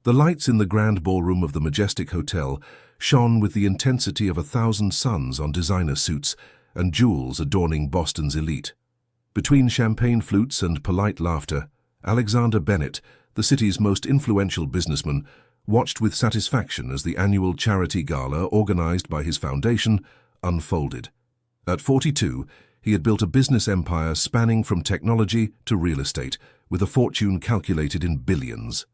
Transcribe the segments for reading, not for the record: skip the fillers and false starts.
The lights in the grand ballroom of the majestic hotel shone with the intensity of 1,000 suns on designer suits and jewels adorning Boston's elite. Between champagne flutes and polite laughter, Alexander Bennett, the city's most influential businessman, watched with satisfaction as the annual charity gala organized by his foundation unfolded. At 42, he had built a business empire spanning from technology to real estate, with a fortune calculated in billions.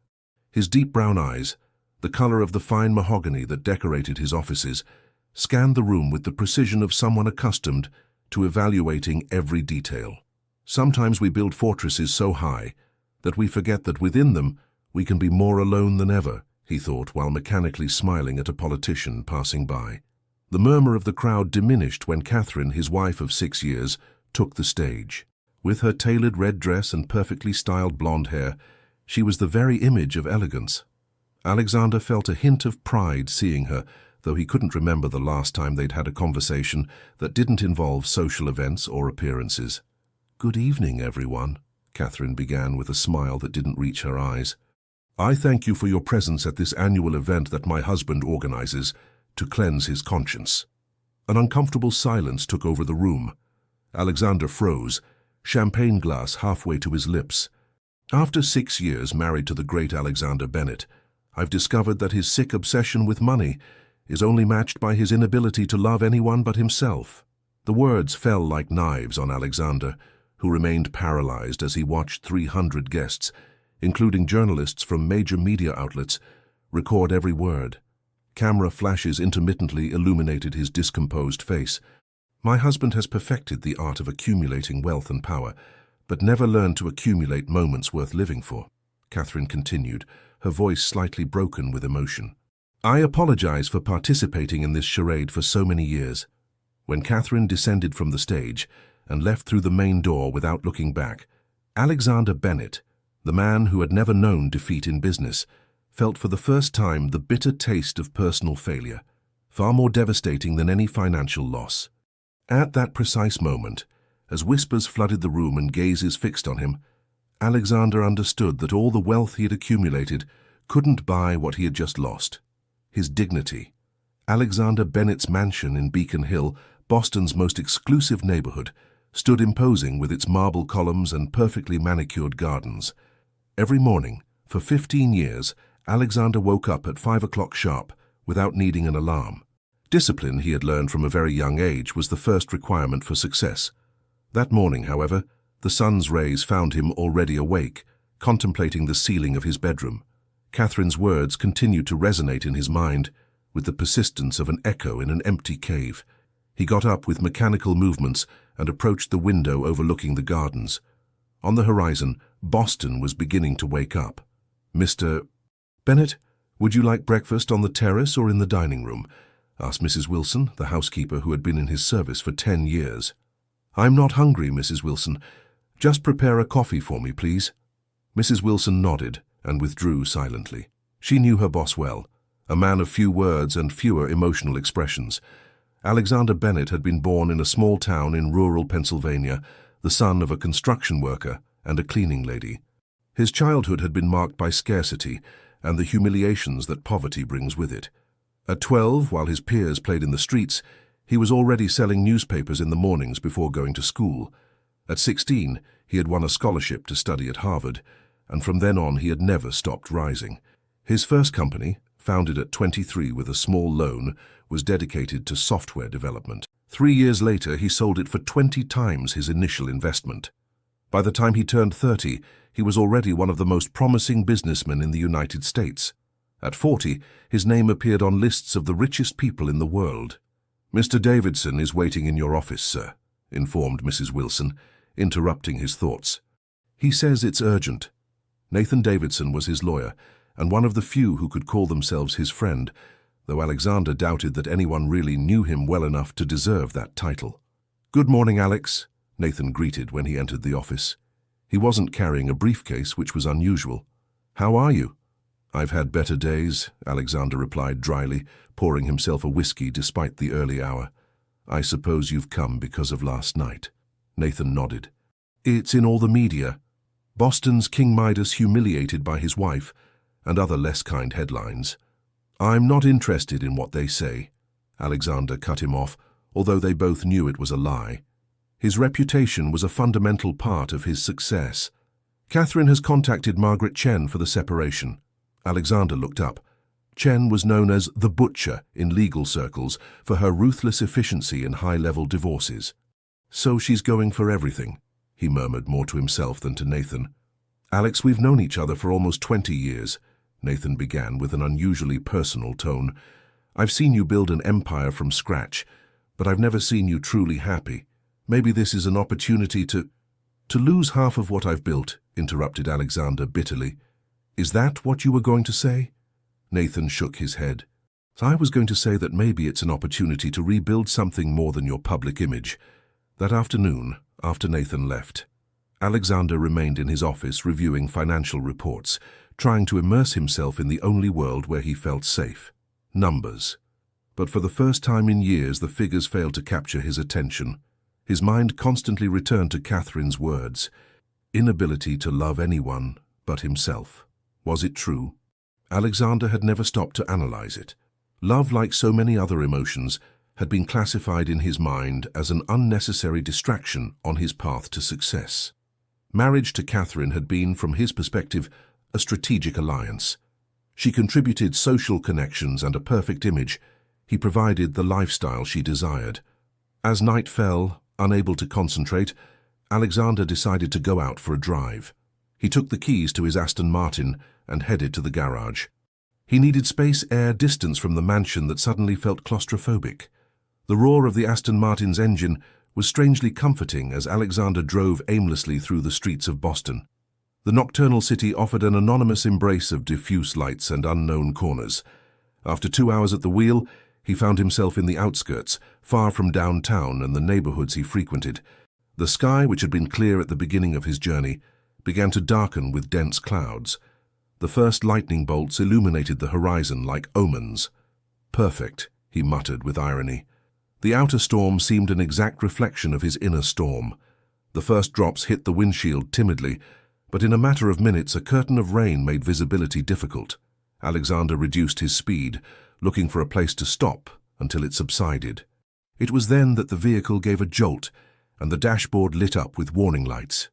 His deep brown eyes, the color of the fine mahogany that decorated his offices, scanned the room with the precision of someone accustomed to evaluating every detail. Sometimes we build fortresses so high that we forget that within them we can be more alone than ever, he thought while mechanically smiling at a politician passing by. The murmur of the crowd diminished when Catherine, his wife of 6 years, took the stage. With her tailored red dress and perfectly styled blonde hair, she was the very image of elegance. Alexander felt a hint of pride seeing her, though he couldn't remember the last time they'd had a conversation that didn't involve social events or appearances. "Good evening, everyone," Catherine began with a smile that didn't reach her eyes. "I thank you for your presence at this annual event that my husband organizes to cleanse his conscience." An uncomfortable silence took over the room. Alexander froze, champagne glass halfway to his lips. "After 6 years married to the great Alexander Bennett, I've discovered that his sick obsession with money is only matched by his inability to love anyone but himself." The words fell like knives on Alexander, who remained paralyzed as he watched 300 guests, including journalists from major media outlets, record every word. Camera flashes intermittently illuminated his discomposed face. "My husband has perfected the art of accumulating wealth and power, but never learned to accumulate moments worth living for," Catherine continued, her voice slightly broken with emotion. "I apologize for participating in this charade for so many years." When Catherine descended from the stage and left through the main door without looking back, Alexander Bennett, the man who had never known defeat in business, felt for the first time the bitter taste of personal failure, far more devastating than any financial loss. At that precise moment, as whispers flooded the room and gazes fixed on him, Alexander understood that all the wealth he had accumulated couldn't buy what he had just lost: his dignity. Alexander Bennett's mansion in Beacon Hill, Boston's most exclusive neighborhood, stood imposing with its marble columns and perfectly manicured gardens. Every morning, for 15 years, Alexander woke up at 5 o'clock sharp without needing an alarm. Discipline, he had learned from a very young age, was the first requirement for success. That morning, however, the sun's rays found him already awake, contemplating the ceiling of his bedroom. Catherine's words continued to resonate in his mind with the persistence of an echo in an empty cave. He got up with mechanical movements and approached the window overlooking the gardens. On the horizon, Boston was beginning to wake up. "Mr. Bennett, would you like breakfast on the terrace or in the dining room?" asked Mrs. Wilson, the housekeeper who had been in his service for 10 years. "I'm not hungry, Mrs. Wilson. Just prepare a coffee for me, please." Mrs. Wilson nodded and withdrew silently. She knew her boss well, a man of few words and fewer emotional expressions. Alexander Bennett had been born in a small town in rural Pennsylvania, the son of a construction worker and a cleaning lady. His childhood had been marked by scarcity and the humiliations that poverty brings with it. At 12, while his peers played in the streets, he was already selling newspapers in the mornings before going to school. At 16, he had won a scholarship to study at Harvard, and from then on he had never stopped rising. His first company, founded at 23 with a small loan, was dedicated to software development. 3 years later, he sold it for 20 times his initial investment. By the time he turned 30, he was already one of the most promising businessmen in the United States. At 40, his name appeared on lists of the richest people in the world. "Mr. Davidson is waiting in your office, sir," informed Mrs. Wilson, interrupting his thoughts. "He says it's urgent." Nathan Davidson was his lawyer, and one of the few who could call themselves his friend, though Alexander doubted that anyone really knew him well enough to deserve that title. "Good morning, Alex," Nathan greeted when he entered the office. He wasn't carrying a briefcase, which was unusual. "How are you?" "I've had better days," Alexander replied dryly, pouring himself a whiskey despite the early hour. "I suppose you've come because of last night." Nathan nodded. "It's in all the media. Boston's King Midas humiliated by his wife, and other less kind headlines. "I'm not interested in what they say," Alexander cut him off, although they both knew it was a lie. His reputation was a fundamental part of his success. "Catherine has contacted Margaret Chen for the separation." Alexander looked up. Chen was known as the Butcher in legal circles for her ruthless efficiency in high-level divorces. "So she's going for everything," he murmured more to himself than to Nathan. "Alex, we've known each other for almost 20 years, Nathan began with an unusually personal tone. "I've seen you build an empire from scratch, but I've never seen you truly happy. Maybe this is an opportunity to lose half of what I've built," interrupted Alexander bitterly. "Is that what you were going to say?" Nathan shook his head. "I was going to say that maybe it's an opportunity to rebuild something more than your public image." That afternoon, after Nathan left, Alexander remained in his office reviewing financial reports, trying to immerse himself in the only world where he felt safe: numbers. But for the first time in years, the figures failed to capture his attention. His mind constantly returned to Catherine's words: inability to love anyone but himself. Was it true? Alexander had never stopped to analyze it. Love, like so many other emotions, had been classified in his mind as an unnecessary distraction on his path to success. Marriage to Catherine had been, from his perspective, a strategic alliance. She contributed social connections and a perfect image. He provided the lifestyle she desired. As night fell, unable to concentrate, Alexander decided to go out for a drive. He took the keys to his Aston Martin and headed to the garage. He needed space, air, distance from the mansion that suddenly felt claustrophobic. The roar of the Aston Martin's engine was strangely comforting as Alexander drove aimlessly through the streets of Boston. The nocturnal city offered an anonymous embrace of diffuse lights and unknown corners. After 2 hours at the wheel, he found himself in the outskirts, far from downtown and the neighborhoods he frequented. The sky, which had been clear at the beginning of his journey, began to darken with dense clouds. The first lightning bolts illuminated the horizon like omens. "Perfect," he muttered with irony. The outer storm seemed an exact reflection of his inner storm. The first drops hit the windshield timidly, but in a matter of minutes a curtain of rain made visibility difficult. Alexander reduced his speed, looking for a place to stop until it subsided. It was then that the vehicle gave a jolt, and the dashboard lit up with warning lights.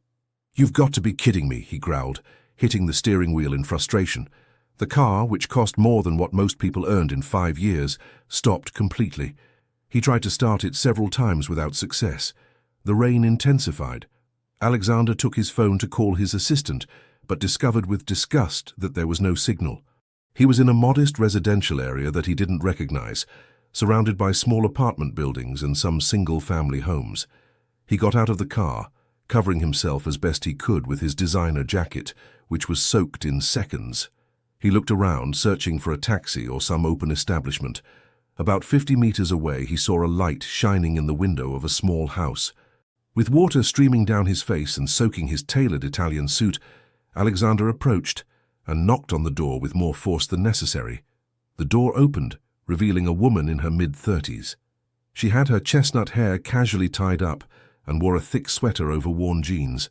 "You've got to be kidding me," he growled, hitting the steering wheel in frustration. The car, which cost more than what most people earned in 5 years, stopped completely. He tried to start it several times without success. The rain intensified. Alexander took his phone to call his assistant, but discovered with disgust that there was no signal. He was in a modest residential area that he didn't recognize, surrounded by small apartment buildings and some single-family homes. He got out of the car, covering himself as best he could with his designer jacket, which was soaked in seconds. He looked around, searching for a taxi or some open establishment. About 50 meters away, he saw a light shining in the window of a small house. With water streaming down his face and soaking his tailored Italian suit, Alexander approached and knocked on the door with more force than necessary. The door opened, revealing a woman in her mid-30s. She had her chestnut hair casually tied up and wore a thick sweater over worn jeans.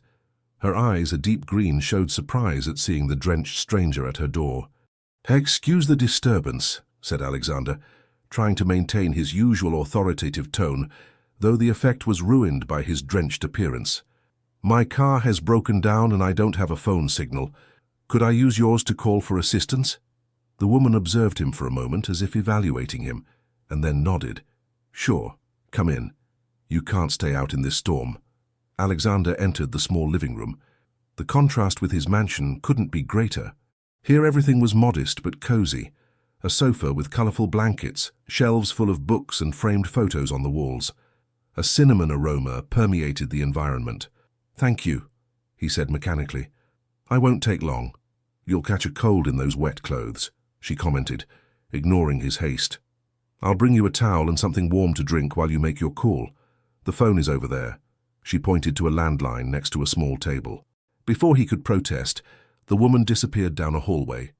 Her eyes, a deep green, showed surprise at seeing the drenched stranger at her door. "Excuse the disturbance," said Alexander, trying to maintain his usual authoritative tone, though the effect was ruined by his drenched appearance. "My car has broken down and I don't have a phone signal. Could I use yours to call for assistance?" The woman observed him for a moment as if evaluating him, and then nodded. "Sure, come in. You can't stay out in this storm." Alexander entered the small living room. The contrast with his mansion couldn't be greater. Here everything was modest but cozy. A sofa with colorful blankets, shelves full of books and framed photos on the walls. A cinnamon aroma permeated the environment. "Thank you," he said mechanically. "I won't take long." "You'll catch a cold in those wet clothes," she commented, ignoring his haste. "I'll bring you a towel and something warm to drink while you make your call. The phone is over there." She pointed to a landline next to a small table. Before he could protest, the woman disappeared down a hallway.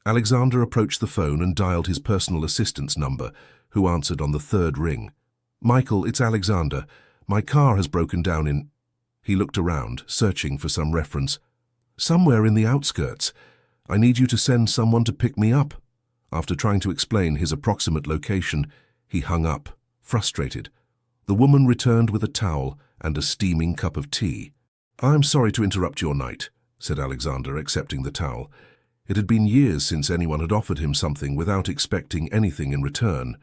Alexander approached the phone and dialed his personal assistant's number, who answered on the 3rd ring. "Michael, it's Alexander. My car has broken down in—" He looked around, searching for some reference. "Somewhere in the outskirts. I need you to send someone to pick me up." After trying to explain his approximate location, he hung up, frustrated. The woman returned with a towel and a steaming cup of tea. "I'm sorry to interrupt your night," said Alexander, accepting the towel. It had been years since anyone had offered him something without expecting anything in return.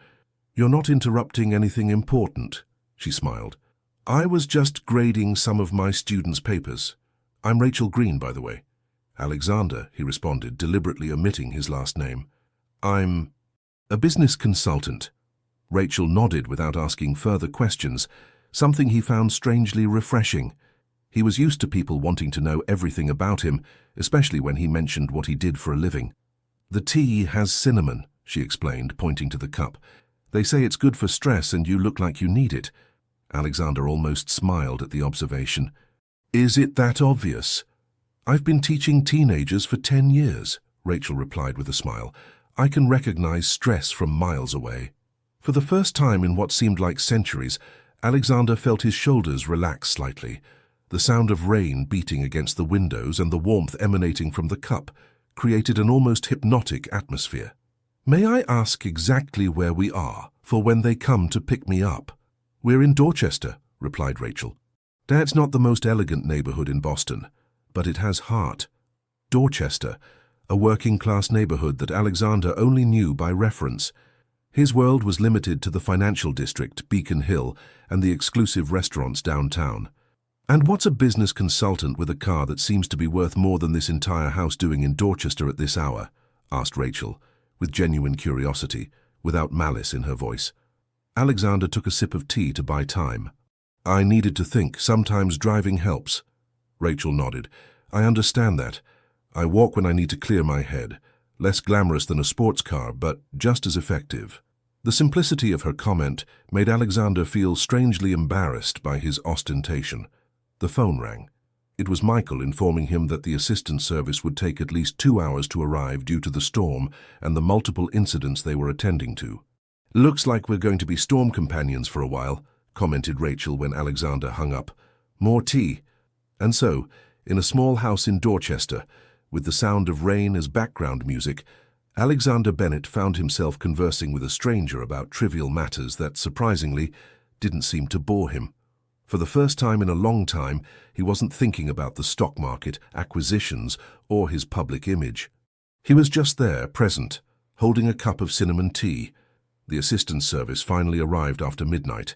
"You're not interrupting anything important," she smiled. "I was just grading some of my students' papers. I'm Rachel Green, by the way." "Alexander," he responded, deliberately omitting his last name. "I'm a business consultant." Rachel nodded without asking further questions, something he found strangely refreshing. He was used to people wanting to know everything about him, especially when he mentioned what he did for a living. "The tea has cinnamon," she explained, pointing to the cup. "They say it's good for stress and you look like you need it." Alexander almost smiled at the observation. "Is it that obvious?" "I've been teaching teenagers for 10 years, Rachel replied with a smile. "I can recognize stress from miles away." For the first time in what seemed like centuries, Alexander felt his shoulders relax slightly. The sound of rain beating against the windows and the warmth emanating from the cup created an almost hypnotic atmosphere. "May I ask exactly where we are for when they come to pick me up?" "We're in Dorchester," replied Rachel. "That's not the most elegant neighborhood in Boston, but it has heart." Dorchester, a working-class neighborhood that Alexander only knew by reference. His world was limited to the financial district, Beacon Hill, and the exclusive restaurants downtown. "And what's a business consultant with a car that seems to be worth more than this entire house doing in Dorchester at this hour?" asked Rachel, with genuine curiosity, without malice in her voice. Alexander took a sip of tea to buy time. "I needed to think. Sometimes driving helps." Rachel nodded. "I understand that. I walk when I need to clear my head. Less glamorous than a sports car, but just as effective." The simplicity of her comment made Alexander feel strangely embarrassed by his ostentation. The phone rang. It was Michael informing him that the assistance service would take at least 2 hours to arrive due to the storm and the multiple incidents they were attending to. "Looks like we're going to be storm companions for a while," commented Rachel when Alexander hung up. "More tea." And so, in a small house in Dorchester, with the sound of rain as background music, Alexander Bennett found himself conversing with a stranger about trivial matters that, surprisingly, didn't seem to bore him. For the first time in a long time, he wasn't thinking about the stock market, acquisitions, or his public image. He was just there, present, holding a cup of cinnamon tea. The assistance service finally arrived after midnight.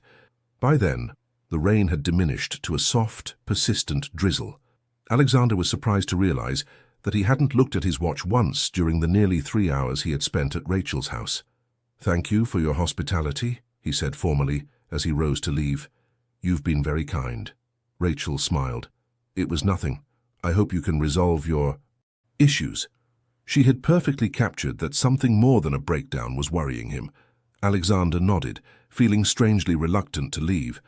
By then, the rain had diminished to a soft, persistent drizzle. Alexander was surprised to realize that he hadn't looked at his watch once during the nearly 3 hours he had spent at Rachel's house. "Thank you for your hospitality," he said formally as he rose to leave. "You've been very kind." Rachel smiled. "It was nothing. I hope you can resolve your issues." She had perfectly captured that something more than a breakdown was worrying him. Alexander nodded, feeling strangely reluctant to leave.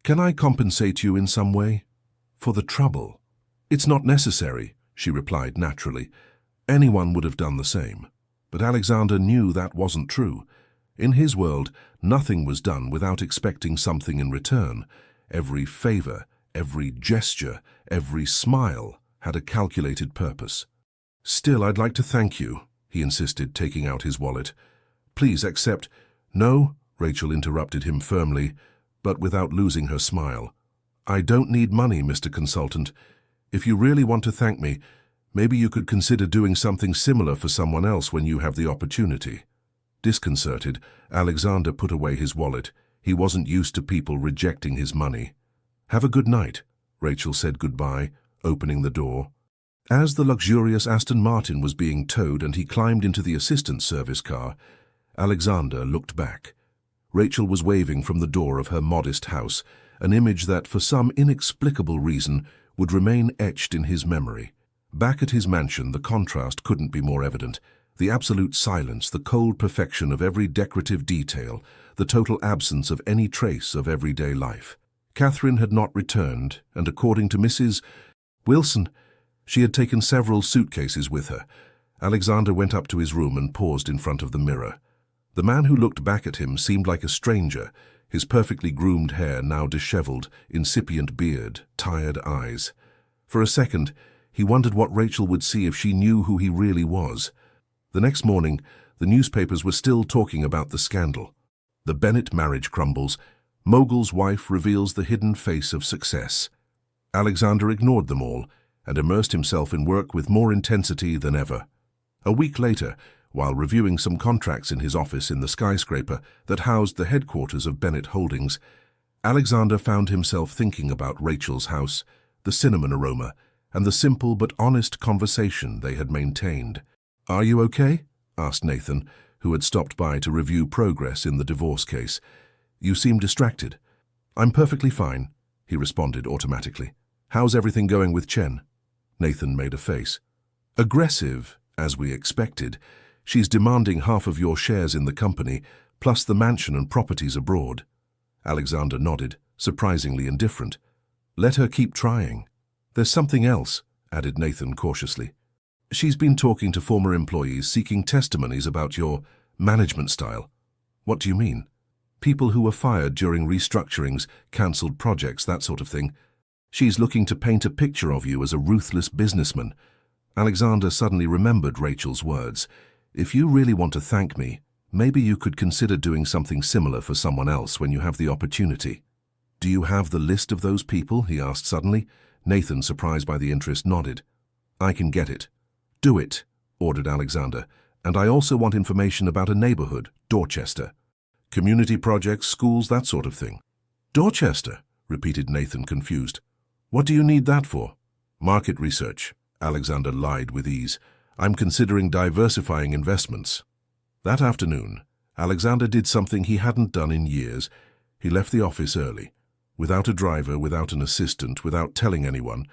"Can I compensate you in some way?" "For the trouble?" "It's not necessary," she replied naturally. Anyone would have done the same. But Alexander knew that wasn't true. In his world, nothing was done without expecting something in return. Every favor, every gesture, every smile had a calculated purpose. "Still, I'd like to thank you," he insisted, taking out his wallet. "Please accept—" "No," Rachel interrupted him firmly, but without losing her smile. "I don't need money, Mr. Consultant. If you really want to thank me, maybe you could consider doing something similar for someone else when you have the opportunity." Disconcerted, Alexander put away his wallet. He wasn't used to people rejecting his money. "Have a good night," Rachel said goodbye, opening the door. As the luxurious Aston Martin was being towed and he climbed into the assistance service car, Alexander looked back. Rachel was waving from the door of her modest house, an image that, for some inexplicable reason, would remain etched in his memory. Back at his mansion, the contrast couldn't be more evident. The absolute silence, the cold perfection of every decorative detail, the total absence of any trace of everyday life. Catherine had not returned, and according to Mrs. Wilson, she had taken several suitcases with her. Alexander went up to his room and paused in front of the mirror. The man who looked back at him seemed like a stranger, his perfectly groomed hair now disheveled, incipient beard, tired eyes. For a second, He wondered what Rachel would see if she knew who he really was. The next morning, the newspapers were still talking about the scandal. The Bennett marriage crumbles. Mogul's wife reveals the hidden face of success. Alexander ignored them all and immersed himself in work with more intensity than ever. A week later, while reviewing some contracts in his office in the skyscraper that housed the headquarters of Bennett Holdings, Alexander found himself thinking about Rachel's house, the cinnamon aroma, and the simple but honest conversation they had maintained. "Are you okay?" asked Nathan, who had stopped by to review progress in the divorce case. "You seem distracted." "I'm perfectly fine," he responded automatically. "How's everything going with Chen?" Nathan made a face. "Aggressive, as we expected. She's demanding half of your shares in the company, plus the mansion and properties abroad." Alexander nodded, surprisingly indifferent. "Let her keep trying." "There's something else," added Nathan cautiously. "She's been talking to former employees seeking testimonies about your management style." "What do you mean?" "People who were fired during restructurings, cancelled projects, that sort of thing. She's looking to paint a picture of you as a ruthless businessman." Alexander suddenly remembered Rachel's words. "If you really want to thank me, maybe you could consider doing something similar for someone else when you have the opportunity." "Do you have the list of those people?" he asked suddenly. Nathan, surprised by the interest, nodded. "I can get it." "Do it," ordered Alexander. "And I also want information about a neighborhood, Dorchester. Community projects, schools, that sort of thing." "Dorchester," repeated Nathan, confused. "What do you need that for?" "Market research," Alexander lied with ease. "I'm considering diversifying investments." That afternoon, Alexander did something he hadn't done in years. He left the office early. Without a driver, without an assistant, without telling anyone.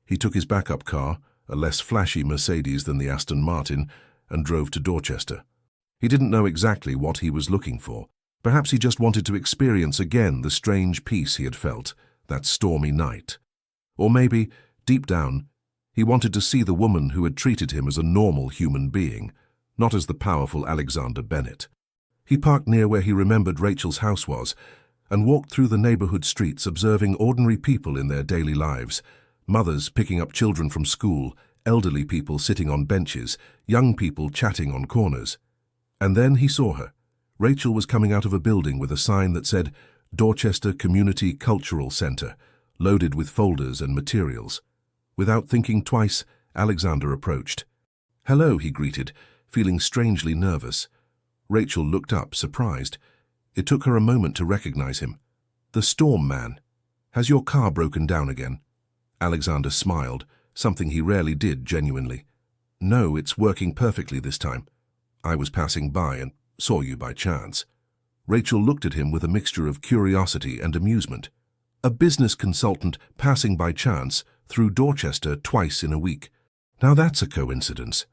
He took his backup car, a less flashy Mercedes than the Aston Martin, and drove to Dorchester. He didn't know exactly what he was looking for. Perhaps he just wanted to experience again the strange peace he had felt that stormy night. Or maybe, deep down, he wanted to see the woman who had treated him as a normal human being, not as the powerful Alexander Bennett. He parked near where he remembered Rachel's house was, and walked through the neighborhood streets observing ordinary people in their daily lives. Mothers picking up children from school, elderly people sitting on benches, young people chatting on corners. And then he saw her. Rachel was coming out of a building with a sign that said Dorchester Community Cultural Center, loaded with folders and materials. Without thinking twice, Alexander approached. "Hello," he greeted, feeling strangely nervous. Rachel looked up, surprised. It took her a moment to recognize him. "The Storm Man. Has your car broken down again?" Alexander smiled, something he rarely did genuinely. "No, it's working perfectly this time. I was passing by and saw you by chance." Rachel looked at him with a mixture of curiosity and amusement. A business consultant passing by chance through Dorchester twice in a week. Now that's a coincidence.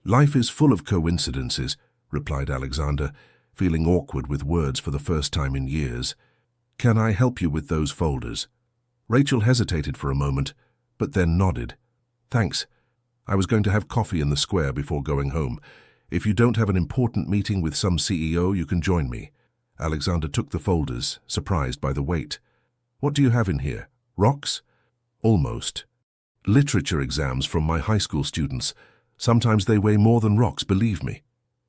"Life is full of coincidences," replied Alexander, feeling awkward with words for the first time in years. "Can I help you with those folders?" Rachel hesitated for a moment, but then nodded. "Thanks. I was going to have coffee in the square before going home. If you don't have an important meeting with some CEO, you can join me." Alexander took the folders, surprised by the weight. "What do you have in here? Rocks?" "Almost. Literature exams from my high school students. Sometimes they weigh more than rocks, believe me."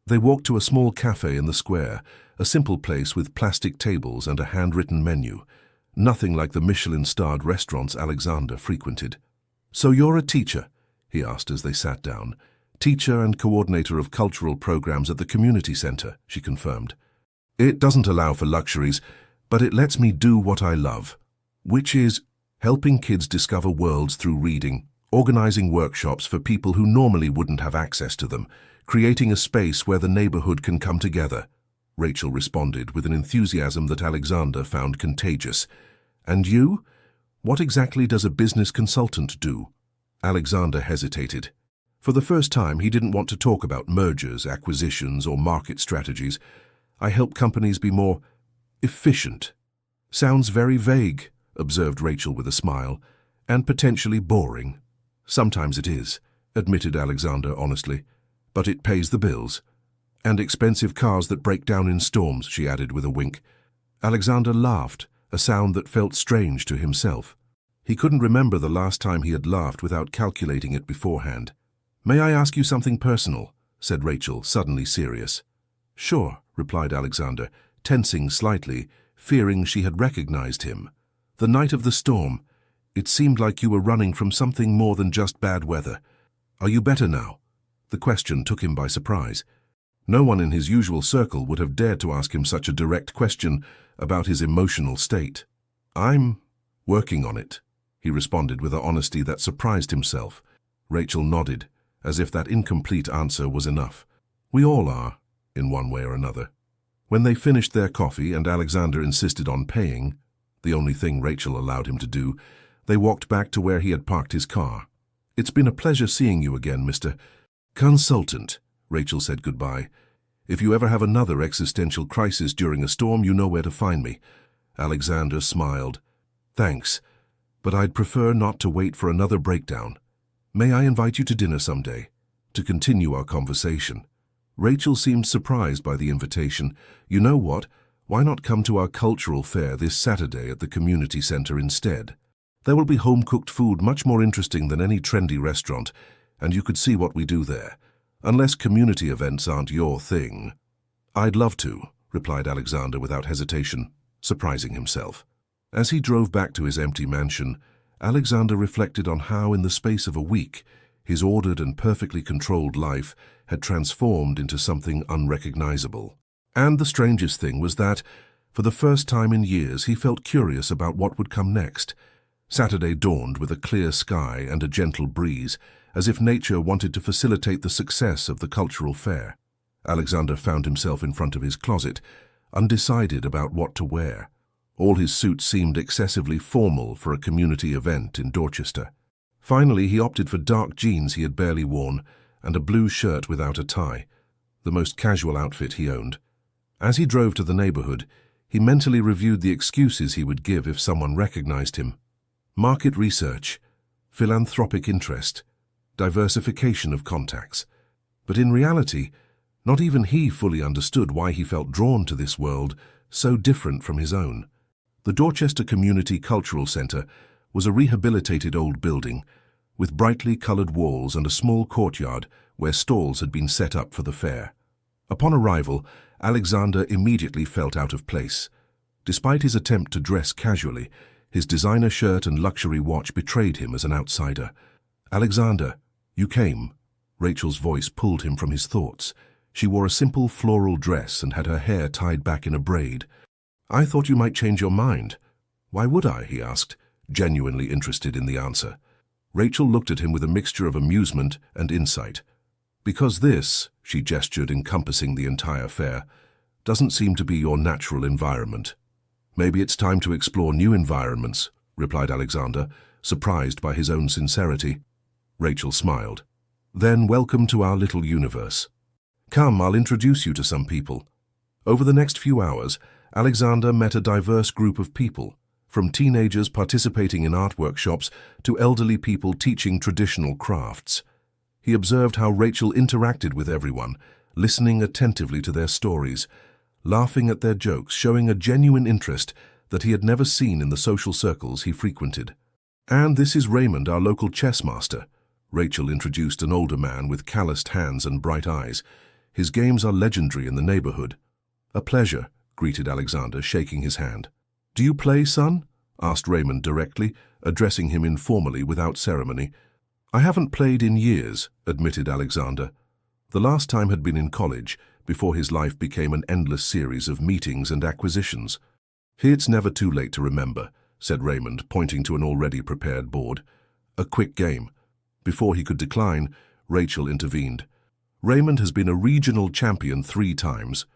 They walked to a small cafe in the square, a simple place with plastic tables and a handwritten menu. Nothing like the Michelin-starred restaurants Alexander frequented. "So you're a teacher?" he asked as they sat down. "Teacher and coordinator of cultural programs at the community center," she confirmed. "It doesn't allow for luxuries, but it lets me do what I love, which is helping kids discover worlds through reading, organizing workshops for people who normally wouldn't have access to them, creating a space where the neighborhood can come together." Rachel responded with an enthusiasm that Alexander found contagious. "And you? What exactly does a business consultant do?" Alexander hesitated. For the first time, he didn't want to talk about mergers, acquisitions, or market strategies. "I help companies be more efficient." "Sounds very vague," observed Rachel with a smile, "and potentially boring." "Sometimes it is," admitted Alexander honestly, "but it pays the bills." "And expensive cars that break down in storms," she added with a wink. Alexander laughed, a sound that felt strange to himself. He couldn't remember the last time he had laughed without calculating it beforehand. "May I ask you something personal?" said Rachel, suddenly serious. "Sure," replied Alexander, tensing slightly, fearing she had recognized him. "The night of the storm, it seemed like you were running from something more than just bad weather. Are you better now?" The question took him by surprise. No one in his usual circle would have dared to ask him such a direct question about his emotional state. "I'm working on it," he responded with an honesty that surprised himself. Rachel nodded, as if that incomplete answer was enough. "We all are, in one way or another." When they finished their coffee and Alexander insisted on paying, the only thing Rachel allowed him to do, they walked back to where he had parked his car. "It's been a pleasure seeing you again, Mr. Consultant," Rachel said goodbye. "If you ever have another existential crisis during a storm, you know where to find me." Alexander smiled. "Thanks, but I'd prefer not to wait for another breakdown. May I invite you to dinner someday, to continue our conversation?" Rachel seemed surprised by the invitation. "You know what? Why not come to our cultural fair this Saturday at the community center instead? There will be home-cooked food much more interesting than any trendy restaurant, and you could see what we do there, unless community events aren't your thing." "I'd love to," replied Alexander without hesitation, surprising himself. As he drove back to his empty mansion, Alexander reflected on how in the space of a week, his ordered and perfectly controlled life had transformed into something unrecognizable. And the strangest thing was that, for the first time in years, he felt curious about what would come next. Saturday dawned with a clear sky and a gentle breeze, as if nature wanted to facilitate the success of the cultural fair. Alexander found himself in front of his closet, undecided about what to wear. All his suits seemed excessively formal for a community event in Dorchester. Finally, he opted for dark jeans he had barely worn and a blue shirt without a tie, the most casual outfit he owned. As he drove to the neighborhood, he mentally reviewed the excuses he would give if someone recognized him. Market research, philanthropic interest, diversification of contacts. But in reality, not even he fully understood why he felt drawn to this world so different from his own. The Dorchester Community Cultural Center was a rehabilitated old building, with brightly colored walls and a small courtyard where stalls had been set up for the fair. Upon arrival, Alexander immediately felt out of place. Despite his attempt to dress casually, his designer shirt and luxury watch betrayed him as an outsider. "Alexander, you came." Rachel's voice pulled him from his thoughts. She wore a simple floral dress and had her hair tied back in a braid. "I thought you might change your mind." "Why would I?" he asked, genuinely interested in the answer. Rachel looked at him with a mixture of amusement and insight. "Because this," she gestured, encompassing the entire fair, "doesn't seem to be your natural environment." "Maybe it's time to explore new environments," replied Alexander, surprised by his own sincerity. Rachel smiled. "Then welcome to our little universe. Come, I'll introduce you to some people." Over the next few hours, Alexander met a diverse group of people, from teenagers participating in art workshops to elderly people teaching traditional crafts. He observed how Rachel interacted with everyone, listening attentively to their stories, laughing at their jokes, showing a genuine interest that he had never seen in the social circles he frequented. "And this is Raymond, our local chess master." Rachel introduced an older man with calloused hands and bright eyes. "His games are legendary in the neighborhood." "A pleasure," greeted Alexander, shaking his hand. "Do you play, son?" asked Raymond directly, addressing him informally without ceremony. "I haven't played in years," admitted Alexander. The last time had been in college, before his life became an endless series of meetings and acquisitions. "It's never too late to remember," said Raymond, pointing to an already prepared board. "A quick game." Before he could decline, Rachel intervened. "Raymond has been a regional champion 3 times.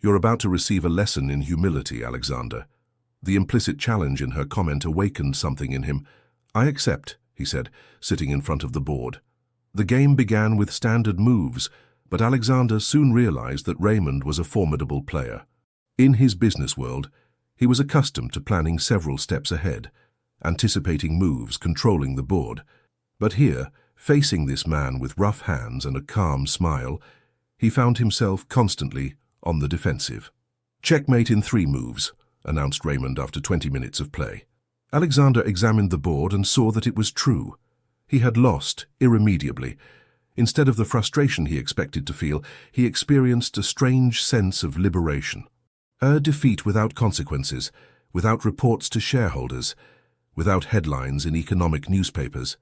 You're about to receive a lesson in humility, Alexander." The implicit challenge in her comment awakened something in him. "I accept," he said, sitting in front of the board. The game began with standard moves, but Alexander soon realized that Raymond was a formidable player. In his business world, he was accustomed to planning several steps ahead, anticipating moves, controlling the board. But here, facing this man with rough hands and a calm smile, he found himself constantly on the defensive. "Checkmate in 3 moves," announced Raymond after 20 minutes of play. Alexander examined the board and saw that it was true. He had lost irremediably. Instead of the frustration he expected to feel, he experienced a strange sense of liberation. A defeat without consequences, without reports to shareholders, without headlines in economic newspapers.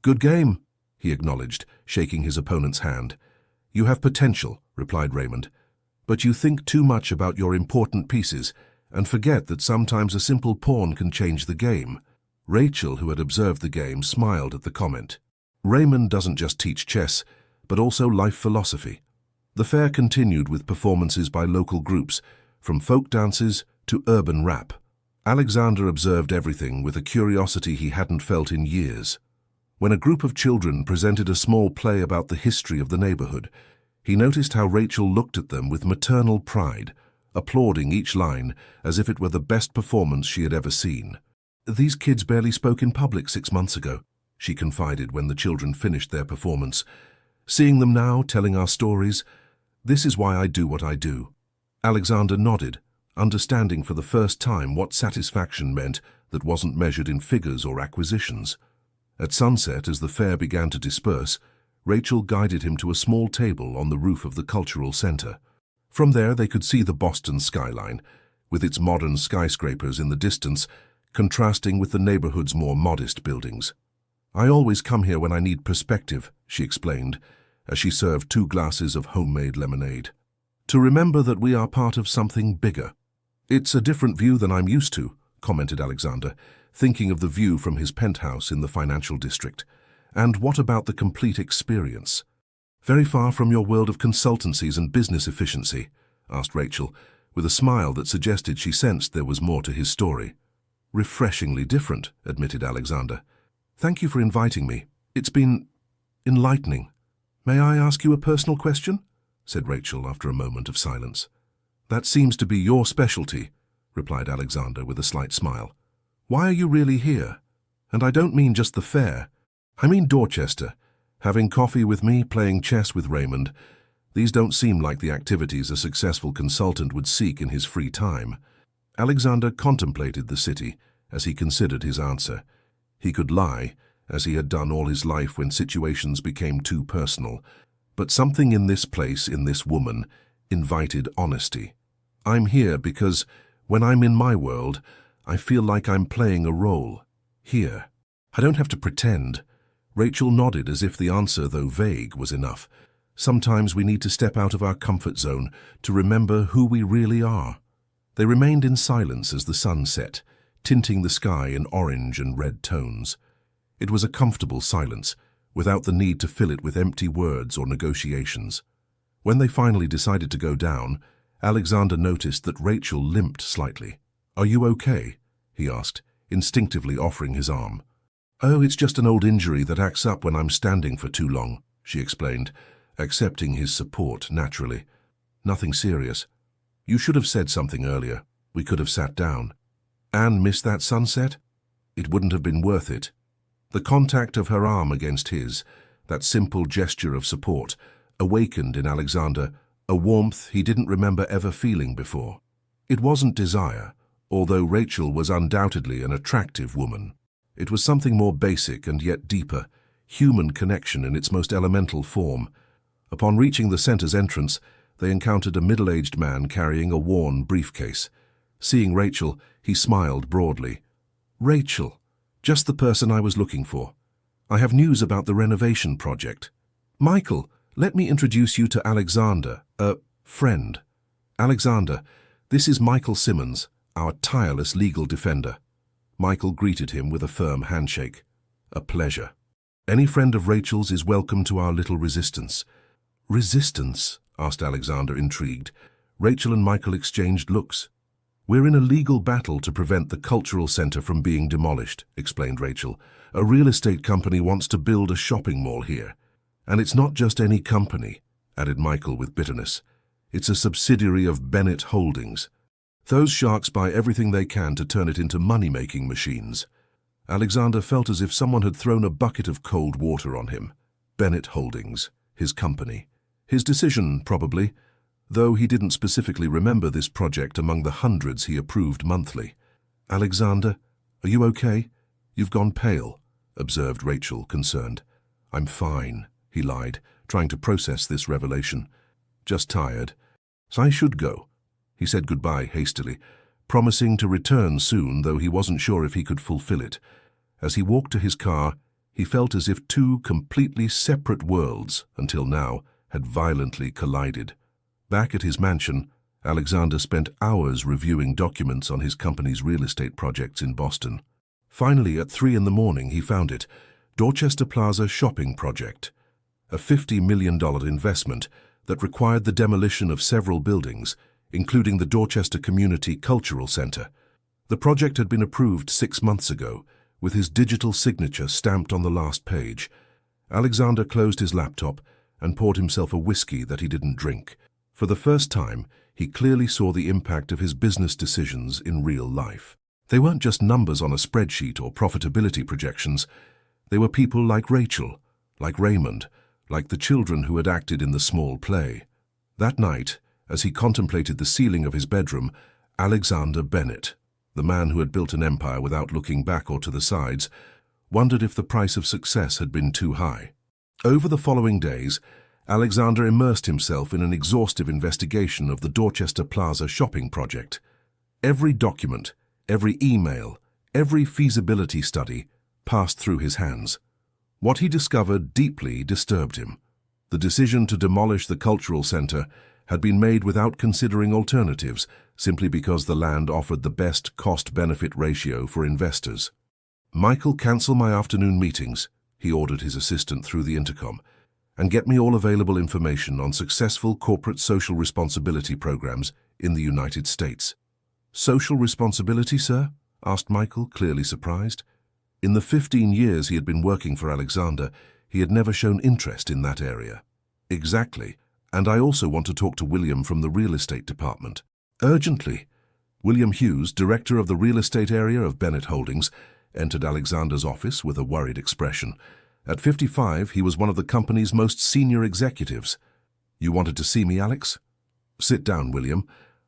"Good game," he acknowledged, shaking his opponent's hand. "You have potential," replied Raymond, "but you think too much about your important pieces and forget that sometimes a simple pawn can change the game." Rachel, who had observed the game, smiled at the comment. Raymond doesn't just teach chess, but also life philosophy. The fair continued with performances by local groups, from folk dances to urban rap. Alexander observed everything with a curiosity he hadn't felt in years. When a group of children presented a small play about the history of the neighborhood, he noticed how Rachel looked at them with maternal pride, applauding each line as if it were the best performance she had ever seen. "These kids barely spoke in public 6 months ago," she confided when the children finished their performance. "Seeing them now, telling our stories, this is why I do what I do." Alexander nodded, understanding for the first time what satisfaction meant that wasn't measured in figures or acquisitions. At sunset, as the fair began to disperse, Rachel guided him to a small table on the roof of the cultural center. From there they could see the Boston skyline, with its modern skyscrapers in the distance, contrasting with the neighborhood's more modest buildings. "I always come here when I need perspective," she explained, as she served 2 glasses of homemade lemonade. "To remember that we are part of something bigger." "It's a different view than I'm used to," commented Alexander, thinking of the view from his penthouse in the financial district. "And what about the complete experience?" "Very far from your world of consultancies and business efficiency?" asked Rachel, with a smile that suggested she sensed there was more to his story. "Refreshingly different," admitted Alexander. "Thank you for inviting me. It's been enlightening." "May I ask you a personal question?" said Rachel after a moment of silence. "That seems to be your specialty," replied Alexander with a slight smile. "Why are you really here? And I don't mean just the fair. I mean Dorchester, having coffee with me, playing chess with Raymond. These don't seem like the activities a successful consultant would seek in his free time." Alexander contemplated the city as he considered his answer. He could lie, as he had done all his life when situations became too personal, but something in this place, in this woman, invited honesty. "I'm here because, when I'm in my world, I feel like I'm playing a role. Here. I don't have to pretend." Rachel nodded as if the answer, though vague, was enough. "Sometimes we need to step out of our comfort zone to remember who we really are." They remained in silence as the sun set, tinting the sky in orange and red tones. It was a comfortable silence, without the need to fill it with empty words or negotiations. When they finally decided to go down, Alexander noticed that Rachel limped slightly. "Are you okay?" he asked, instinctively offering his arm. "Oh, it's just an old injury that acts up when I'm standing for too long," she explained, accepting his support naturally. "Nothing serious. You should have said something earlier. We could have sat down." "Anne missed that sunset? It wouldn't have been worth it." The contact of her arm against his, that simple gesture of support, awakened in Alexander a warmth he didn't remember ever feeling before. It wasn't desire, although Rachel was undoubtedly an attractive woman. It was something more basic and yet deeper, human connection in its most elemental form. Upon reaching the center's entrance, they encountered a middle-aged man carrying a worn briefcase. Seeing Rachel, he smiled broadly. "Rachel, just the person I was looking for. I have news about the renovation project. Michael, let me introduce you to Alexander, a friend. Alexander, this is Michael Simmons, our tireless legal defender." Michael greeted him with a firm handshake. "A pleasure. Any friend of Rachel's is welcome to our little resistance." "Resistance?" asked Alexander, intrigued. Rachel and Michael exchanged looks. "We're in a legal battle to prevent the cultural center from being demolished," explained Rachel. "A real estate company wants to build a shopping mall here. And it's not just any company," added Michael with bitterness. "It's a subsidiary of Bennett Holdings. Those sharks buy everything they can to turn it into money-making machines." Alexander felt as if someone had thrown a bucket of cold water on him. Bennett Holdings, his company. His decision, probably, though he didn't specifically remember this project among the hundreds he approved monthly. "Alexander, "Are you okay? You've gone pale," observed Rachel, concerned. "I'm fine," he lied, trying to process this revelation. "Just tired. So I should go." He said goodbye hastily, promising to return soon, though he wasn't sure if he could fulfill it. As he walked to his car, he felt as if two completely separate worlds, until now, had violently collided. Back at his mansion, Alexander spent hours reviewing documents on his company's real estate projects in Boston. Finally, at 3 a.m, he found it, Dorchester Plaza Shopping Project, a $50 million investment that required the demolition of several buildings, including the Dorchester Community Cultural Center. The project had been approved 6 months ago, with his digital signature stamped on the last page. Alexander closed his laptop and poured himself a whiskey that he didn't drink. For the first time, he clearly saw the impact of his business decisions in real life. They weren't just numbers on a spreadsheet or profitability projections. They were people like Rachel, like Raymond, like the children who had acted in the small play. That night, as he contemplated the ceiling of his bedroom, Alexander Bennett, the man who had built an empire without looking back or to the sides, wondered if the price of success had been too high. Over the following days, Alexander immersed himself in an exhaustive investigation of the Dorchester Plaza shopping project. Every document, every email, every feasibility study passed through his hands. What he discovered deeply disturbed him. The decision to demolish the cultural center had been made without considering alternatives, simply because the land offered the best cost-benefit ratio for investors. "Michael, cancel my afternoon meetings," he ordered his assistant through the intercom, "and get me all available information on successful corporate social responsibility programs in the United States." "Social responsibility, sir?" asked Michael, clearly surprised. In the 15 years he had been working for Alexander, he had never shown interest in that area. "Exactly. And I also want to talk to William from the real estate department." "Urgently." William Hughes, director of the real estate area of Bennett Holdings, entered Alexander's office with a worried expression. At 55, he was one of the company's most senior executives. "You wanted to see me, Alex?" "Sit down, William.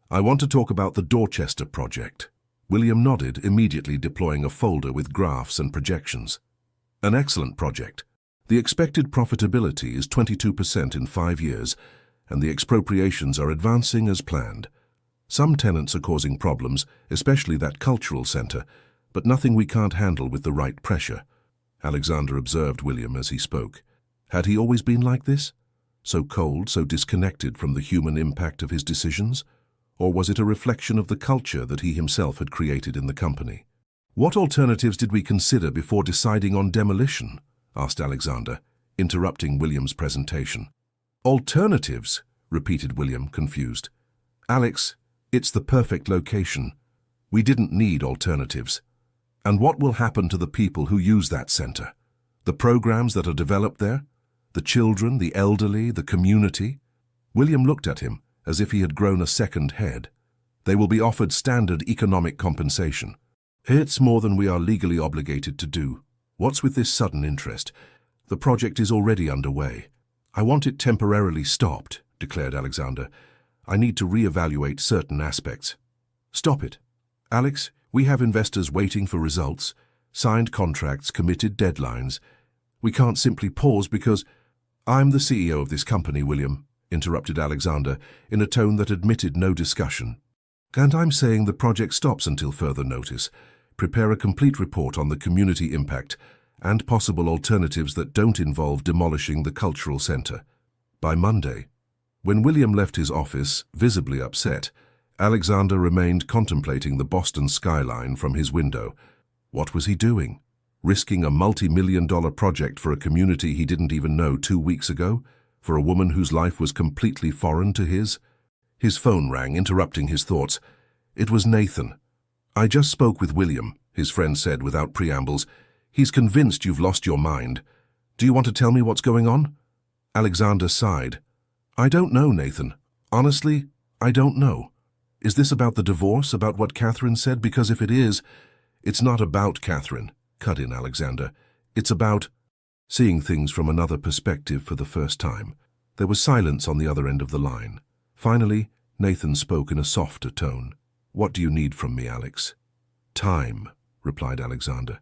I want to talk about the Dorchester project." William nodded, immediately deploying a folder with graphs and projections. "An excellent project. The expected profitability is 22% in 5 years, and the expropriations are advancing as planned. Some tenants are causing problems, especially that cultural center, but nothing we can't handle with the right pressure." Alexander observed William as he spoke. Had he always been like this? So cold, so disconnected from the human impact of his decisions? Or was it a reflection of the culture that he himself had created in the company? "What alternatives did we consider before deciding on demolition?" asked Alexander, interrupting William's presentation. "Alternatives?" repeated William, confused. "Alex, it's the perfect location. We didn't need alternatives. And what will happen to the people who use that center? The programs that are developed there? The children, the elderly, the community?" William looked at him as if he had grown a second head. "They will be offered standard economic compensation. It's more than we are legally obligated to do. What's with this sudden interest? The project is already underway." "I want it temporarily stopped," declared Alexander. "I need to reevaluate certain aspects." "Stop it. Alex, we have investors waiting for results, signed contracts, committed deadlines. We can't simply pause because—" "I'm the CEO of this company, William," interrupted Alexander in a tone that admitted no discussion. "And I'm saying the project stops until further notice. Prepare a complete report on the community impact and possible alternatives that don't involve demolishing the cultural center by Monday." When William left his office, visibly upset, Alexander remained contemplating the Boston skyline from his window. What was he doing? Risking a multi-million-dollar project for a community he didn't even know 2 weeks ago? For a woman whose life was completely foreign to his? His phone rang, interrupting his thoughts. It was Nathan. "I just spoke with William," his friend said without preambles. "He's convinced you've lost your mind. Do you want to tell me what's going on?" Alexander sighed. "I don't know, Nathan. Honestly, I don't know. Is this about the divorce, about what Catherine said? Because if it is, it's not about Catherine," cut in Alexander. "It's about—" Seeing things from another perspective for the first time. There was silence on the other end of the line. Finally, Nathan spoke in a softer tone. "What do you need from me, Alex?" "Time," replied Alexander.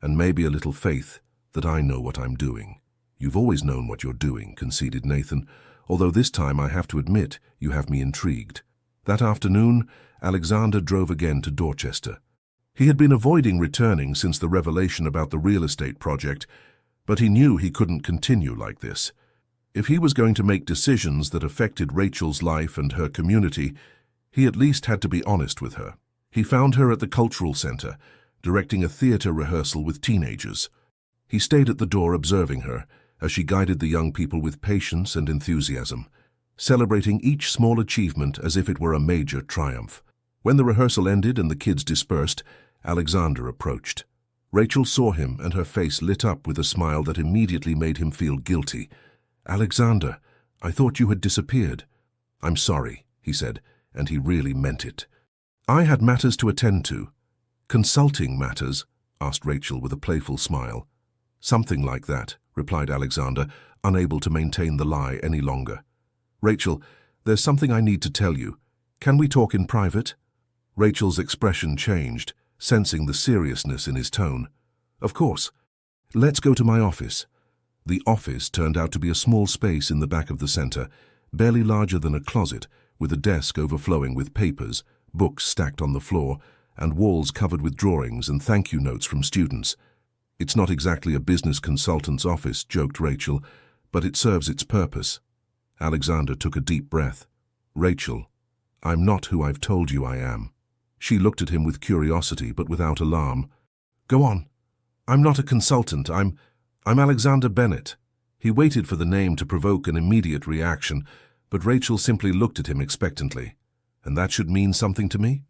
"And maybe a little faith that I know what I'm doing." "You've always known what you're doing," conceded Nathan, "although this time I have to admit you have me intrigued." That afternoon, Alexander drove again to Dorchester. He had been avoiding returning since the revelation about the real estate project, but he knew he couldn't continue like this. If he was going to make decisions that affected Rachel's life and her community, he at least had to be honest with her. He found her at the Cultural Center, directing a theater rehearsal with teenagers. He stayed at the door observing her as she guided the young people with patience and enthusiasm, celebrating each small achievement as if it were a major triumph. When the rehearsal ended and the kids dispersed, Alexander approached. Rachel saw him and her face lit up with a smile that immediately made him feel guilty. "Alexander, I thought you had disappeared." "I'm sorry," he said, and he really meant it. "I had matters to attend to." "Consulting matters?" asked Rachel with a playful smile. "Something like that," replied Alexander, unable to maintain the lie any longer. "Rachel, there's something I need to tell you. Can we talk in private?" Rachel's expression changed, sensing the seriousness in his tone. "Of course. Let's go to my office." The office turned out to be a small space in the back of the center, barely larger than a closet, with a desk overflowing with papers, books stacked on the floor, and walls covered with drawings and thank-you notes from students. "It's not exactly a business consultant's office," joked Rachel, "but it serves its purpose." Alexander took a deep breath. "Rachel, I'm not who I've told you I am." She looked at him with curiosity, but without alarm. "Go on." "I'm not a consultant. I'm Alexander Bennett." He waited for the name to provoke an immediate reaction, but Rachel simply looked at him expectantly. "And that should mean something to me?"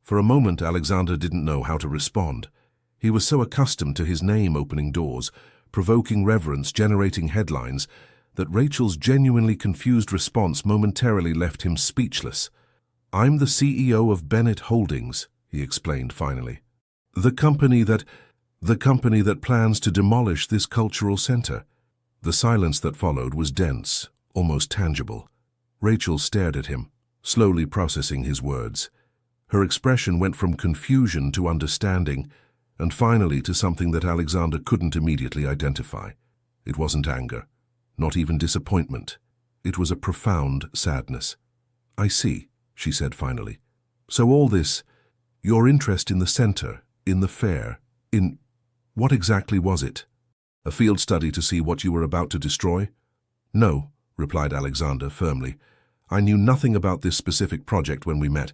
For a moment, Alexander didn't know how to respond. He was so accustomed to his name opening doors, provoking reverence, generating headlines, that Rachel's genuinely confused response momentarily left him speechless. "I'm the CEO of Bennett Holdings," he explained finally. The company that plans to demolish this cultural center." The silence that followed was dense, almost tangible. Rachel stared at him, slowly processing his words. Her expression went from confusion to understanding, and finally to something that Alexander couldn't immediately identify. It wasn't anger, not even disappointment. It was a profound sadness. "I see," she said finally. "So all this, your interest in the center, in the fair, in... what exactly was it? A field study to see what you were about to destroy?" "No," replied Alexander firmly. "I knew nothing about this specific project when we met.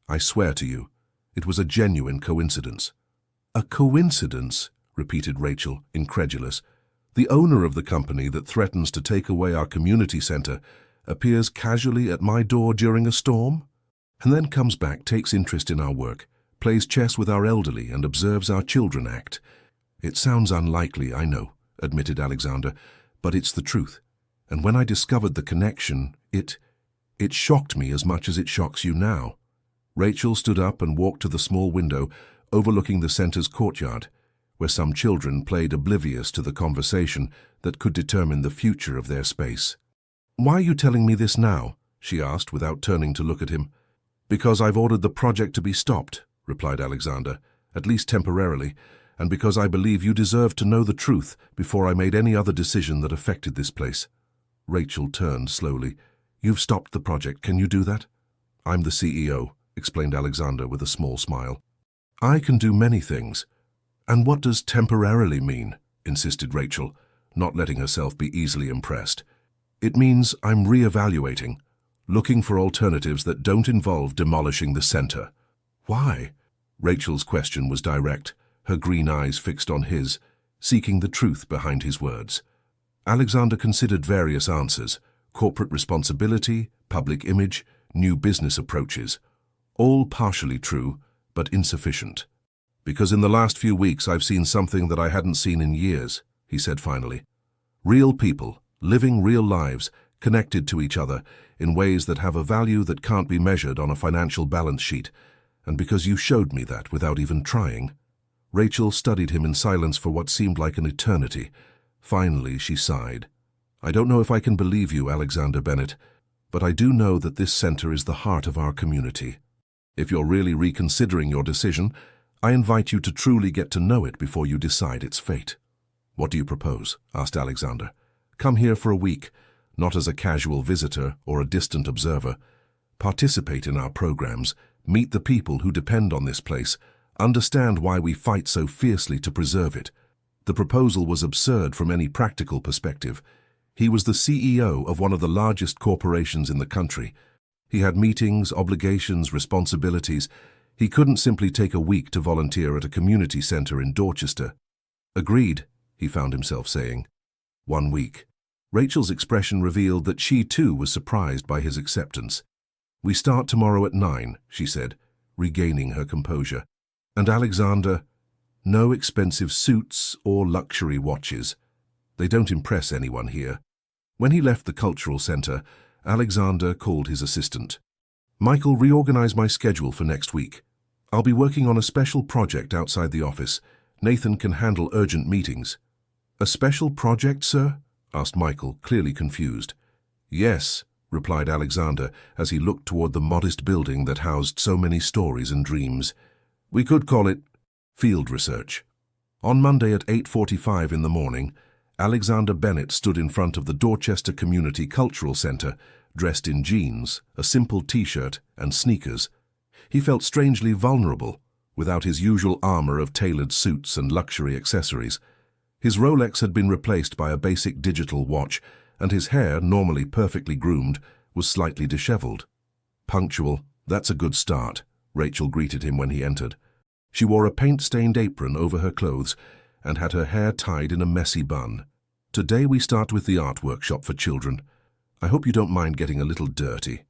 I swear to you, it was a genuine coincidence." "A coincidence?" repeated Rachel, incredulous. "The owner of the company that threatens to take away our community center appears casually at my door during a storm, and then comes back, takes interest in our work, plays chess with our elderly, and observes our children act." "It sounds unlikely, I know," admitted Alexander, "but it's the truth. And when I discovered the connection, it shocked me as much as it shocks you now." Rachel stood up and walked to the small window overlooking the center's courtyard, where some children played oblivious to the conversation that could determine the future of their space. "Why are you telling me this now?" she asked without turning to look at him. "Because I've ordered the project to be stopped," replied Alexander, "at least temporarily, and because I believe you deserve to know the truth before I made any other decision that affected this place." Rachel turned slowly. "You've stopped the project. Can you do that?" "I'm the CEO," explained Alexander with a small smile. "I can do many things." "And what does temporarily mean?" insisted Rachel, not letting herself be easily impressed. "It means I'm re-evaluating, looking for alternatives that don't involve demolishing the center." "Why?" Rachel's question was direct, her green eyes fixed on his, seeking the truth behind his words. Alexander considered various answers: corporate responsibility, public image, new business approaches. All partially true, but insufficient. "Because in the last few weeks I've seen something that I hadn't seen in years," he said finally. "Real people, living real lives, connected to each other in ways that have a value that can't be measured on a financial balance sheet. And because you showed me that without even trying." Rachel studied him in silence for what seemed like an eternity. Finally, she sighed. "I don't know if I can believe you, Alexander Bennett, but I do know that this center is the heart of our community. If you're really reconsidering your decision, I invite you to truly get to know it before you decide its fate." "What do you propose?" asked Alexander. "Come here for a week, not as a casual visitor or a distant observer. Participate in our programs, meet the people who depend on this place, understand why we fight so fiercely to preserve it." The proposal was absurd from any practical perspective. He was the CEO of one of the largest corporations in the country. He had meetings, obligations, responsibilities. He couldn't simply take a week to volunteer at a community center in Dorchester. "Agreed," he found himself saying. 1 week. Rachel's expression revealed that she too was surprised by his acceptance. "We start tomorrow at 9, she said, regaining her composure. "And Alexander, no expensive suits or luxury watches. They don't impress anyone here." When he left the cultural center, Alexander called his assistant. "Michael, reorganize my schedule for next week. I'll be working on a special project outside the office. Nathan can handle urgent meetings." "A special project, sir?" asked Michael, clearly confused. "Yes," replied Alexander as he looked toward the modest building that housed so many stories and dreams. "We could call it field research." On Monday at 8:45 in the morning, Alexander Bennett stood in front of the Dorchester Community Cultural Center, dressed in jeans, a simple t-shirt, and sneakers. He felt strangely vulnerable, without his usual armor of tailored suits and luxury accessories. His Rolex had been replaced by a basic digital watch, and his hair, normally perfectly groomed, was slightly disheveled. "Punctual, that's a good start," Rachel greeted him when he entered. She wore a paint-stained apron over her clothes and had her hair tied in a messy bun. "Today we start with the art workshop for children. I hope you don't mind getting a little dirty."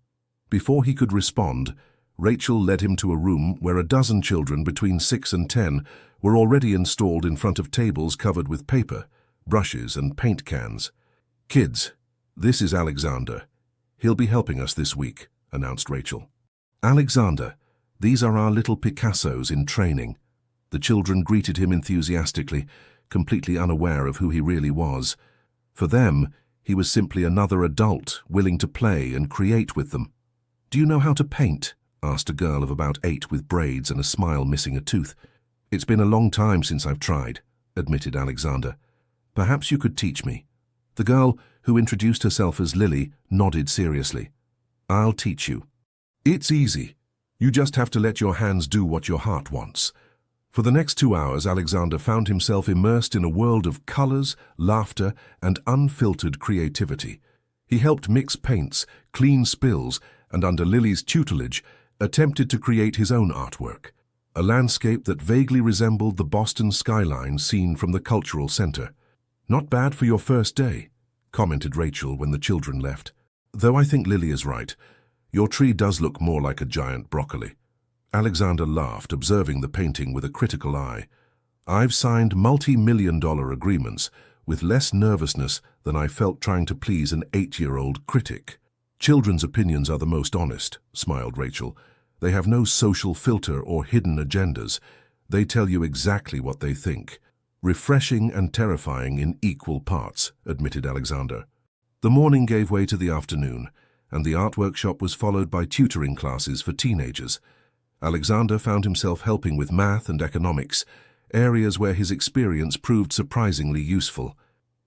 Before he could respond, Rachel led him to a room where a dozen children between 6 and 10 were already installed in front of tables covered with paper, brushes, and paint cans. "Kids, this is Alexander. He'll be helping us this week," announced Rachel. "Alexander, these are our little Picassos in training." The children greeted him enthusiastically, completely unaware of who he really was. For them, he was simply another adult willing to play and create with them. "Do you know how to paint?" asked a girl of about 8 with braids and a smile missing a tooth. "It's been a long time since I've tried," admitted Alexander. "Perhaps you could teach me." The girl, who introduced herself as Lily, nodded seriously. "I'll teach you. It's easy. You just have to let your hands do what your heart wants." For the next 2 hours, Alexander found himself immersed in a world of colors, laughter, and unfiltered creativity. He helped mix paints, clean spills, and under Lily's tutelage, attempted to create his own artwork, a landscape that vaguely resembled the Boston skyline seen from the cultural center. "Not bad for your first day," commented Rachel when the children left. "Though I think Lily is right. Your tree does look more like a giant broccoli." Alexander laughed, observing the painting with a critical eye. "I've signed multi-million-dollar agreements with less nervousness than I felt trying to please an 8-year-old critic." "Children's opinions are the most honest," smiled Rachel. "They have no social filter or hidden agendas. They tell you exactly what they think." "Refreshing and terrifying in equal parts," admitted Alexander. The morning gave way to the afternoon, and the art workshop was followed by tutoring classes for teenagers. Alexander found himself helping with math and economics, areas where his experience proved surprisingly useful.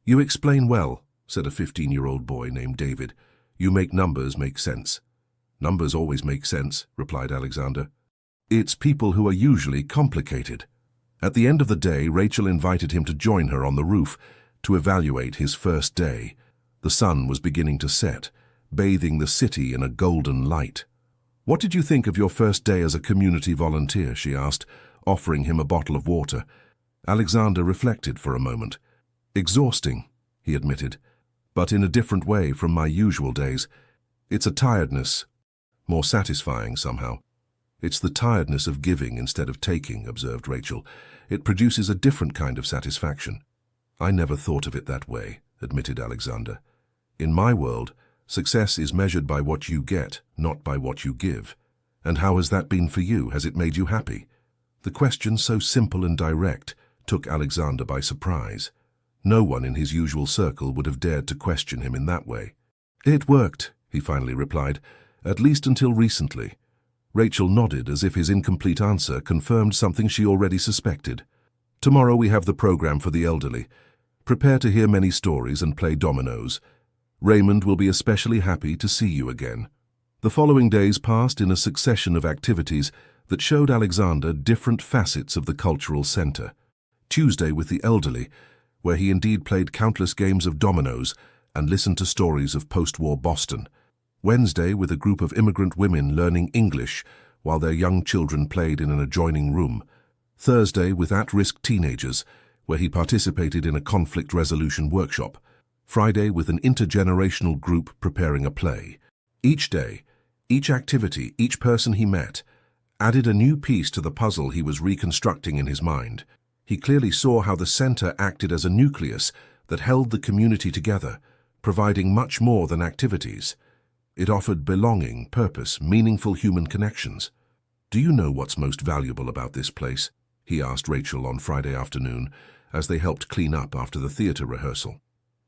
"You explain well," said a 15-year-old boy named David. "You make numbers make sense." "Numbers always make sense," replied Alexander. "It's people who are usually complicated." At the end of the day, Rachel invited him to join her on the roof to evaluate his first day. The sun was beginning to set, bathing the city in a golden light. "What did you think of your first day as a community volunteer?" she asked, offering him a bottle of water. Alexander reflected for a moment. "Exhausting," he admitted, "but in a different way from my usual days. It's a tiredness, more satisfying somehow." "It's the tiredness of giving instead of taking," observed Rachel. "It produces a different kind of satisfaction." "I never thought of it that way," admitted Alexander. "In my world, success is measured by what you get, not by what you give. And how has that been for you? Has it made you happy?" The question, so simple and direct, took Alexander by surprise. No one in his usual circle would have dared to question him in that way. "It worked," he finally replied, "at least until recently. Rachel nodded as if his incomplete answer confirmed something she already suspected. Tomorrow we have the program for the elderly. Prepare to hear many stories and play dominoes. Raymond will be especially happy to see you again. The following days passed in a succession of activities that showed Alexander different facets of the cultural center. Tuesday with the elderly, where he indeed played countless games of dominoes and listened to stories of post-war Boston. Wednesday with a group of immigrant women learning English while their young children played in an adjoining room. Thursday with at-risk teenagers, where he participated in a conflict resolution workshop. Friday with an intergenerational group preparing a play. Each day, each activity, each person he met, added a new piece to the puzzle he was reconstructing in his mind. He clearly saw how the center acted as a nucleus that held the community together, providing much more than activities. It offered belonging, purpose, meaningful human connections. "Do you know what's most valuable about this place?" he asked Rachel on Friday afternoon as they helped clean up after the theater rehearsal.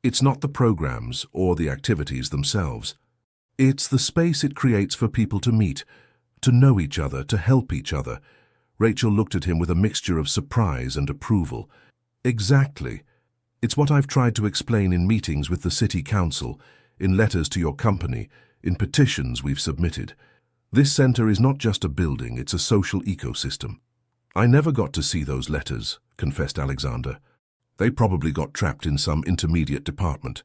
"It's not the programs or the activities themselves. It's the space it creates for people to meet, to know each other, to help each other." Rachel looked at him with a mixture of surprise and approval. "Exactly. It's what I've tried to explain in meetings with the city council, in letters to your company, in petitions we've submitted. This center is not just a building, it's a social ecosystem." "I never got to see those letters," confessed Alexander. "They probably got trapped in some intermediate department.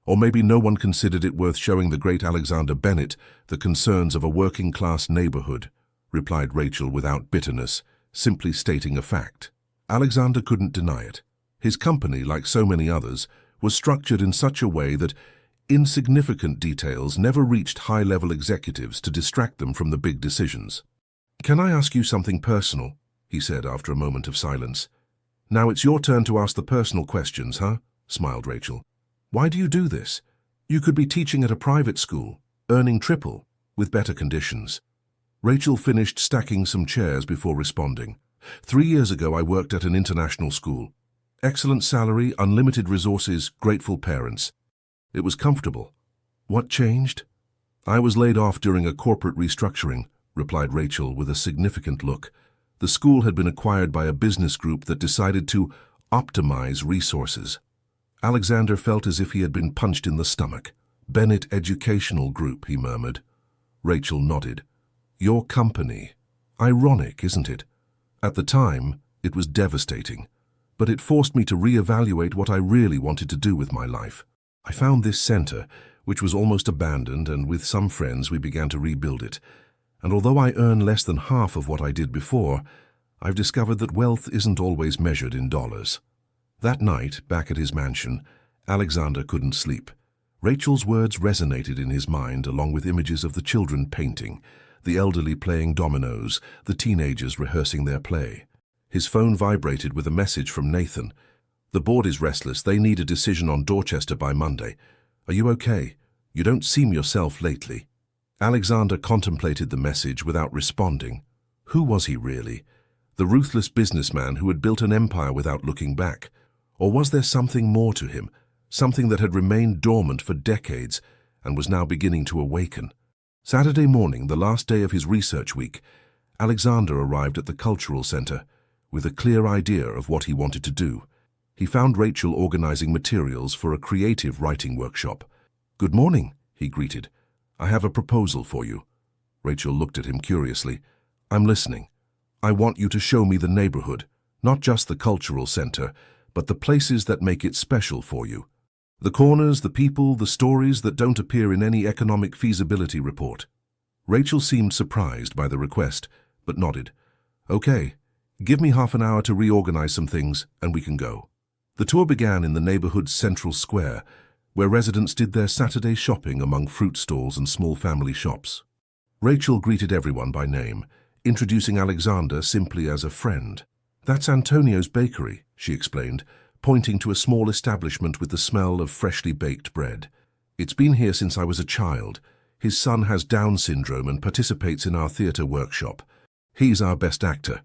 Or maybe no one considered it worth showing the great Alexander Bennett the concerns of a working-class neighborhood," replied Rachel without bitterness, simply stating a fact. Alexander couldn't deny it. His company, like so many others, was structured in such a way that insignificant details never reached high-level executives to distract them from the big decisions. "Can I ask you something personal?" he said after a moment of silence. "Now it's your turn to ask the personal questions, huh?" smiled Rachel. "Why do you do this? You could be teaching at a private school, earning triple, with better conditions." Rachel finished stacking some chairs before responding. 3 years ago I worked at an international school. Excellent salary, unlimited resources, grateful parents. It was comfortable. What changed? "I was laid off during a corporate restructuring," replied Rachel with a significant look. The school had been acquired by a business group that decided to optimize resources. Alexander felt as if he had been punched in the stomach. "Bennett Educational Group," he murmured. Rachel nodded. "Your company. Ironic, isn't it? At the time, it was devastating, but it forced me to reevaluate what I really wanted to do with my life. I found this center, which was almost abandoned, and with some friends we began to rebuild it. And although I earn less than half of what I did before, I've discovered that wealth isn't always measured in dollars." That night, back at his mansion, Alexander couldn't sleep. Rachel's words resonated in his mind, along with images of the children painting, the elderly playing dominoes, the teenagers rehearsing their play. His phone vibrated with a message from Nathan. "The board is restless. They need a decision on Dorchester by Monday. Are you okay? You don't seem yourself lately." Alexander contemplated the message without responding. Who was he really? The ruthless businessman who had built an empire without looking back? Or was there something more to him, something that had remained dormant for decades and was now beginning to awaken? Saturday morning, the last day of his research week, Alexander arrived at the cultural center with a clear idea of what he wanted to do. He found Rachel organizing materials for a creative writing workshop. "Good morning," he greeted. "I have a proposal for you." Rachel looked at him curiously. "I'm listening. I want you to show me the neighborhood, not just the cultural center, but the places that make it special for you. The corners, the people, the stories that don't appear in any economic feasibility report." Rachel seemed surprised by the request, but nodded. "Okay, give me half an hour to reorganize some things, and we can go." The tour began in the neighborhood's central square, where residents did their Saturday shopping among fruit stalls and small family shops. Rachel greeted everyone by name, introducing Alexander simply as a friend. "That's Antonio's bakery," she explained, pointing to a small establishment with the smell of freshly baked bread. "It's been here since I was a child. His son has Down syndrome and participates in our theater workshop. He's our best actor."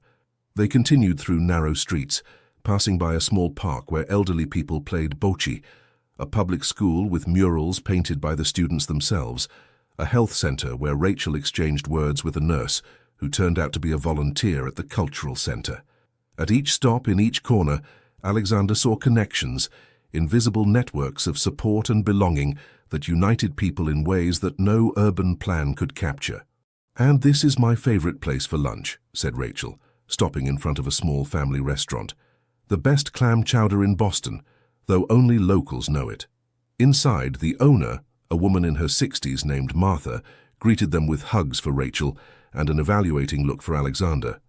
They continued through narrow streets, passing by a small park where elderly people played bocce, a public school with murals painted by the students themselves, a health center where Rachel exchanged words with a nurse who turned out to be a volunteer at the cultural center. At each stop, in each corner, Alexander saw connections, invisible networks of support and belonging that united people in ways that no urban plan could capture. "And this is my favorite place for lunch," said Rachel, stopping in front of a small family restaurant. "The best clam chowder in Boston, though only locals know it." Inside, the owner, a woman in her 60s named Martha, greeted them with hugs for Rachel and an evaluating look for Alexander.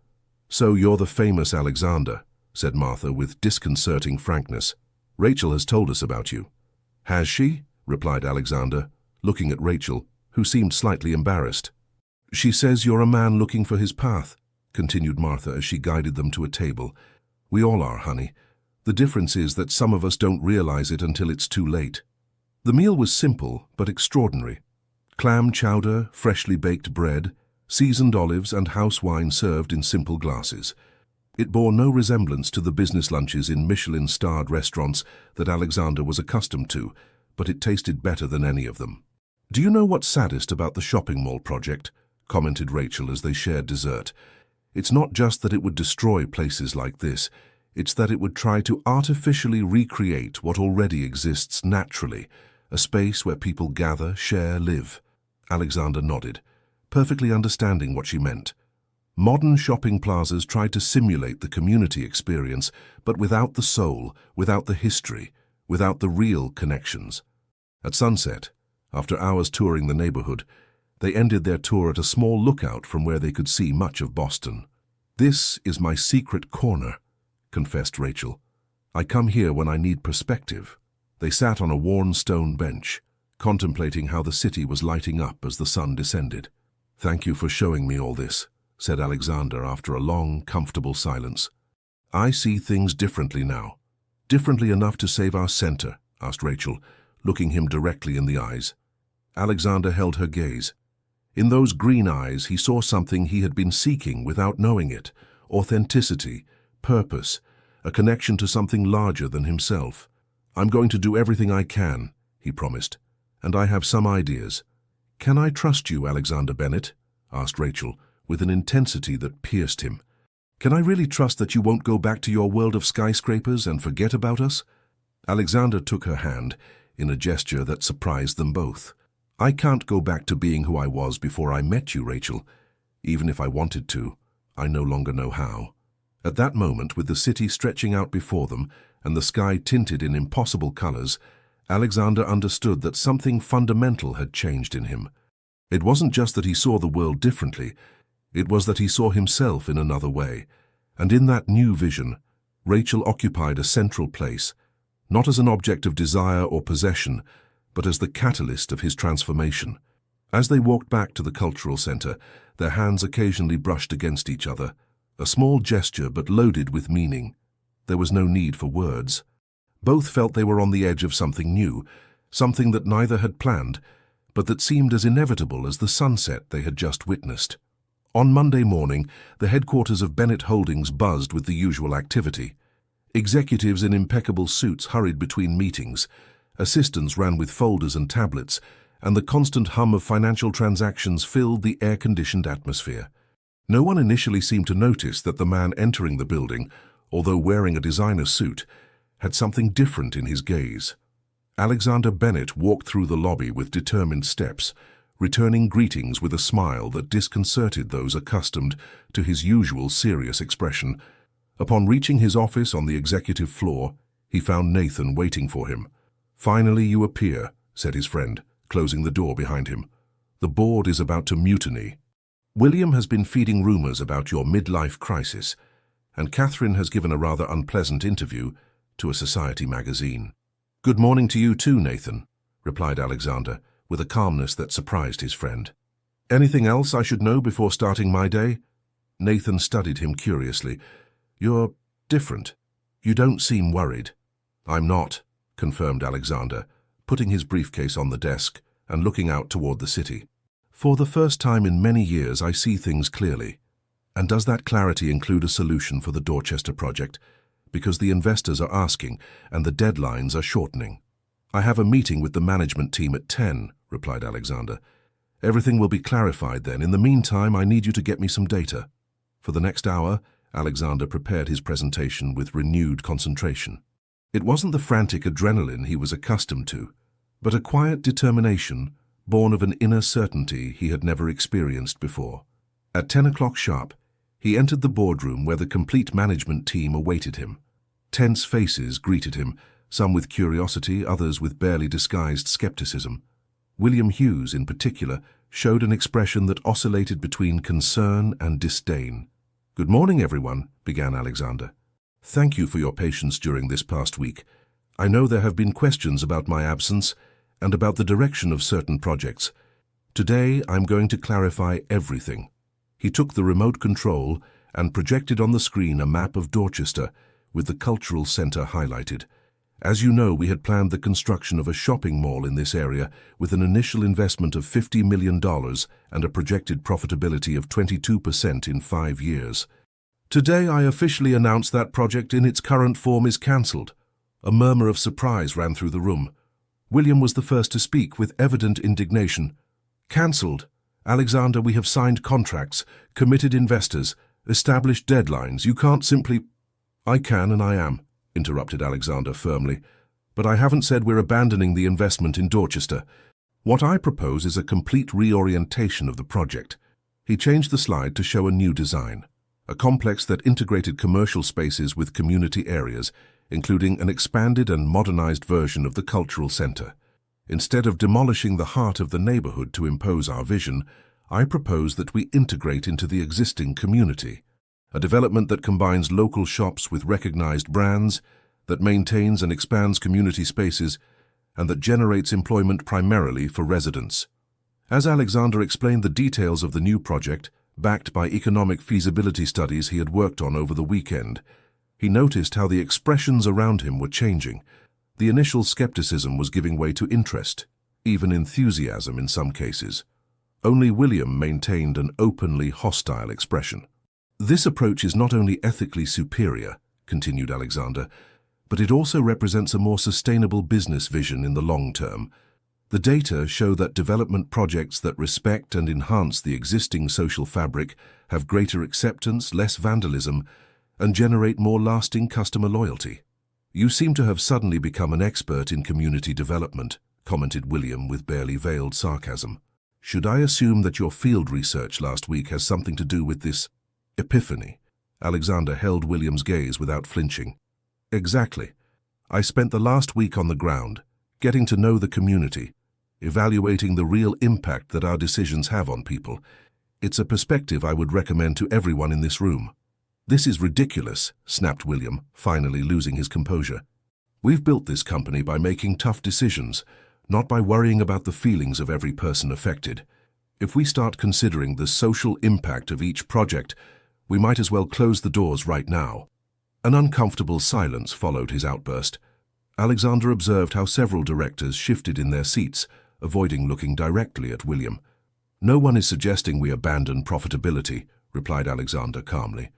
"So you're the famous Alexander," said Martha with disconcerting frankness. "Rachel has told us about you." "Has she?" replied Alexander, looking at Rachel, who seemed slightly embarrassed. "She says you're a man looking for his path," continued Martha as she guided them to a table. "We all are, honey. The difference is that some of us don't realize it until it's too late." The meal was simple but extraordinary. Clam chowder, freshly baked bread, seasoned olives and house wine served in simple glasses. It bore no resemblance to the business lunches in Michelin-starred restaurants that Alexander was accustomed to, but it tasted better than any of them. "Do you know what's saddest about the shopping mall project?" commented Rachel as they shared dessert. "It's not just that it would destroy places like this, it's that it would try to artificially recreate what already exists naturally, a space where people gather, share, live." Alexander nodded, perfectly understanding what she meant. Modern shopping plazas tried to simulate the community experience, but without the soul, without the history, without the real connections. At sunset, after hours touring the neighborhood, they ended their tour at a small lookout from where they could see much of Boston. "This is my secret corner," confessed Rachel. "I come here when I need perspective." They sat on a worn stone bench, contemplating how the city was lighting up as the sun descended. "Thank you for showing me all this," said Alexander after a long, comfortable silence. "I see things differently now." "Differently enough to save our center?" asked Rachel, looking him directly in the eyes. Alexander held her gaze. In those green eyes he saw something he had been seeking without knowing it: authenticity, purpose, a connection to something larger than himself. "I'm going to do everything I can," he promised, "and I have some ideas." "Can I trust you, Alexander Bennett?" asked Rachel, with an intensity that pierced him. "Can I really trust that you won't go back to your world of skyscrapers and forget about us?" Alexander took her hand in a gesture that surprised them both. "I can't go back to being who I was before I met you, Rachel. Even if I wanted to, I no longer know how." At that moment, with the city stretching out before them and the sky tinted in impossible colors, Alexander understood that something fundamental had changed in him. It wasn't just that he saw the world differently, it was that he saw himself in another way. And in that new vision, Rachel occupied a central place, not as an object of desire or possession, but as the catalyst of his transformation. As they walked back to the cultural center, their hands occasionally brushed against each other, a small gesture but loaded with meaning. There was no need for words. Both felt they were on the edge of something new, something that neither had planned, but that seemed as inevitable as the sunset they had just witnessed. On Monday morning, the headquarters of Bennett Holdings buzzed with the usual activity. Executives in impeccable suits hurried between meetings, assistants ran with folders and tablets, and the constant hum of financial transactions filled the air-conditioned atmosphere. No one initially seemed to notice that the man entering the building, although wearing a designer suit, had something different in his gaze. Alexander Bennett walked through the lobby with determined steps, returning greetings with a smile that disconcerted those accustomed to his usual serious expression. Upon reaching his office on the executive floor, he found Nathan waiting for him. "Finally you appear," said his friend, closing the door behind him. "The board is about to mutiny. William has been feeding rumors about your midlife crisis, and Catherine has given a rather unpleasant interview to a society magazine." "Good morning to you too, Nathan," replied Alexander, with a calmness that surprised his friend. "Anything else I should know before starting my day?" Nathan studied him curiously. "You're different. You don't seem worried." "I'm not," confirmed Alexander, putting his briefcase on the desk and looking out toward the city. "For the first time in many years, I see things clearly. And does that clarity include a solution for the Dorchester project? Because the investors are asking, and the deadlines are shortening." "I have a meeting with the management team at 10, replied Alexander. Everything will be clarified then. In the meantime, I need you to get me some data. For the next hour, Alexander prepared his presentation with renewed concentration. It wasn't the frantic adrenaline he was accustomed to, but a quiet determination born of an inner certainty he had never experienced before. At 10 o'clock sharp, he entered the boardroom where the complete management team awaited him. Tense faces greeted him, some with curiosity, others with barely disguised skepticism. William Hughes, in particular, showed an expression that oscillated between concern and disdain. "Good morning, everyone," began Alexander. "Thank you for your patience during this past week. I know there have been questions about my absence and about the direction of certain projects. Today, I'm going to clarify everything." He took the remote control and projected on the screen a map of Dorchester, with the cultural center highlighted. As you know, we had planned the construction of a shopping mall in this area with an initial investment of $50 million and a projected profitability of 22% in 5 years. Today, I officially announce that project in its current form is cancelled. A murmur of surprise ran through the room. William was the first to speak with evident indignation. "Cancelled? Alexander, we have signed contracts, committed investors, established deadlines. You can't simply—" "I can and I am," interrupted Alexander firmly. "But I haven't said we're abandoning the investment in Dorchester. What I propose is a complete reorientation of the project." He changed the slide to show a new design, a complex that integrated commercial spaces with community areas, including an expanded and modernized version of the cultural center. Instead of demolishing the heart of the neighborhood to impose our vision, I propose that we integrate into the existing community. A development that combines local shops with recognized brands, that maintains and expands community spaces, and that generates employment primarily for residents. As Alexander explained the details of the new project, backed by economic feasibility studies he had worked on over the weekend, he noticed how the expressions around him were changing. The initial skepticism was giving way to interest, even enthusiasm in some cases. Only William maintained an openly hostile expression. "This approach is not only ethically superior," continued Alexander, "but it also represents a more sustainable business vision in the long term. The data show that development projects that respect and enhance the existing social fabric have greater acceptance, less vandalism, and generate more lasting customer loyalty." "You seem to have suddenly become an expert in community development," commented William with barely veiled sarcasm. "Should I assume that your field research last week has something to do with this epiphany?" Alexander held William's gaze without flinching. "Exactly. I spent the last week on the ground, getting to know the community, evaluating the real impact that our decisions have on people. It's a perspective I would recommend to everyone in this room." "This is ridiculous," snapped William, finally losing his composure. "We've built this company by making tough decisions, not by worrying about the feelings of every person affected. If we start considering the social impact of each project, we might as well close the doors right now." An uncomfortable silence followed his outburst. Alexander observed how several directors shifted in their seats, avoiding looking directly at William. "No one is suggesting we abandon profitability," replied Alexander calmly.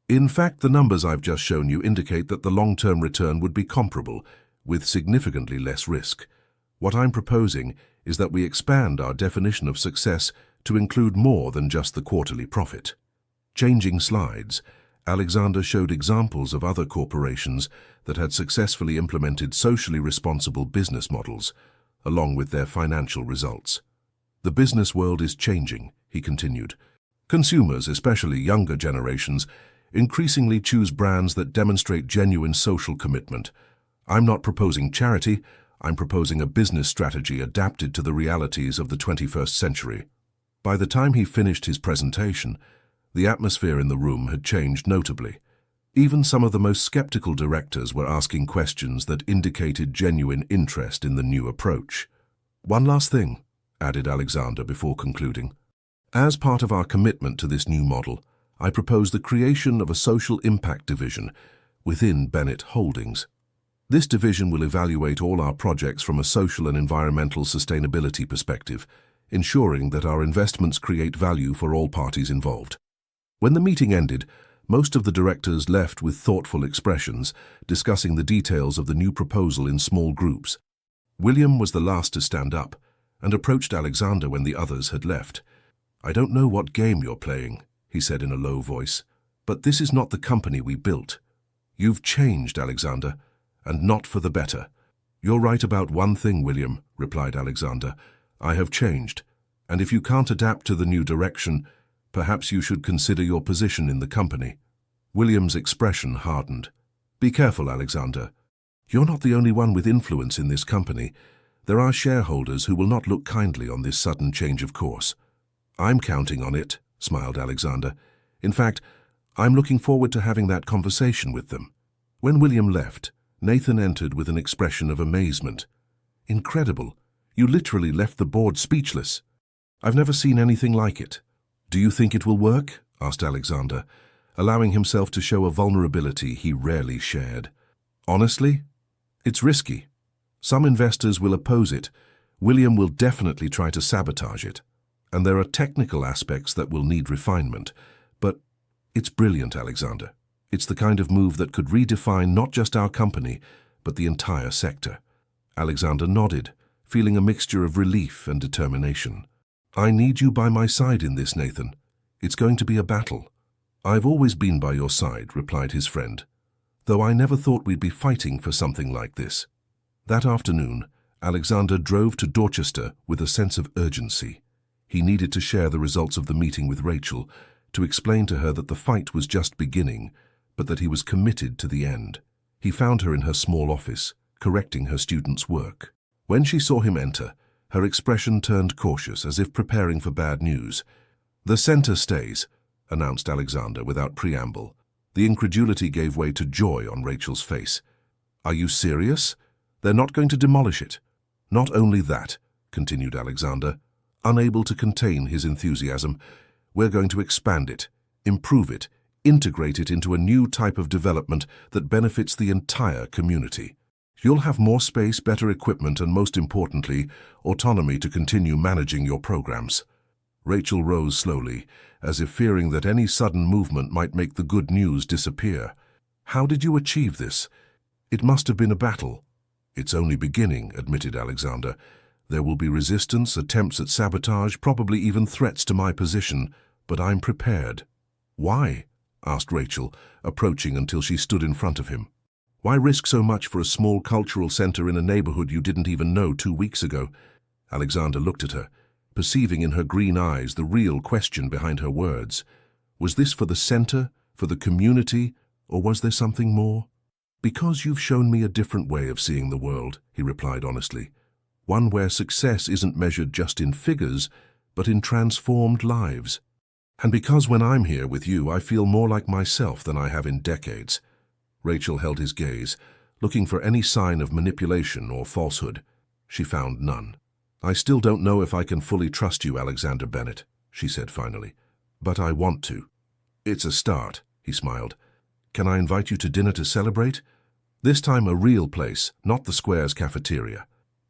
"In fact, the numbers I've just shown you indicate that the long-term return would be comparable, with significantly less risk. What I'm proposing is that we expand our definition of success to include more than just the quarterly profit." Changing slides, Alexander showed examples of other corporations that had successfully implemented socially responsible business models, along with their financial results. "The business world is changing," he continued. "Consumers, especially younger generations, increasingly choose brands that demonstrate genuine social commitment. I'm not proposing charity, I'm proposing a business strategy adapted to the realities of the 21st century." By the time he finished his presentation, the atmosphere in the room had changed notably. Even some of the most skeptical directors were asking questions that indicated genuine interest in the new approach. "One last thing," added Alexander before concluding. "As part of our commitment to this new model, I propose the creation of a social impact division within Bennett Holdings. This division will evaluate all our projects from a social and environmental sustainability perspective, ensuring that our investments create value for all parties involved." When the meeting ended, most of the directors left with thoughtful expressions, discussing the details of the new proposal in small groups. William was the last to stand up, and approached Alexander when the others had left. "I don't know what game you're playing," he said in a low voice, "but this is not the company we built. You've changed, Alexander, and not for the better." "You're right about one thing, William," replied Alexander. "I have changed, and if you can't adapt to the new direction, perhaps you should consider your position in the company." William's expression hardened. "Be careful, Alexander. You're not the only one with influence in this company. There are shareholders who will not look kindly on this sudden change of course." "I'm counting on it," smiled Alexander. "In fact, I'm looking forward to having that conversation with them." When William left, Nathan entered with an expression of amazement. "Incredible. You literally left the board speechless. I've never seen anything like it." "Do you think it will work?" asked Alexander, allowing himself to show a vulnerability he rarely shared. "Honestly, it's risky. Some investors will oppose it. William will definitely try to sabotage it. And there are technical aspects that will need refinement. But it's brilliant, Alexander. It's the kind of move that could redefine not just our company, but the entire sector." Alexander nodded, feeling a mixture of relief and determination. "I need you by my side in this, Nathan. It's going to be a battle." "I've always been by your side," replied his friend, "though I never thought we'd be fighting for something like this." That afternoon, Alexander drove to Dorchester with a sense of urgency. He needed to share the results of the meeting with Rachel, to explain to her that the fight was just beginning, but that he was committed to the end. He found her in her small office, correcting her students' work. When she saw him enter, her expression turned cautious, as if preparing for bad news. "The center stays," announced Alexander without preamble. The incredulity gave way to joy on Rachel's face. "Are you serious? They're not going to demolish it." "Not only that," continued Alexander, unable to contain his enthusiasm, "we're going to expand it, improve it, integrate it into a new type of development that benefits the entire community. You'll have more space, better equipment, and most importantly, autonomy to continue managing your programs." Rachel rose slowly, as if fearing that any sudden movement might make the good news disappear. "How did you achieve this? It must have been a battle." "It's only beginning," admitted Alexander. "There will be resistance, attempts at sabotage, probably even threats to my position, but I'm prepared." "Why?" asked Rachel, approaching until she stood in front of him. "Why risk so much for a small cultural center in a neighborhood you didn't even know 2 weeks ago?" Alexander looked at her, perceiving in her green eyes the real question behind her words. Was this for the center, for the community, or was there something more? "Because you've shown me a different way of seeing the world," he replied honestly. "One where success isn't measured just in figures, but in transformed lives. And because when I'm here with you, I feel more like myself than I have in decades." Rachel held his gaze, looking for any sign of manipulation or falsehood. She found none. "I still don't know if I can fully trust you, Alexander Bennett," she said finally. "But I want to." "It's a start," he smiled. "Can I invite you to dinner to celebrate? This time a real place, not the Square's cafeteria."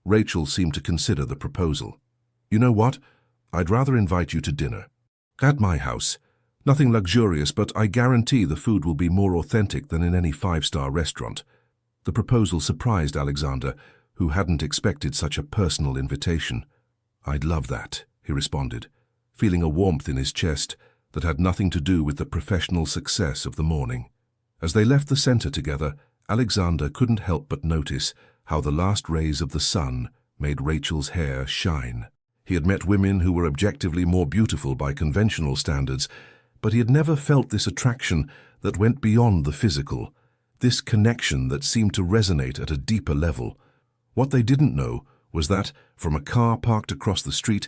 Rachel seemed to consider the proposal. "You know what? I'd rather invite you to dinner. At my house. Nothing luxurious, but I guarantee the food will be more authentic than in any 5-star restaurant." The proposal surprised Alexander, who hadn't expected such a personal invitation. "I'd love that," he responded, feeling a warmth in his chest that had nothing to do with the professional success of the morning. As they left the center together, Alexander couldn't help but notice how the last rays of the sun made Rachel's hair shine. He had met women who were objectively more beautiful by conventional standards, but he had never felt this attraction that went beyond the physical, this connection that seemed to resonate at a deeper level. What they didn't know was that, from a car parked across the street,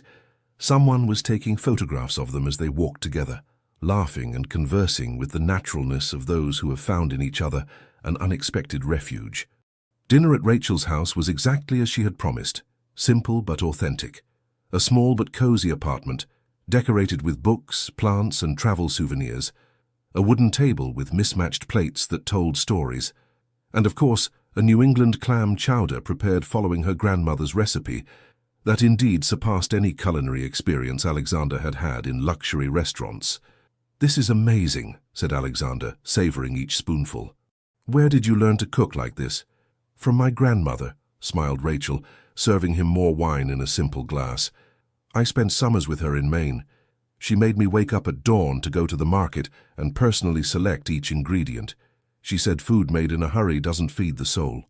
someone was taking photographs of them as they walked together, laughing and conversing with the naturalness of those who have found in each other an unexpected refuge. Dinner at Rachel's house was exactly as she had promised, simple but authentic. A small but cozy apartment, decorated with books, plants, and travel souvenirs. A wooden table with mismatched plates that told stories. And of course, a New England clam chowder prepared following her grandmother's recipe that indeed surpassed any culinary experience Alexander had had in luxury restaurants. "This is amazing," said Alexander, savoring each spoonful. "Where did you learn to cook like this?" "From my grandmother," smiled Rachel, serving him more wine in a simple glass. I spent summers with her in Maine. She made me wake up at dawn to go to the market and personally select each ingredient. She said food made in a hurry doesn't feed the soul.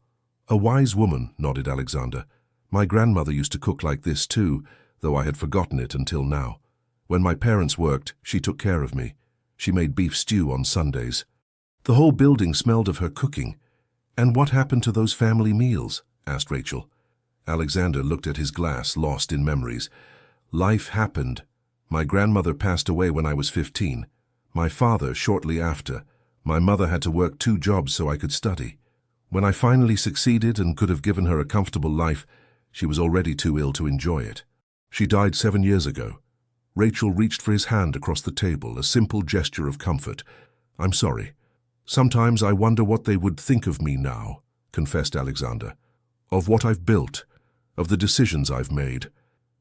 A wise woman, nodded Alexander. My grandmother used to cook like this too, though I had forgotten it until now. When my parents worked, she took care of me. She made beef stew on Sundays. The whole building smelled of her cooking. And what happened to those family meals? Asked Rachel. Alexander looked at his glass, lost in memories. Life happened. My grandmother passed away when I was 15. My father shortly after. My mother had to work 2 jobs so I could study. When I finally succeeded and could have given her a comfortable life, she was already too ill to enjoy it. She died 7 years ago. Rachel reached for his hand across the table, a simple gesture of comfort. I'm sorry. Sometimes I wonder what they would think of me now, confessed Alexander. Of what I've built, of the decisions I've made.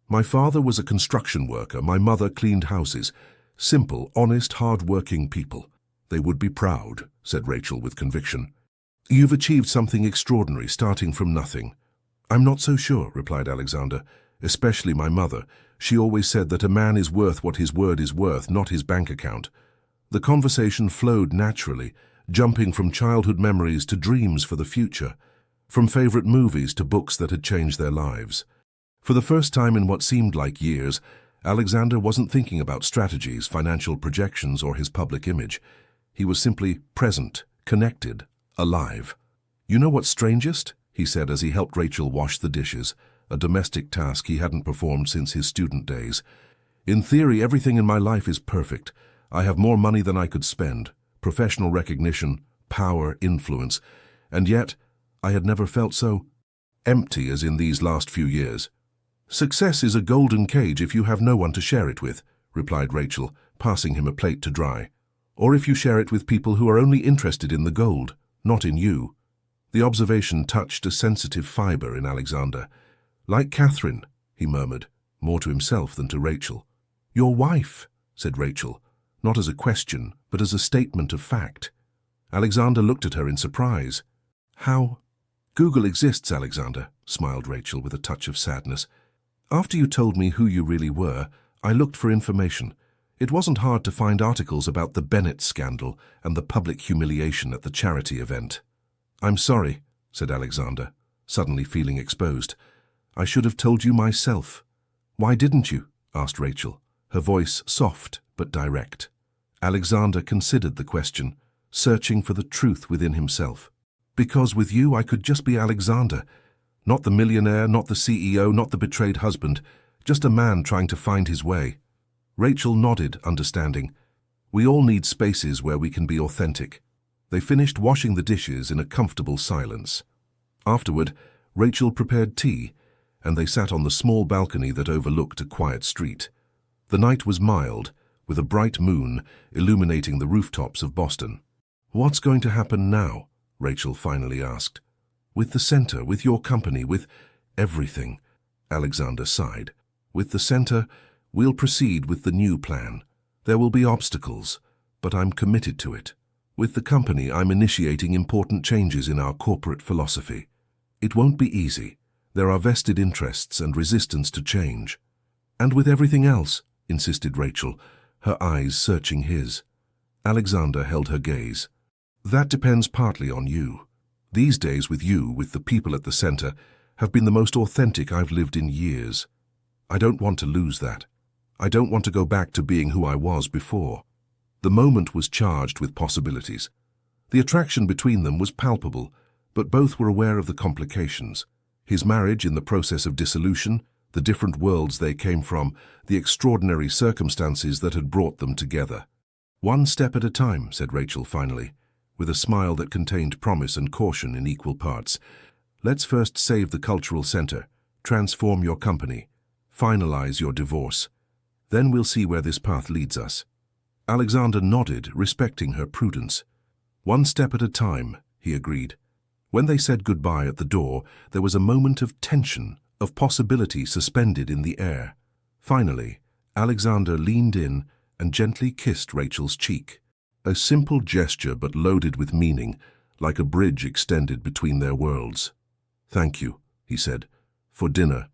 My father was a construction worker, my mother cleaned houses. Simple, honest, hard-working people. They would be proud, said Rachel with conviction. You've achieved something extraordinary, starting from nothing. I'm not so sure, replied Alexander. Especially my mother. She always said that a man is worth what his word is worth, not his bank account. The conversation flowed naturally, jumping from childhood memories to dreams for the future, from favorite movies to books that had changed their lives. For the first time in what seemed like years, Alexander wasn't thinking about strategies, financial projections, or his public image. He was simply present, connected, alive. You know what's strangest? He said as he helped Rachel wash the dishes, a domestic task he hadn't performed since his student days. In theory, everything in my life is perfect. I have more money than I could spend, professional recognition, power, influence, and yet I had never felt so empty as in these last few years. Success is a golden cage if you have no one to share it with, replied Rachel, passing him a plate to dry. Or if you share it with people who are only interested in the gold, not in you. The observation touched a sensitive fiber in Alexander. Like Catherine, he murmured, more to himself than to Rachel. Your wife, said Rachel, not as a question, but as a statement of fact. Alexander looked at her in surprise. How? Google exists, Alexander, smiled Rachel with a touch of sadness. After you told me who you really were, I looked for information. It wasn't hard to find articles about the Bennett scandal and the public humiliation at the charity event. I'm sorry, said Alexander, suddenly feeling exposed. I should have told you myself. Why didn't you? Asked Rachel, her voice soft but direct. Alexander considered the question, searching for the truth within himself. Because with you I could just be Alexander. Not the millionaire, not the CEO, not the betrayed husband, just a man trying to find his way. Rachel nodded, understanding. We all need spaces where we can be authentic. They finished washing the dishes in a comfortable silence. Afterward, Rachel prepared tea, and they sat on the small balcony that overlooked a quiet street. The night was mild, with a bright moon illuminating the rooftops of Boston. What's going to happen now? Rachel finally asked. With the center, with your company, with everything, Alexander sighed. With the center, we'll proceed with the new plan. There will be obstacles, but I'm committed to it. With the company, I'm initiating important changes in our corporate philosophy. It won't be easy. There are vested interests and resistance to change. And with everything else, insisted Rachel, her eyes searching his. Alexander held her gaze. That depends partly on you. These days with you, with the people at the center, have been the most authentic I've lived in years. I don't want to lose that. I don't want to go back to being who I was before. The moment was charged with possibilities. The attraction between them was palpable, but both were aware of the complications. His marriage in the process of dissolution, the different worlds they came from, the extraordinary circumstances that had brought them together. One step at a time, said Rachel finally, with a smile that contained promise and caution in equal parts. Let's first save the cultural center, transform your company, finalize your divorce. Then we'll see where this path leads us. Alexander nodded, respecting her prudence. One step at a time, he agreed. When they said goodbye at the door, there was a moment of tension, of possibility suspended in the air. Finally, Alexander leaned in and gently kissed Rachel's cheek. A simple gesture but loaded with meaning, like a bridge extended between their worlds. Thank you, he said, For dinner,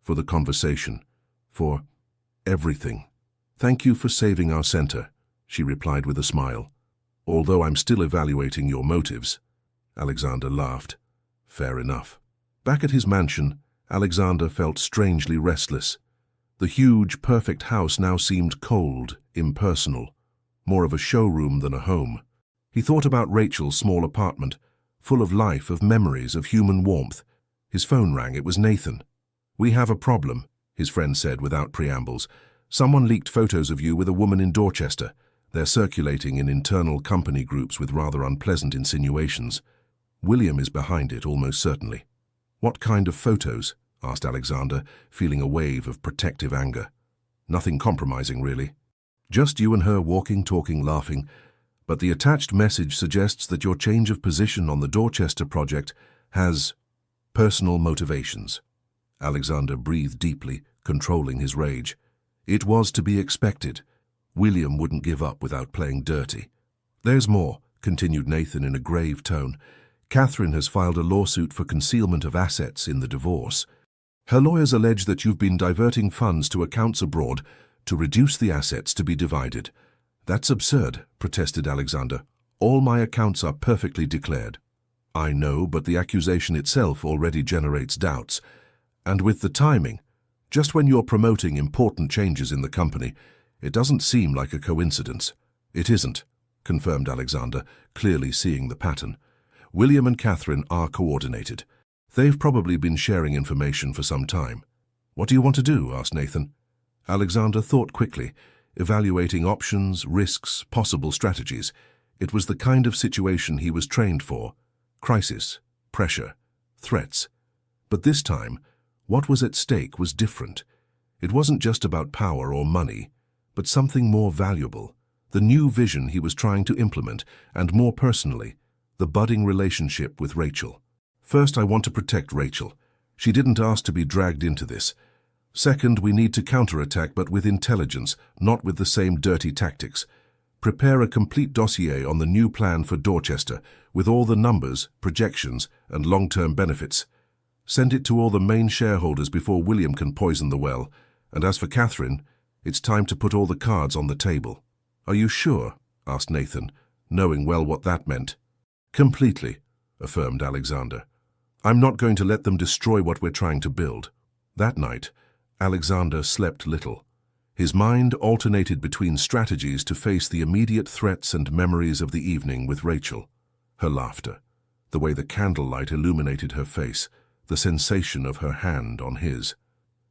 for the conversation, for everything. Thank you for saving our center, she replied with a smile. Although I'm still evaluating your motives. Alexander laughed. Fair enough. Back at his mansion, Alexander felt strangely restless. The huge, perfect house now seemed cold, impersonal, more of a showroom than a home. He thought about Rachel's small apartment, full of life, of memories, of human warmth. His phone rang. It was Nathan. We have a problem, his friend said without preambles. Someone leaked photos of you with a woman in Dorchester. They're circulating in internal company groups with rather unpleasant insinuations. William is behind it, almost certainly. What kind of photos? Asked Alexander, feeling a wave of protective anger. Nothing compromising, really. Just you and her walking, talking, laughing. But the attached message suggests that your change of position on the Dorchester project has personal motivations. Alexander breathed deeply, controlling his rage. It was to be expected. William wouldn't give up without playing dirty. There's more, continued Nathan in a grave tone. Catherine has filed a lawsuit for concealment of assets in the divorce. Her lawyers allege that you've been diverting funds to accounts abroad to reduce the assets to be divided. That's absurd, protested Alexander. All my accounts are perfectly declared. I know, but the accusation itself already generates doubts. And with the timing, just when you're promoting important changes in the company, it doesn't seem like a coincidence. It isn't, confirmed Alexander, clearly seeing the pattern. William and Catherine are coordinated. They've probably been sharing information for some time. What do you want to do? Asked Nathan. Alexander thought quickly, evaluating options, risks, possible strategies. It was the kind of situation he was trained for. Crisis, pressure, threats. But this time, what was at stake was different. It wasn't just about power or money, but something more valuable. The new vision he was trying to implement, and more personally, the budding relationship with Rachel. First, I want to protect Rachel. She didn't ask to be dragged into this. Second, we need to counterattack, but with intelligence, not with the same dirty tactics. Prepare a complete dossier on the new plan for Dorchester, with all the numbers, projections, and long-term benefits. Send it to all the main shareholders before William can poison the well. And as for Catherine, it's time to put all the cards on the table. Are you sure? Asked Nathan, knowing well what that meant. Completely, affirmed Alexander. I'm not going to let them destroy what we're trying to build. That night, Alexander slept little. His mind alternated between strategies to face the immediate threats and memories of the evening with Rachel. Her laughter, the way the candlelight illuminated her face, the sensation of her hand on his.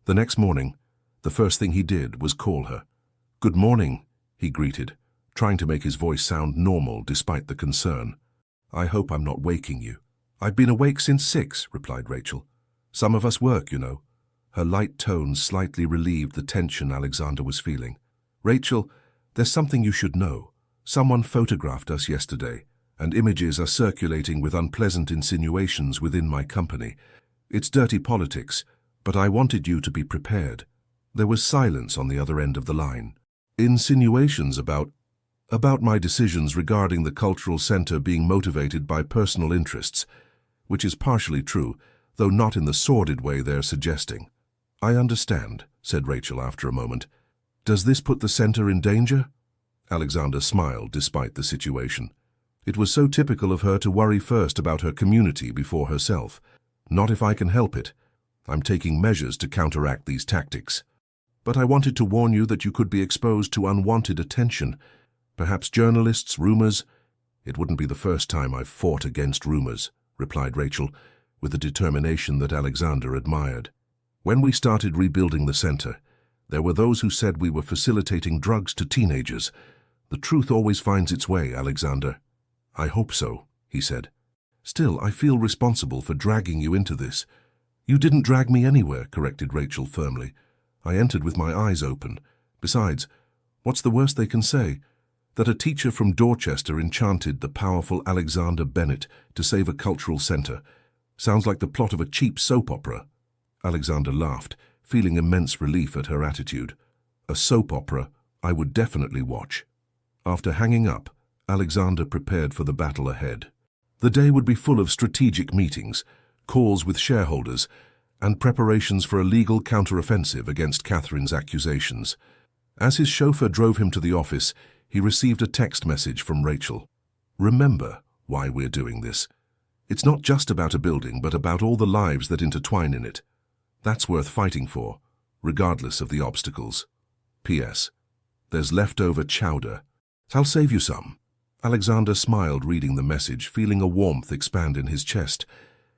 The next morning, the first thing he did was call her. Good morning, he greeted, trying to make his voice sound normal despite the concern. I hope I'm not waking you. I've been awake since 6, replied Rachel. Some of us work, you know. Her light tones slightly relieved the tension Alexander was feeling. Rachel, there's something you should know. Someone photographed us yesterday, and images are circulating with unpleasant insinuations within my company. It's dirty politics, but I wanted you to be prepared. There was silence on the other end of the line. Insinuations about my decisions regarding the cultural center being motivated by personal interests, which is partially true, though not in the sordid way they're suggesting. I understand, said Rachel after a moment. Does this put the center in danger? Alexander smiled despite the situation. It was so typical of her to worry first about her community before herself. Not if I can help it. I'm taking measures to counteract these tactics. But I wanted to warn you that you could be exposed to unwanted attention. Perhaps journalists, rumors. It wouldn't be the first time I've fought against rumors, replied Rachel, with a determination that Alexander admired. When we started rebuilding the center, there were those who said we were facilitating drugs to teenagers. The truth always finds its way, Alexander. I hope so, he said. Still, I feel responsible for dragging you into this. You didn't drag me anywhere, corrected Rachel firmly. I entered with my eyes open. Besides, what's the worst they can say? That a teacher from Dorchester enchanted the powerful Alexander Bennett to save a cultural center. Sounds like the plot of a cheap soap opera. Alexander laughed, feeling immense relief at her attitude. A soap opera I would definitely watch. After hanging up, Alexander prepared for the battle ahead. The day would be full of strategic meetings, calls with shareholders, and preparations for a legal counteroffensive against Catherine's accusations. As his chauffeur drove him to the office, he received a text message from Rachel. "Remember why we're doing this. It's not just about a building, but about all the lives that intertwine in it. That's worth fighting for, regardless of the obstacles. P.S. There's leftover chowder. I'll save you some." Alexander smiled reading the message, feeling a warmth expand in his chest.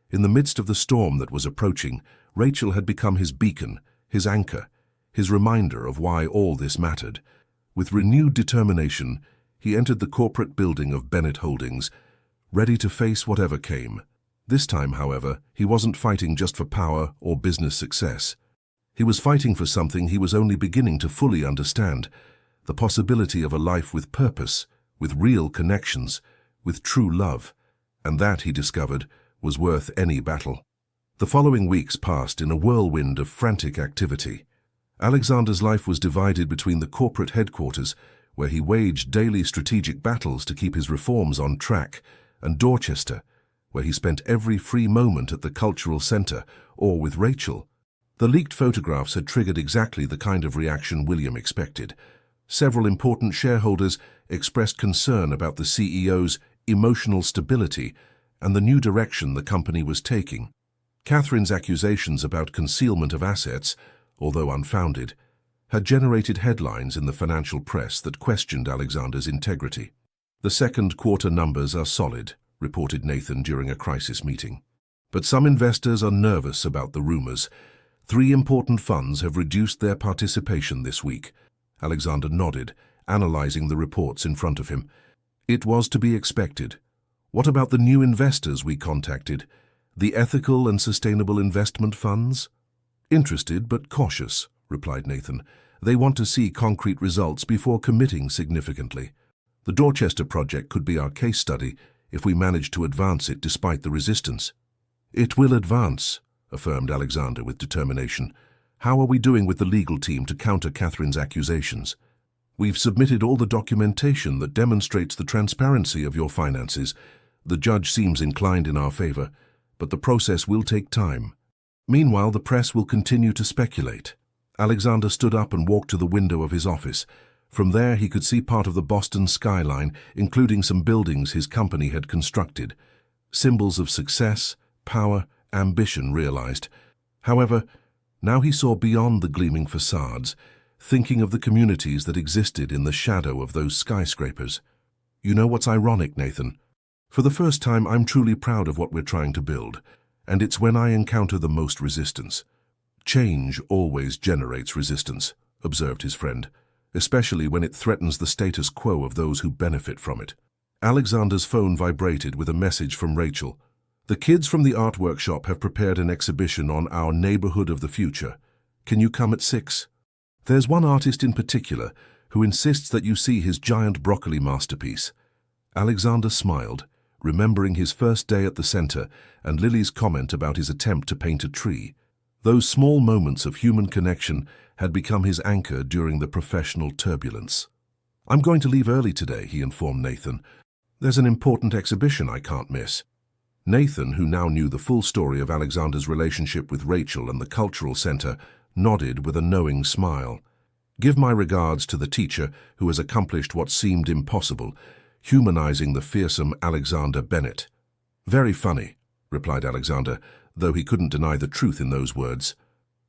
In the midst of the storm that was approaching, Rachel had become his beacon, his anchor, his reminder of why all this mattered. With renewed determination, he entered the corporate building of Bennett Holdings, ready to face whatever came. This time, however, he wasn't fighting just for power or business success. He was fighting for something he was only beginning to fully understand: the possibility of a life with purpose, with real connections, with true love. And that, he discovered, was worth any battle. The following weeks passed in a whirlwind of frantic activity. Alexander's life was divided between the corporate headquarters, where he waged daily strategic battles to keep his reforms on track, and Dorchester, where he spent every free moment at the cultural center or with Rachel. The leaked photographs had triggered exactly the kind of reaction William expected. Several important shareholders expressed concern about the CEO's emotional stability and the new direction the company was taking. Catherine's accusations about concealment of assets, although unfounded, had generated headlines in the financial press that questioned Alexander's integrity. "The second quarter numbers are solid," reported Nathan during a crisis meeting. "But some investors are nervous about the rumors. 3 important funds have reduced their participation this week." Alexander nodded, analyzing the reports in front of him. "It was to be expected. What about the new investors we contacted? The ethical and sustainable investment funds?" "Interested but cautious," replied Nathan. "They want to see concrete results before committing significantly. The Dorchester project could be our case study if we manage to advance it despite the resistance." "It will advance," affirmed Alexander with determination. "How are we doing with the legal team to counter Catherine's accusations?" "We've submitted all the documentation that demonstrates the transparency of your finances. The judge seems inclined in our favor, but the process will take time. Meanwhile, the press will continue to speculate." Alexander stood up and walked to the window of his office. From there, he could see part of the Boston skyline, including some buildings his company had constructed. Symbols of success, power, ambition realized. However, now he saw beyond the gleaming facades, thinking of the communities that existed in the shadow of those skyscrapers. "You know what's ironic, Nathan? For the first time, I'm truly proud of what we're trying to build, and it's when I encounter the most resistance." "Change always generates resistance," observed his friend, "especially when it threatens the status quo of those who benefit from it." Alexander's phone vibrated with a message from Rachel. "The kids from the art workshop have prepared an exhibition on our neighborhood of the future. Can you come at 6? There's one artist in particular who insists that you see his giant broccoli masterpiece." Alexander smiled, remembering his first day at the center and Lily's comment about his attempt to paint a tree. Those small moments of human connection had become his anchor during the professional turbulence. "I'm going to leave early today," he informed Nathan. "There's an important exhibition I can't miss." Nathan, who now knew the full story of Alexander's relationship with Rachel and the cultural center, nodded with a knowing smile. "Give my regards to the teacher who has accomplished what seemed impossible, humanizing the fearsome Alexander Bennett." "Very funny," replied Alexander, though he couldn't deny the truth in those words.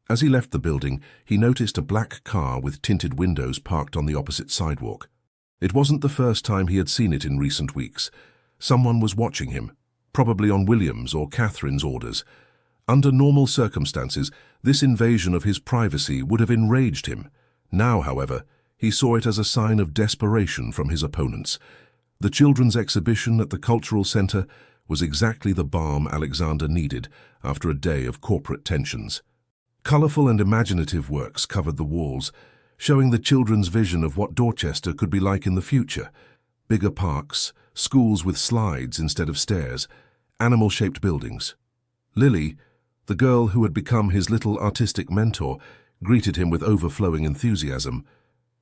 As he left the building, he noticed a black car with tinted windows parked on the opposite sidewalk. It wasn't the first time he had seen it in recent weeks. Someone was watching him, probably on William's or Catherine's orders. Under normal circumstances, this invasion of his privacy would have enraged him. Now, however, he saw it as a sign of desperation from his opponents. The children's exhibition at the Cultural Center was exactly the balm Alexander needed after a day of corporate tensions. Colorful and imaginative works covered the walls, showing the children's vision of what Dorchester could be like in the future. Bigger parks, schools with slides instead of stairs, animal-shaped buildings. Lily, the girl who had become his little artistic mentor, greeted him with overflowing enthusiasm.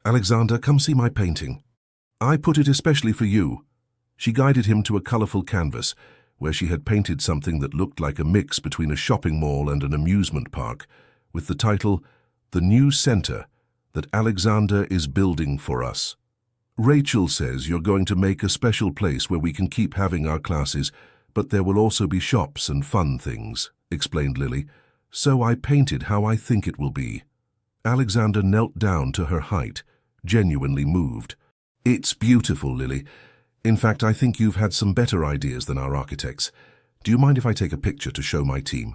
"Alexander, come see my painting. I put it especially for you." She guided him to a colorful canvas, where she had painted something that looked like a mix between a shopping mall and an amusement park, with the title, "The New Center That Alexander is Building for Us." "Rachel says you're going to make a special place where we can keep having our classes, but there will also be shops and fun things," explained Lily. "So I painted how I think it will be." Alexander knelt down to her height, genuinely moved. "It's beautiful, Lily. In fact, I think you've had some better ideas than our architects. Do you mind if I take a picture to show my team?"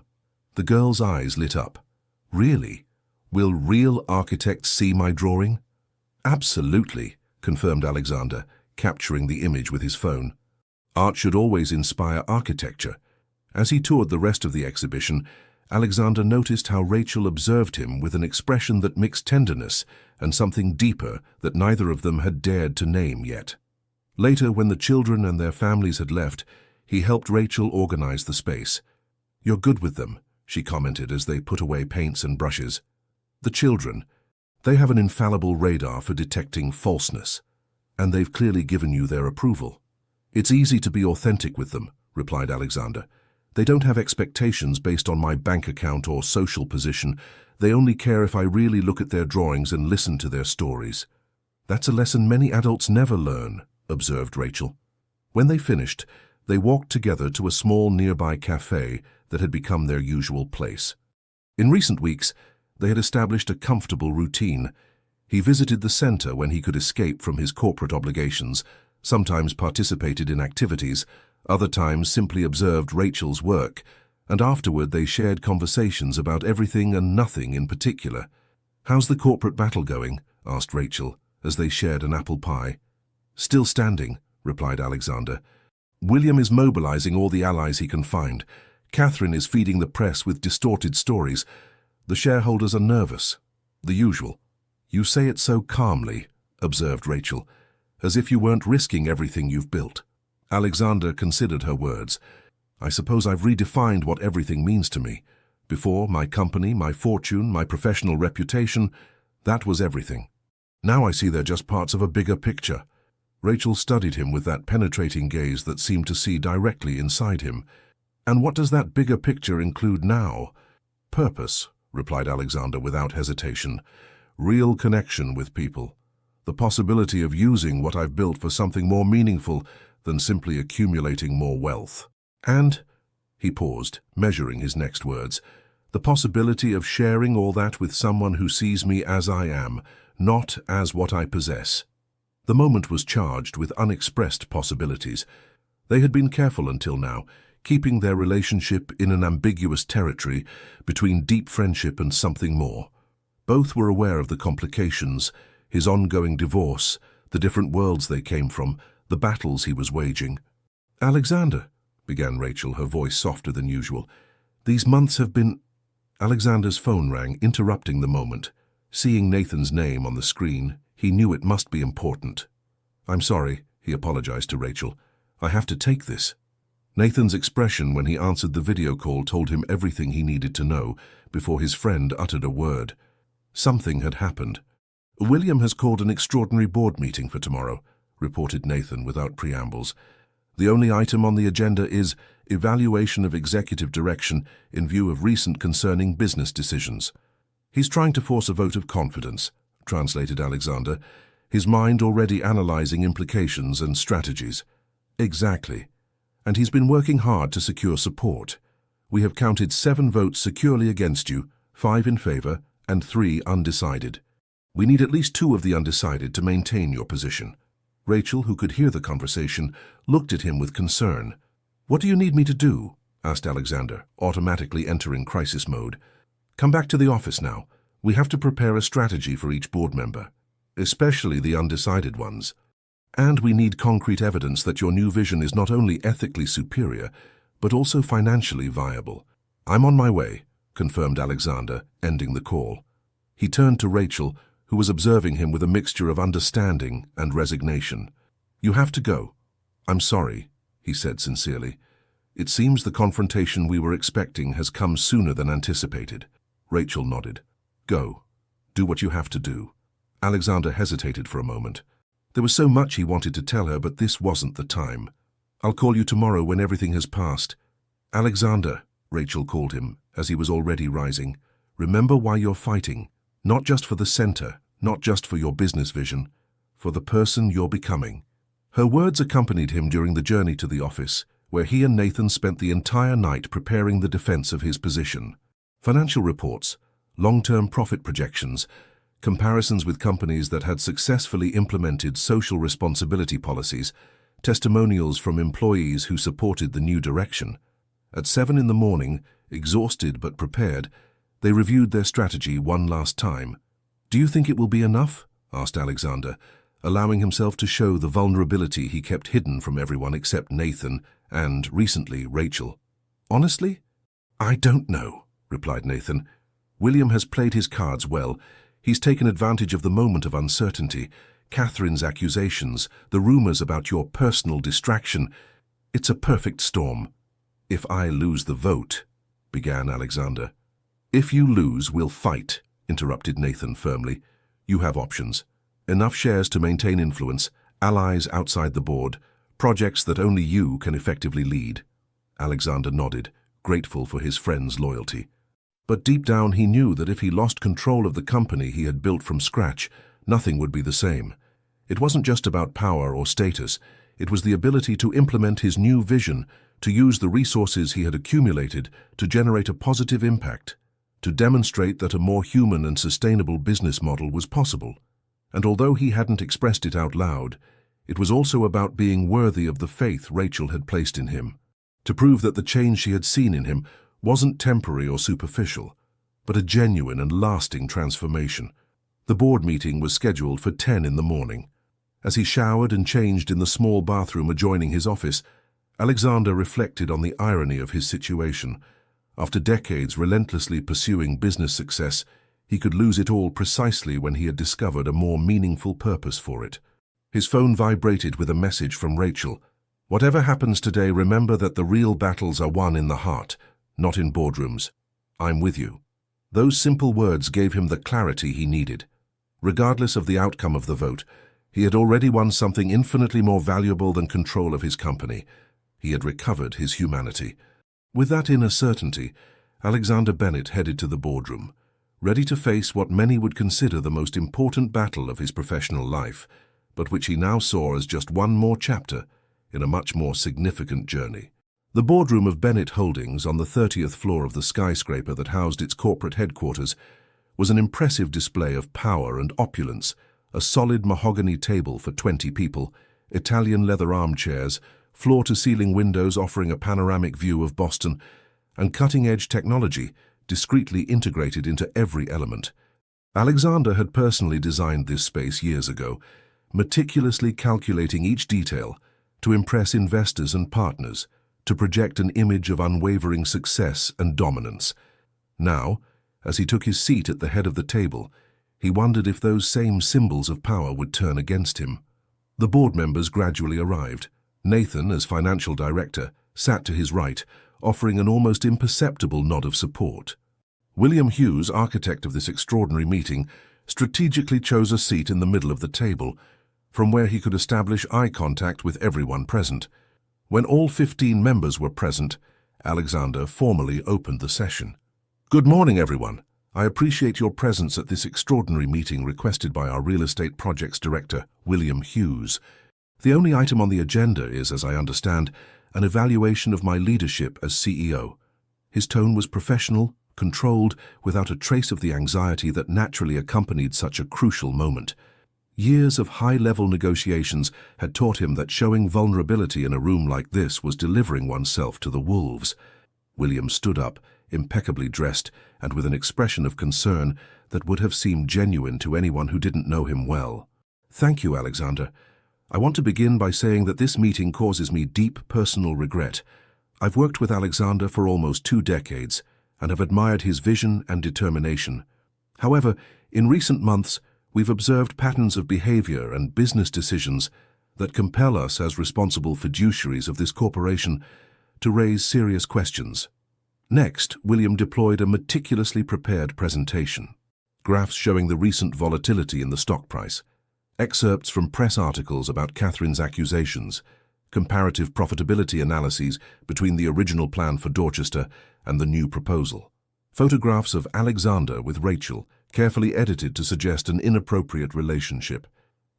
The girl's eyes lit up. "Really? Will real architects see my drawing?" "Absolutely," confirmed Alexander, capturing the image with his phone. Art should always inspire architecture. As he toured the rest of the exhibition, Alexander noticed how Rachel observed him with an expression that mixed tenderness and something deeper that neither of them had dared to name yet. Later, when the children and their families had left, he helped Rachel organize the space. "You're good with them," she commented as they put away paints and brushes. "The children, they have an infallible radar for detecting falseness, and they've clearly given you their approval." "It's easy to be authentic with them," replied Alexander. "They don't have expectations based on my bank account or social position. They only care if I really look at their drawings and listen to their stories." "That's a lesson many adults never learn," observed Rachel. When they finished, they walked together to a small nearby cafe that had become their usual place. In recent weeks, they had established a comfortable routine. He visited the center when he could escape from his corporate obligations, sometimes participated in activities, other times simply observed Rachel's work, and afterward they shared conversations about everything and nothing in particular. "How's the corporate battle going?" asked Rachel, as they shared an apple pie. "Still standing," replied Alexander. "William is mobilizing all the allies he can find. Catherine is feeding the press with distorted stories. The shareholders are nervous. The usual." "You say it so calmly," observed Rachel, "as if you weren't risking everything you've built." Alexander considered her words. "I suppose I've redefined what everything means to me. Before, my company, my fortune, my professional reputation, that was everything. Now I see they're just parts of a bigger picture." Rachel studied him with that penetrating gaze that seemed to see directly inside him. "And what does that bigger picture include now?" "Purpose," replied Alexander without hesitation. "Real connection with people. The possibility of using what I've built for something more meaningful than simply accumulating more wealth. And," he paused, measuring his next words, "the possibility of sharing all that with someone who sees me as I am, not as what I possess." The moment was charged with unexpressed possibilities. They had been careful until now, keeping their relationship in an ambiguous territory between deep friendship and something more. Both were aware of the complications, his ongoing divorce, the different worlds they came from, the battles he was waging. "Alexander," began Rachel, her voice softer than usual, "these months have been—" Alexander's phone rang, interrupting the moment. Seeing Nathan's name on the screen, he knew it must be important. "I'm sorry," he apologized to Rachel. "I have to take this." Nathan's expression when he answered the video call told him everything he needed to know before his friend uttered a word. Something had happened. "William has called an extraordinary board meeting for tomorrow," reported Nathan without preambles. "The only item on the agenda is evaluation of executive direction in view of recent concerning business decisions. He's trying to force a vote of confidence," translated Alexander, his mind already analyzing implications and strategies. "Exactly. And he's been working hard to secure support. We have counted 7 votes securely against you, 5 in favor, and 3 undecided. We need at least 2 of the undecided to maintain your position." Rachel, who could hear the conversation, looked at him with concern. "What do you need me to do?" asked Alexander, automatically entering crisis mode. "Come back to the office now. We have to prepare a strategy for each board member, especially the undecided ones. And we need concrete evidence that your new vision is not only ethically superior, but also financially viable." "I'm on my way," confirmed Alexander, ending the call. He turned to Rachel, who was observing him with a mixture of understanding and resignation. "You have to go." "I'm sorry," he said sincerely. "It seems the confrontation we were expecting has come sooner than anticipated." Rachel nodded. "Go. Do what you have to do." Alexander hesitated for a moment. There was so much he wanted to tell her, but this wasn't the time. I'll call you tomorrow when everything has passed. Alexander, Rachel called him, as he was already rising, remember why you're fighting. Not just for the center, not just for your business vision, for the person you're becoming. Her words accompanied him during the journey to the office, where he and Nathan spent the entire night preparing the defense of his position. Financial reports, long-term profit projections, comparisons with companies that had successfully implemented social responsibility policies, testimonials from employees who supported the new direction. At 7 in the morning, exhausted but prepared, they reviewed their strategy one last time. "Do you think it will be enough?" asked Alexander, allowing himself to show the vulnerability he kept hidden from everyone except Nathan and, recently, Rachel. "Honestly, I don't know," replied Nathan. "William has played his cards well. He's taken advantage of the moment of uncertainty, Catherine's accusations, the rumors about your personal distraction. It's a perfect storm." "If I lose the vote," began Alexander. "If you lose, we'll fight," interrupted Nathan firmly. "You have options. Enough shares to maintain influence, allies outside the board, projects that only you can effectively lead." Alexander nodded, grateful for his friend's loyalty. But deep down he knew that if he lost control of the company he had built from scratch, nothing would be the same. It wasn't just about power or status, it was the ability to implement his new vision, to use the resources he had accumulated to generate a positive impact, to demonstrate that a more human and sustainable business model was possible. And although he hadn't expressed it out loud, it was also about being worthy of the faith Rachel had placed in him, to prove that the change she had seen in him wasn't temporary or superficial, but a genuine and lasting transformation. The board meeting was scheduled for 10 in the morning. As he showered and changed in the small bathroom adjoining his office, Alexander reflected on the irony of his situation. After decades relentlessly pursuing business success, he could lose it all precisely when he had discovered a more meaningful purpose for it. His phone vibrated with a message from Rachel. "Whatever happens today, remember that the real battles are won in the heart, not in boardrooms. I'm with you." Those simple words gave him the clarity he needed. Regardless of the outcome of the vote, he had already won something infinitely more valuable than control of his company. He had recovered his humanity. With that inner certainty, Alexander Bennett headed to the boardroom, ready to face what many would consider the most important battle of his professional life, but which he now saw as just one more chapter in a much more significant journey. The boardroom of Bennett Holdings, on the 30th floor of the skyscraper that housed its corporate headquarters, was an impressive display of power and opulence. A solid mahogany table for 20 people, Italian leather armchairs, floor-to-ceiling windows offering a panoramic view of Boston, and cutting-edge technology discreetly integrated into every element. Alexander had personally designed this space years ago, meticulously calculating each detail to impress investors and partners, to project an image of unwavering success and dominance. Now, as he took his seat at the head of the table, he wondered if those same symbols of power would turn against him. The board members gradually arrived. Nathan, as financial director, sat to his right, offering an almost imperceptible nod of support. William Hughes, architect of this extraordinary meeting, strategically chose a seat in the middle of the table, from where he could establish eye contact with everyone present. When all 15 members were present, Alexander formally opened the session. "Good morning, everyone. I appreciate your presence at this extraordinary meeting requested by our real estate projects director, William Hughes. The only item on the agenda is, as I understand, an evaluation of my leadership as CEO." His tone was professional, controlled, without a trace of the anxiety that naturally accompanied such a crucial moment. Years of high-level negotiations had taught him that showing vulnerability in a room like this was delivering oneself to the wolves. William stood up, impeccably dressed, and with an expression of concern that would have seemed genuine to anyone who didn't know him well. "Thank you, Alexander. I want to begin by saying that this meeting causes me deep personal regret. I've worked with Alexander for almost 2 decades and have admired his vision and determination. However, in recent months, we've observed patterns of behavior and business decisions that compel us as responsible fiduciaries of this corporation to raise serious questions." Next, William deployed a meticulously prepared presentation. Graphs showing the recent volatility in the stock price, excerpts from press articles about Catherine's accusations, comparative profitability analyses between the original plan for Dorchester and the new proposal. Photographs of Alexander with Rachel, carefully edited to suggest an inappropriate relationship.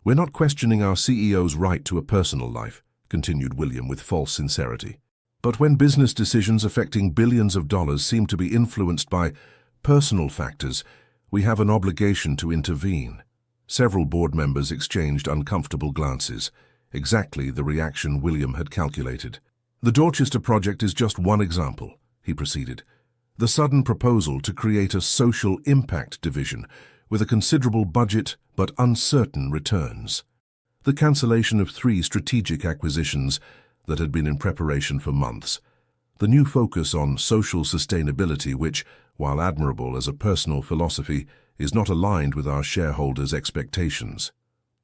"We're not questioning our CEO's right to a personal life," continued William with false sincerity. "But when business decisions affecting billions of dollars seem to be influenced by personal factors, we have an obligation to intervene." Several board members exchanged uncomfortable glances, exactly the reaction William had calculated. "The Dorchester project is just one example," he proceeded. "The sudden proposal to create a social impact division with a considerable budget but uncertain returns. The cancellation of 3 strategic acquisitions that had been in preparation for months. The new focus on social sustainability which, while admirable as a personal philosophy, is not aligned with our shareholders' expectations."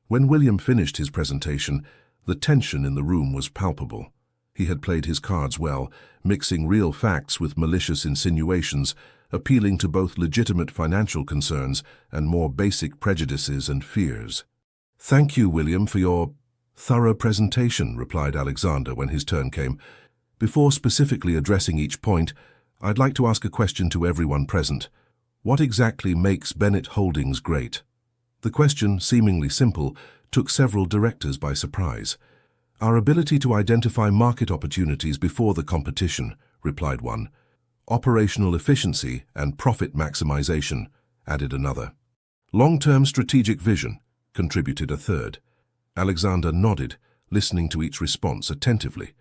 When William finished his presentation, the tension in the room was palpable. He had played his cards well, mixing real facts with malicious insinuations, appealing to both legitimate financial concerns and more basic prejudices and fears. "Thank you, William, for your thorough presentation," replied Alexander when his turn came. "Before specifically addressing each point, I'd like to ask a question to everyone present. What exactly makes Bennett Holdings great?" The question, seemingly simple, took several directors by surprise. "Our ability to identify market opportunities before the competition," replied one. "Operational efficiency and profit maximization," added another. "Long-term strategic vision," contributed a third. Alexander nodded, listening to each response attentively.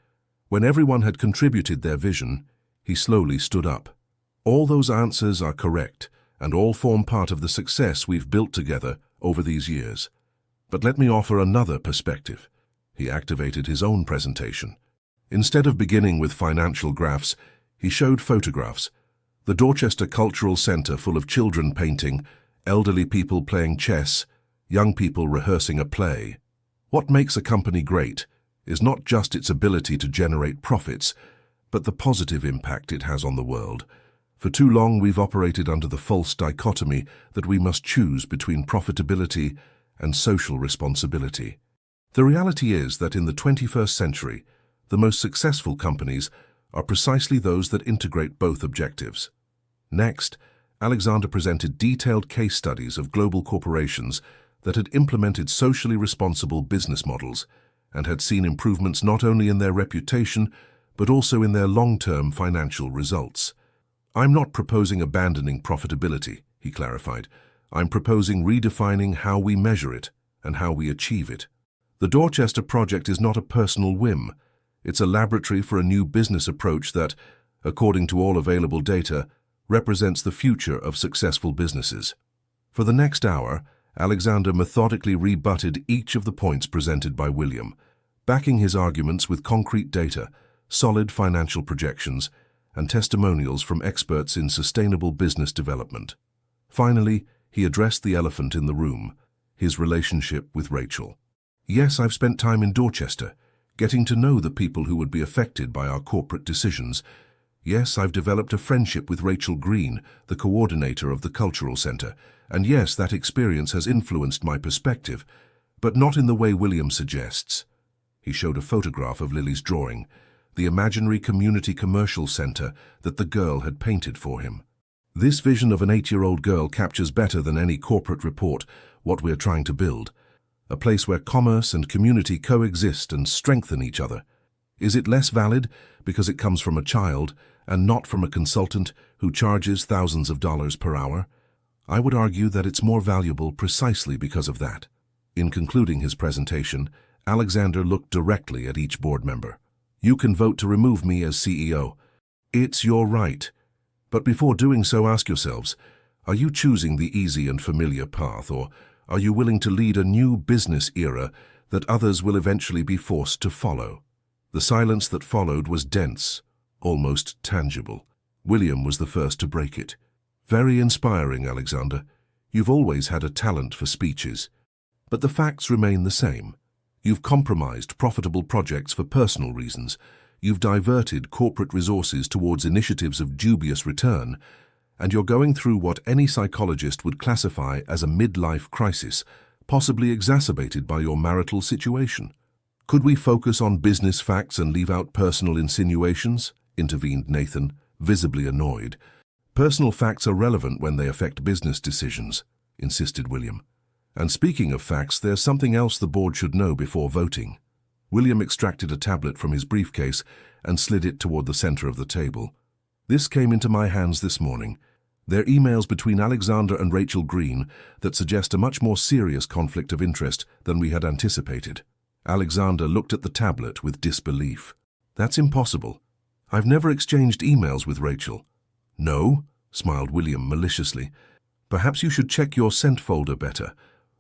When everyone had contributed their vision, he slowly stood up. "All those answers are correct, and all form part of the success we've built together over these years. But let me offer another perspective." He activated his own presentation. Instead of beginning with financial graphs, he showed photographs. The Dorchester Cultural Center full of children painting, elderly people playing chess, young people rehearsing a play. What makes a company great is not just its ability to generate profits, but the positive impact it has on the world. For too long we've operated under the false dichotomy that we must choose between profitability and social responsibility. The reality is that in the 21st century, the most successful companies are precisely those that integrate both objectives. Next, Alexander presented detailed case studies of global corporations that had implemented socially responsible business models and had seen improvements not only in their reputation, but also in their long-term financial results. "I'm not proposing abandoning profitability," he clarified. "I'm proposing redefining how we measure it and how we achieve it. The Dorchester project is not a personal whim. It's a laboratory for a new business approach that, according to all available data, represents the future of successful businesses." For the next hour, Alexander methodically rebutted each of the points presented by William, backing his arguments with concrete data, solid financial projections, and testimonials from experts in sustainable business development. Finally, he addressed the elephant in the room, his relationship with Rachel. "Yes, I've spent time in Dorchester, getting to know the people who would be affected by our corporate decisions. Yes, I've developed a friendship with Rachel Green, the coordinator of the Cultural Center, and yes, that experience has influenced my perspective, but not in the way William suggests." He showed a photograph of Lily's drawing, the imaginary community commercial center that the girl had painted for him. "This vision of an 8-year-old girl captures better than any corporate report what we're trying to build. A place where commerce and community coexist and strengthen each other. Is it less valid because it comes from a child and not from a consultant who charges thousands of dollars per hour? I would argue that it's more valuable precisely because of that." In concluding his presentation, Alexander looked directly at each board member. "You can vote to remove me as CEO. It's your right. But before doing so, ask yourselves, are you choosing the easy and familiar path, or are you willing to lead a new business era that others will eventually be forced to follow?" The silence that followed was dense, almost tangible. William was the first to break it. "Very inspiring, Alexander. You've always had a talent for speeches. But the facts remain the same. You've compromised profitable projects for personal reasons. You've diverted corporate resources towards initiatives of dubious return, and you're going through what any psychologist would classify as a midlife crisis, possibly exacerbated by your marital situation. Could we focus on business facts and leave out personal insinuations? Intervened Nathan, visibly annoyed. Personal facts are relevant when they affect business decisions, insisted William. And speaking of facts, there's something else the board should know before voting. William extracted a tablet from his briefcase and slid it toward the center of the table. This came into my hands this morning. They're emails between Alexander and Rachel Green that suggest a much more serious conflict of interest than we had anticipated. Alexander looked at the tablet with disbelief. That's impossible. I've never exchanged emails with Rachel. No, smiled William maliciously. Perhaps you should check your sent folder better,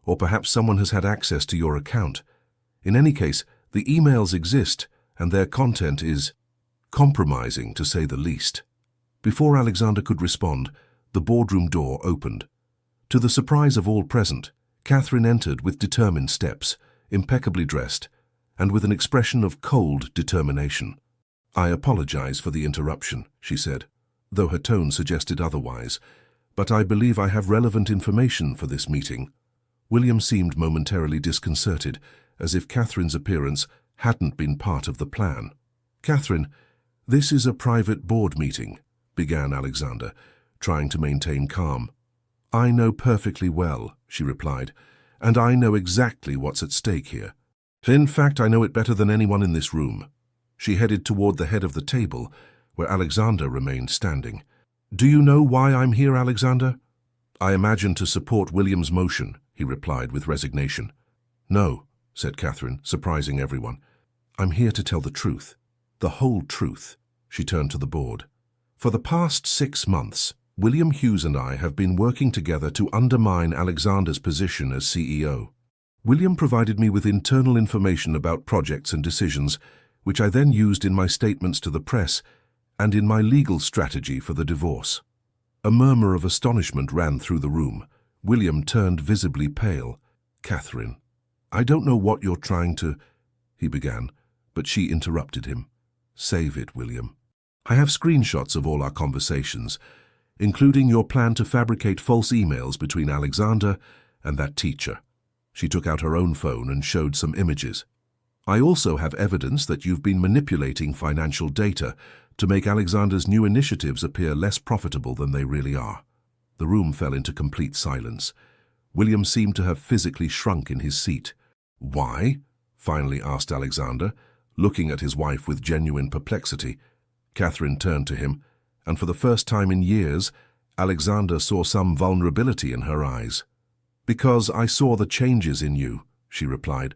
or perhaps someone has had access to your account. In any case, the emails exist, and their content is compromising, to say the least. Before Alexander could respond, the boardroom door opened. To the surprise of all present, Catherine entered with determined steps, impeccably dressed, and with an expression of cold determination. I apologize for the interruption, she said, though her tone suggested otherwise, but I believe I have relevant information for this meeting. William seemed momentarily disconcerted, as if Catherine's appearance hadn't been part of the plan. Catherine, this is a private board meeting, began Alexander, trying to maintain calm. I know perfectly well, she replied, and I know exactly what's at stake here. In fact, I know it better than anyone in this room. She headed toward the head of the table, where Alexander remained standing. Do you know why I'm here, Alexander? I imagine to support William's motion, he replied with resignation. No, said Catherine, surprising everyone. I'm here to tell the truth. The whole truth. She turned to the board. For the past 6 months, William Hughes and I have been working together to undermine Alexander's position as CEO. William provided me with internal information about projects and decisions, which I then used in my statements to the press and in my legal strategy for the divorce. A murmur of astonishment ran through the room. William turned visibly pale. Catherine, I don't know what you're trying to... he began, but she interrupted him. Save it, William. I have screenshots of all our conversations, including your plan to fabricate false emails between Alexander and that teacher. She took out her own phone and showed some images. I also have evidence that you've been manipulating financial data to make Alexander's new initiatives appear less profitable than they really are. The room fell into complete silence. William seemed to have physically shrunk in his seat. Why? Finally asked Alexander, looking at his wife with genuine perplexity. Catherine turned to him, and for the first time in years, Alexander saw some vulnerability in her eyes. Because I saw the changes in you, she replied.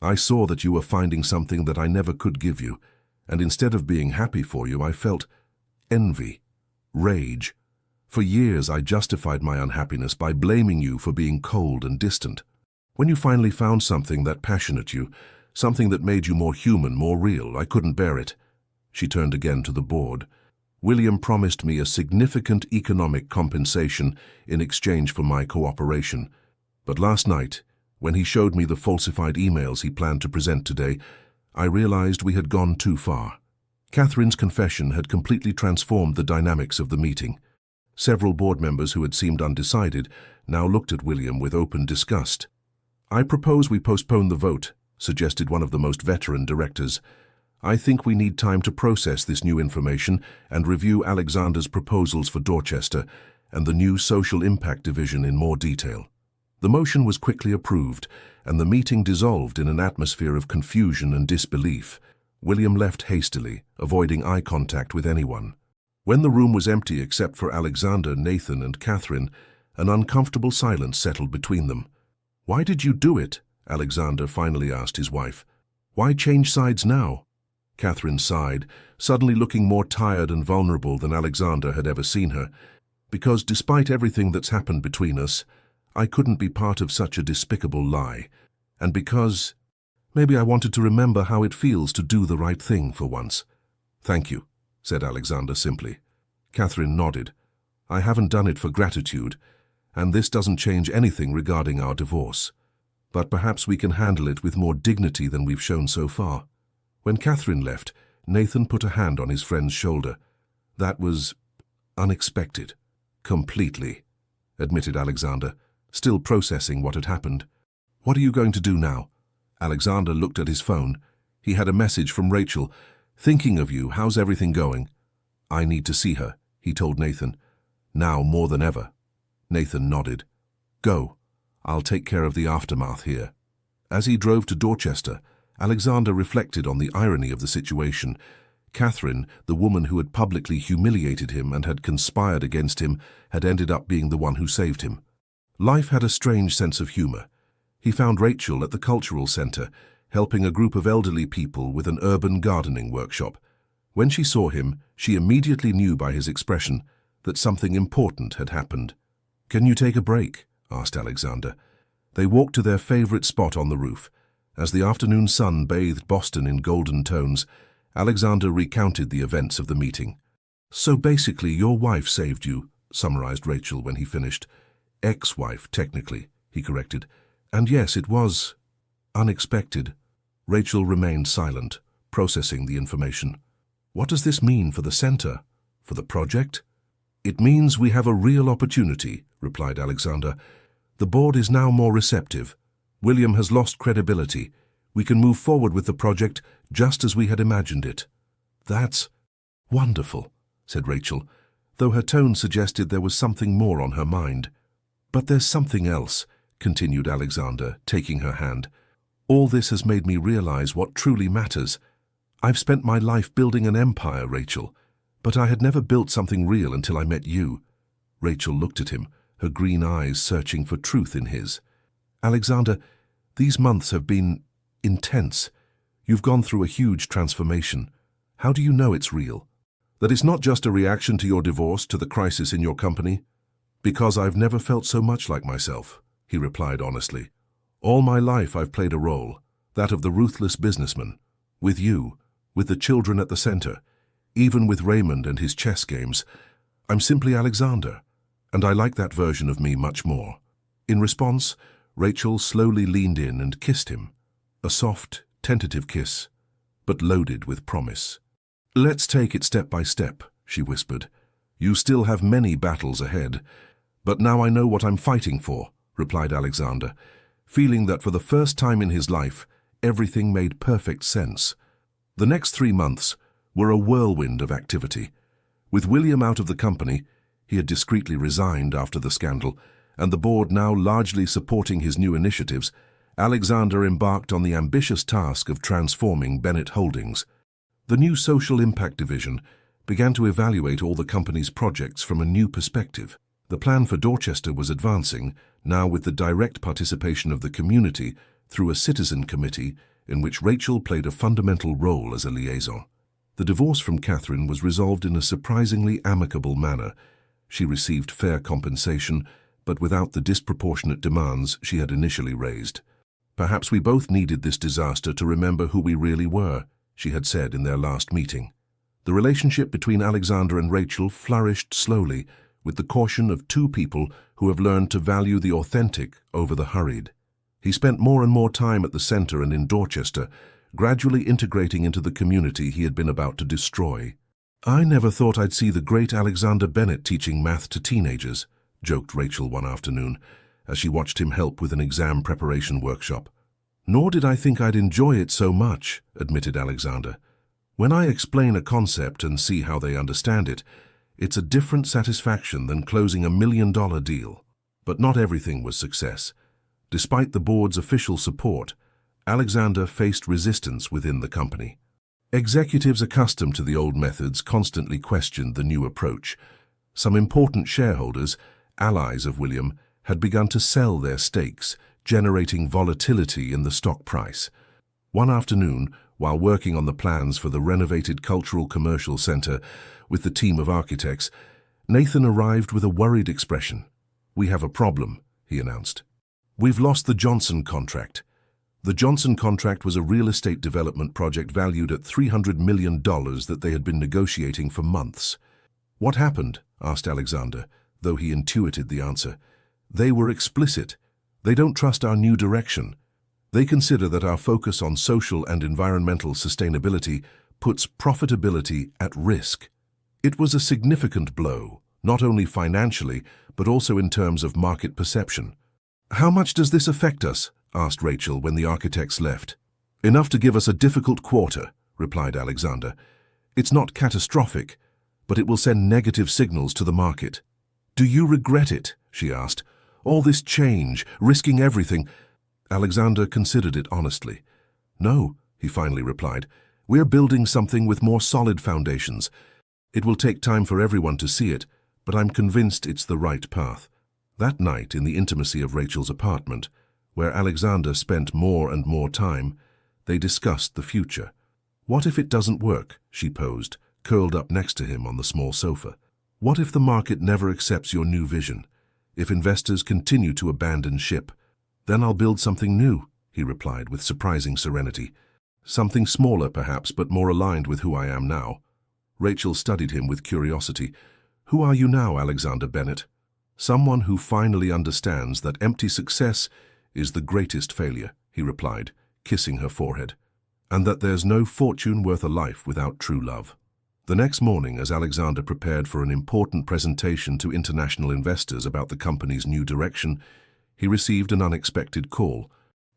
I saw that you were finding something that I never could give you, and instead of being happy for you, I felt envy, rage. For years, I justified my unhappiness by blaming you for being cold and distant. When you finally found something that passionate you, something that made you more human, more real, I couldn't bear it. She turned again to the board. William promised me a significant economic compensation in exchange for my cooperation. But last night, when he showed me the falsified emails he planned to present today, I realized we had gone too far. Catherine's confession had completely transformed the dynamics of the meeting. Several board members who had seemed undecided now looked at William with open disgust. I propose we postpone the vote, suggested one of the most veteran directors. I think we need time to process this new information and review Alexander's proposals for Dorchester and the new social impact division in more detail. The motion was quickly approved, and the meeting dissolved in an atmosphere of confusion and disbelief. William left hastily, avoiding eye contact with anyone. When the room was empty except for Alexander, Nathan, and Catherine, an uncomfortable silence settled between them. Why did you do it? Alexander finally asked his wife. Why change sides now? Catherine sighed, suddenly looking more tired and vulnerable than Alexander had ever seen her. Because despite everything that's happened between us, I couldn't be part of such a despicable lie. And because maybe I wanted to remember how it feels to do the right thing for once. Thank you, said Alexander simply. Catherine nodded. I haven't done it for gratitude, and this doesn't change anything regarding our divorce. But perhaps we can handle it with more dignity than we've shown so far. When Catherine left, Nathan put a hand on his friend's shoulder. That was unexpected. Completely, admitted Alexander, still processing what had happened. What are you going to do now? Alexander looked at his phone. He had a message from Rachel. "Thinking of you, how's everything going?" "I need to see her," he told Nathan. "Now more than ever." Nathan nodded. "Go. I'll take care of the aftermath here." As he drove to Dorchester, Alexander reflected on the irony of the situation. Catherine, the woman who had publicly humiliated him and had conspired against him, had ended up being the one who saved him. Life had a strange sense of humor. He found Rachel at the cultural center, helping a group of elderly people with an urban gardening workshop. When she saw him, she immediately knew by his expression that something important had happened. "Can you take a break?" asked Alexander. They walked to their favorite spot on the roof. As the afternoon sun bathed Boston in golden tones, Alexander recounted the events of the meeting. "So basically, your wife saved you," summarized Rachel when he finished. "Ex-wife, technically," he corrected. "And yes, it was unexpected." Rachel remained silent, processing the information. "What does this mean for the center? For the project?" "It means we have a real opportunity," replied Alexander. "The board is now more receptive. William has lost credibility. We can move forward with the project just as we had imagined it." "That's wonderful," said Rachel, though her tone suggested there was something more on her mind. "But there's something else," continued Alexander, taking her hand. "All this has made me realize what truly matters. I've spent my life building an empire, Rachel, but I had never built something real until I met you." Rachel looked at him, her green eyes searching for truth in his. "Alexander, these months have been intense. You've gone through a huge transformation. How do you know it's real? That it's not just a reaction to your divorce, to the crisis in your company?" "Because I've never felt so much like myself," he replied honestly. "All my life I've played a role, that of the ruthless businessman. With you, with the children at the center, even with Raymond and his chess games. I'm simply Alexander, and I like that version of me much more." In response, Rachel slowly leaned in and kissed him. A soft, tentative kiss, but loaded with promise. "Let's take it step by step," she whispered. "You still have many battles ahead." "But now I know what I'm fighting for," replied Alexander, feeling that for the first time in his life, everything made perfect sense. The next 3 months were a whirlwind of activity. With William out of the company, he had discreetly resigned after the scandal, and the board now largely supporting his new initiatives, Alexander embarked on the ambitious task of transforming Bennett Holdings. The new social impact division began to evaluate all the company's projects from a new perspective. The plan for Dorchester was advancing, now with the direct participation of the community through a citizen committee in which Rachel played a fundamental role as a liaison. The divorce from Catherine was resolved in a surprisingly amicable manner. She received fair compensation, but without the disproportionate demands she had initially raised. "Perhaps we both needed this disaster to remember who we really were," she had said in their last meeting. The relationship between Alexander and Rachel flourished slowly, with the caution of two people who have learned to value the authentic over the hurried. He spent more and more time at the center and in Dorchester, gradually integrating into the community he had been about to destroy. "I never thought I'd see the great Alexander Bennett teaching math to teenagers," joked Rachel one afternoon, as she watched him help with an exam preparation workshop. "Nor did I think I'd enjoy it so much," admitted Alexander. "When I explain a concept and see how they understand it, it's a different satisfaction than closing $1 million deal." But not everything was success. Despite the board's official support, Alexander faced resistance within the company. Executives accustomed to the old methods constantly questioned the new approach. Some important shareholders, allies of William, had begun to sell their stakes, generating volatility in the stock price. One afternoon, while working on the plans for the renovated Cultural Commercial Center with the team of architects, Nathan arrived with a worried expression. "We have a problem," he announced. "We've lost the Johnson contract." The Johnson contract was a real estate development project valued at $300 million that they had been negotiating for months. "What happened?" asked Alexander, though he intuited the answer. "They were explicit. They don't trust our new direction. They consider that our focus on social and environmental sustainability puts profitability at risk." It was a significant blow, not only financially, but also in terms of market perception. "How much does this affect us?" asked Rachel when the architects left. Enough to give us a difficult quarter, replied Alexander. It's not catastrophic, but it will send negative signals to the market. Do you regret it? She asked. All this change, risking everything. Alexander considered it honestly. No, he finally replied. We're building something with more solid foundations. It will take time for everyone to see it, but I'm convinced it's the right path. That night, in the intimacy of Rachel's apartment, where Alexander spent more and more time, they discussed the future. What if it doesn't work? She posed, curled up next to him on the small sofa. What if the market never accepts your new vision? If investors continue to abandon ship? Then I'll build something new, he replied with surprising serenity. Something smaller, perhaps, but more aligned with who I am now. Rachel studied him with curiosity. Who are you now, Alexander Bennett? Someone who finally understands that empty success is the greatest failure, he replied, kissing her forehead, and that there's no fortune worth a life without true love. The next morning, as Alexander prepared for an important presentation to international investors about the company's new direction, he received an unexpected call.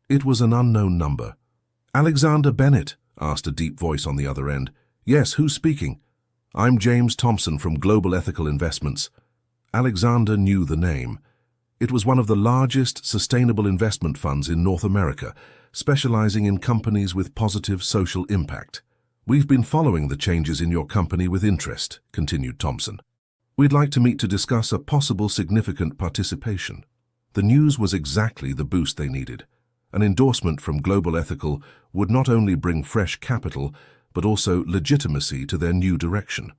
It was an unknown number. Alexander Bennett, asked a deep voice on the other end. Yes, who's speaking? I'm James Thompson from Global Ethical Investments. Alexander knew the name. It was one of the largest sustainable investment funds in North America, specializing in companies with positive social impact. We've been following the changes in your company with interest, continued Thompson. We'd like to meet to discuss a possible significant participation. The news was exactly the boost they needed. An endorsement from Global Ethical would not only bring fresh capital, but also legitimacy to their new direction.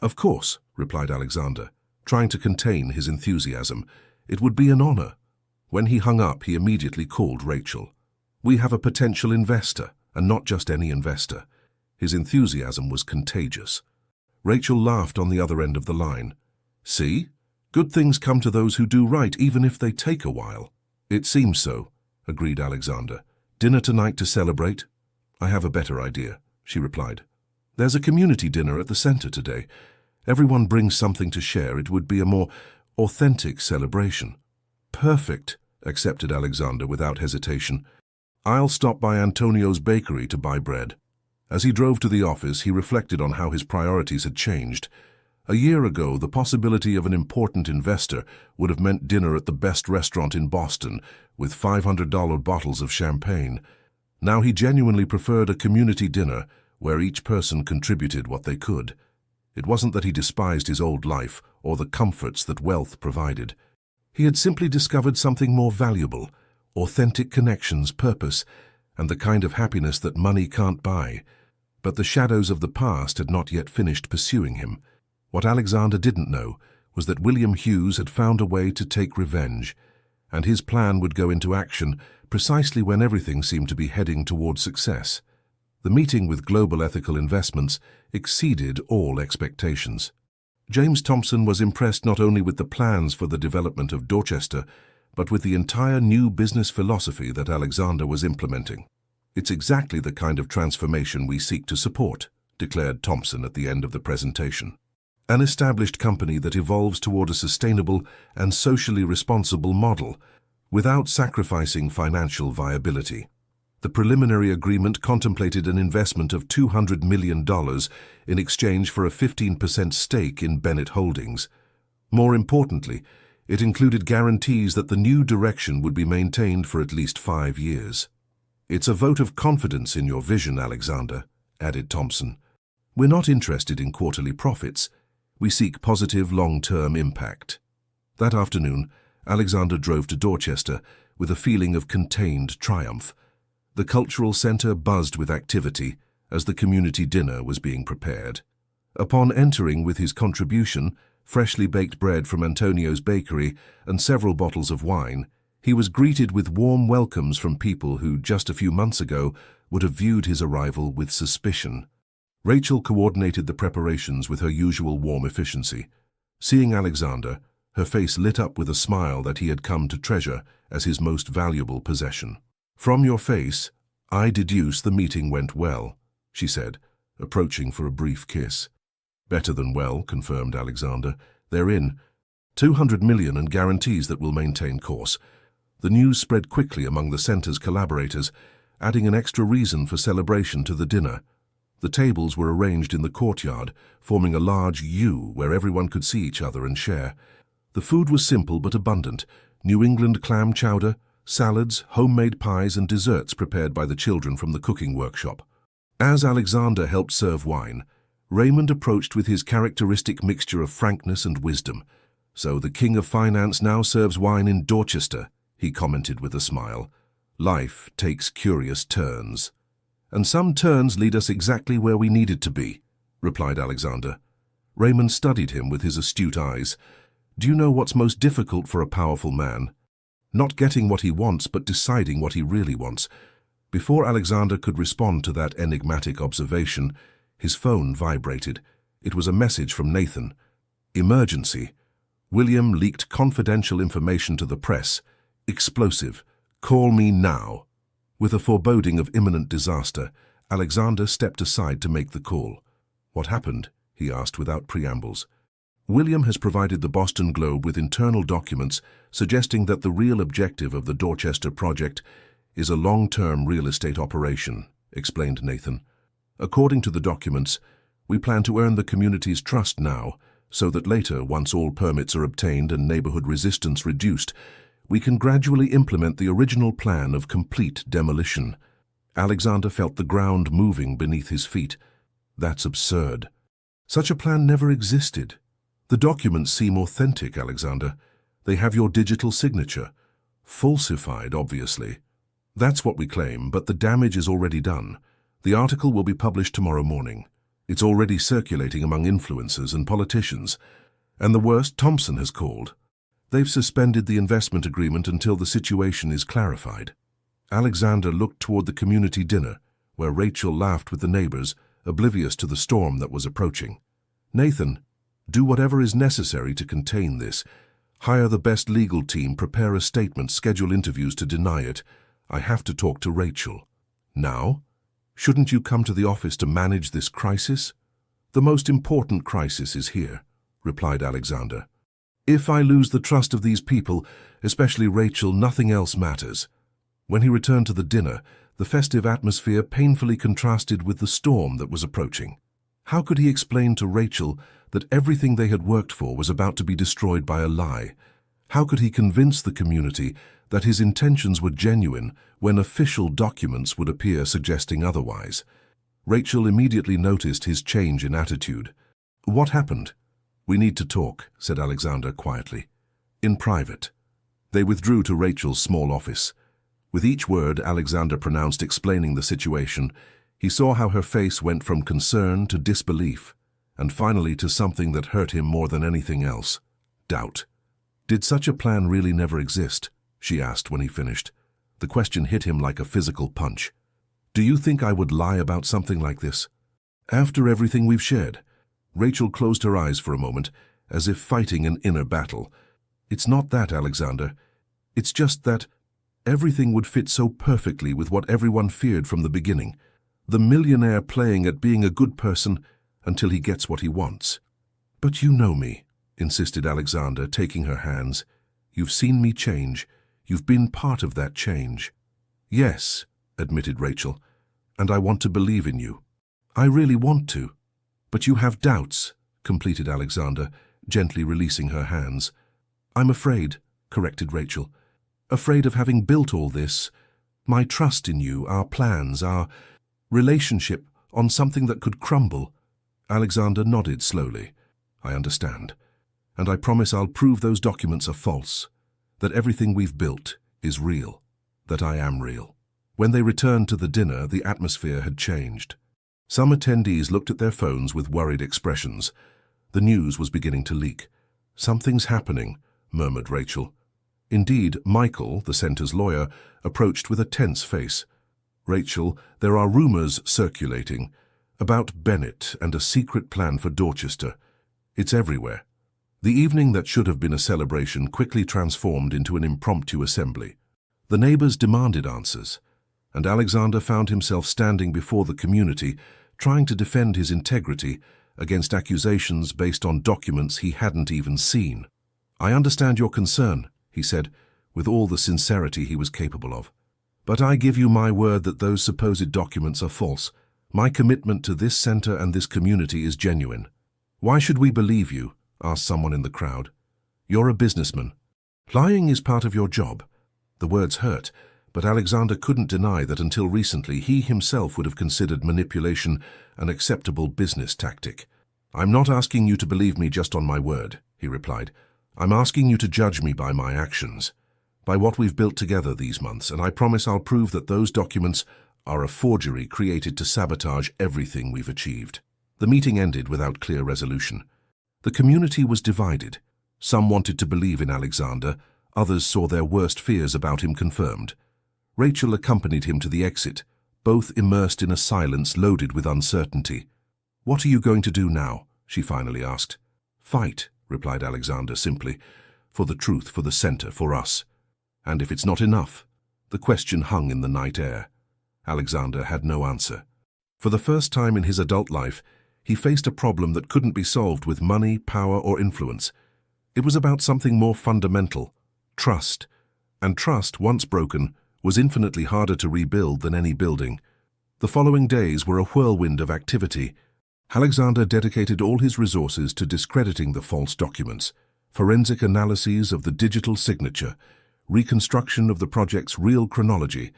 Of course, replied Alexander, trying to contain his enthusiasm. It would be an honor. When he hung up, he immediately called Rachel. We have a potential investor, and not just any investor. His enthusiasm was contagious. Rachel laughed on the other end of the line. See? Good things come to those who do right, even if they take a while. It seems so, agreed Alexander. Dinner tonight to celebrate? I have a better idea, she replied. There's a community dinner at the center today. Everyone brings something to share. It would be a more authentic celebration. Perfect, accepted Alexander without hesitation. I'll stop by Antonio's bakery to buy bread. As he drove to the office, he reflected on how his priorities had changed. A year ago, the possibility of an important investor would have meant dinner at the best restaurant in Boston with $500 bottles of champagne. Now he genuinely preferred a community dinner where each person contributed what they could. It wasn't that he despised his old life or the comforts that wealth provided. He had simply discovered something more valuable, authentic connections, purpose, and the kind of happiness that money can't buy. But the shadows of the past had not yet finished pursuing him. What Alexander didn't know was that William Hughes had found a way to take revenge, and his plan would go into action precisely when everything seemed to be heading toward success. The meeting with Global Ethical Investments exceeded all expectations. James Thompson was impressed not only with the plans for the development of Dorchester, but with the entire new business philosophy that Alexander was implementing. It's exactly the kind of transformation we seek to support, declared Thompson at the end of the presentation. An established company that evolves toward a sustainable and socially responsible model without sacrificing financial viability. The preliminary agreement contemplated an investment of $200 million in exchange for a 15% stake in Bennett Holdings. More importantly, it included guarantees that the new direction would be maintained for at least 5 years. It's a vote of confidence in your vision, Alexander, added Thompson. We're not interested in quarterly profits. We seek positive long-term impact. That afternoon, Alexander drove to Dorchester with a feeling of contained triumph. The cultural center buzzed with activity as the community dinner was being prepared. Upon entering with his contribution, freshly baked bread from Antonio's bakery and several bottles of wine, he was greeted with warm welcomes from people who, just a few months ago, would have viewed his arrival with suspicion. Rachel coordinated the preparations with her usual warm efficiency. Seeing Alexander, her face lit up with a smile that he had come to treasure as his most valuable possession. From your face, I deduce the meeting went well, she said, approaching for a brief kiss. Better than well, confirmed Alexander. They're in. $200 million and guarantees that will maintain course. The news spread quickly among the centre's collaborators, adding an extra reason for celebration to the dinner. The tables were arranged in the courtyard, forming a large U where everyone could see each other and share. The food was simple but abundant: New England clam chowder, salads, homemade pies and desserts prepared by the children from the cooking workshop. As Alexander helped serve wine, Raymond approached with his characteristic mixture of frankness and wisdom. "So the King of Finance now serves wine in Dorchester," he commented with a smile. "Life takes curious turns." "And some turns lead us exactly where we needed to be," replied Alexander. Raymond studied him with his astute eyes. "Do you know what's most difficult for a powerful man? Not getting what he wants, but deciding what he really wants." Before Alexander could respond to that enigmatic observation, his phone vibrated. It was a message from Nathan. "Emergency. William leaked confidential information to the press. Explosive. Call me now." With a foreboding of imminent disaster, Alexander stepped aside to make the call. "What happened?" he asked without preambles. "William has provided the Boston Globe with internal documents suggesting that the real objective of the Dorchester project is a long-term real estate operation," explained Nathan. "According to the documents, we plan to earn the community's trust now, so that later, once all permits are obtained and neighborhood resistance reduced, we can gradually implement the original plan of complete demolition." Alexander felt the ground moving beneath his feet. "That's absurd. Such a plan never existed." "The documents seem authentic, Alexander. They have your digital signature. Falsified, obviously. That's what we claim, but the damage is already done. The article will be published tomorrow morning. It's already circulating among influencers and politicians. And the worst, Thompson has called. They've suspended the investment agreement until the situation is clarified." Alexander looked toward the community dinner, where Rachel laughed with the neighbors, oblivious to the storm that was approaching. "Nathan, do whatever is necessary to contain this. Hire the best legal team, prepare a statement, schedule interviews to deny it. I have to talk to Rachel." "Now? Shouldn't you come to the office to manage this crisis?" "The most important crisis is here," replied Alexander. "If I lose the trust of these people, especially Rachel, nothing else matters." When he returned to the dinner, the festive atmosphere painfully contrasted with the storm that was approaching. How could he explain to Rachel that everything they had worked for was about to be destroyed by a lie? How could he convince the community that his intentions were genuine when official documents would appear suggesting otherwise? Rachel immediately noticed his change in attitude. "What happened?" "We need to talk," said Alexander quietly. "In private." They withdrew to Rachel's small office. With each word Alexander pronounced explaining the situation, he saw how her face went from concern to disbelief, and finally to something that hurt him more than anything else: doubt. "Did such a plan really never exist?" she asked when he finished. The question hit him like a physical punch. "Do you think I would lie about something like this? After everything we've shared?" Rachel closed her eyes for a moment, as if fighting an inner battle. "It's not that, Alexander. It's just that everything would fit so perfectly with what everyone feared from the beginning. The millionaire playing at being a good person until he gets what he wants." "But you know me," insisted Alexander, taking her hands. "You've seen me change. You've been part of that change." "Yes," admitted Rachel, "and I want to believe in you. I really want to." "But you have doubts," completed Alexander, gently releasing her hands. "I'm afraid," corrected Rachel. "Afraid of having built all this, my trust in you, our plans, our relationship, on something that could crumble." Alexander nodded slowly. "I understand. And I promise I'll prove those documents are false, that everything we've built is real, that I am real." When they returned to the dinner, the atmosphere had changed. Some attendees looked at their phones with worried expressions. The news was beginning to leak. "Something's happening," murmured Rachel. Indeed, Michael, the center's lawyer, approached with a tense face. "Rachel, there are rumors circulating about Bennett and a secret plan for Dorchester. It's everywhere." The evening that should have been a celebration quickly transformed into an impromptu assembly. The neighbors demanded answers, and Alexander found himself standing before the community, trying to defend his integrity against accusations based on documents he hadn't even seen. "I understand your concern," he said, with all the sincerity he was capable of. "But I give you my word that those supposed documents are false. My commitment to this center and this community is genuine." "Why should we believe you?" asked someone in the crowd. "You're a businessman. Lying is part of your job." The words hurt, but Alexander couldn't deny that until recently he himself would have considered manipulation an acceptable business tactic. "I'm not asking you to believe me just on my word," he replied. "I'm asking you to judge me by my actions, by what we've built together these months, and I promise I'll prove that those documents are a forgery created to sabotage everything we've achieved." The meeting ended without clear resolution. The community was divided. Some wanted to believe in Alexander, others saw their worst fears about him confirmed. Rachel accompanied him to the exit, both immersed in a silence loaded with uncertainty. "What are you going to do now?" she finally asked. "Fight," replied Alexander simply, "for the truth, for the center, for us. And if it's not enough?" The question hung in the night air. Alexander had no answer. For the first time in his adult life, he faced a problem that couldn't be solved with money, power, or influence. It was about something more fundamental: trust. And trust, once broken, was infinitely harder to rebuild than any building. The following days were a whirlwind of activity. Alexander dedicated all his resources to discrediting the false documents, forensic analyses of the digital signature, reconstruction of the project's real chronology,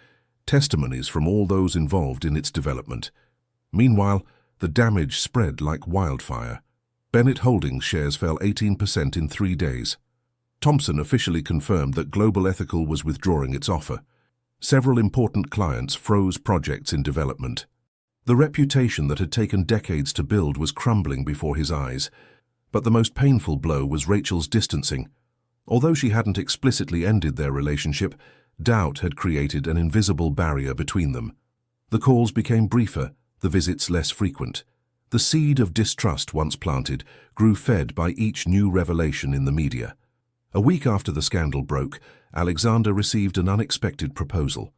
testimonies from all those involved in its development. Meanwhile, the damage spread like wildfire. Bennett Holdings shares fell 18% in 3 days. Thomson officially confirmed that Global Ethical was withdrawing its offer. Several important clients froze projects in development. The reputation that had taken decades to build was crumbling before his eyes. But the most painful blow was Rachel's distancing. Although she hadn't explicitly ended their relationship, doubt had created an invisible barrier between them. The calls became briefer, the visits less frequent. The seed of distrust once planted grew fed by each new revelation in the media. A week after the scandal broke, Alexander received an unexpected proposal.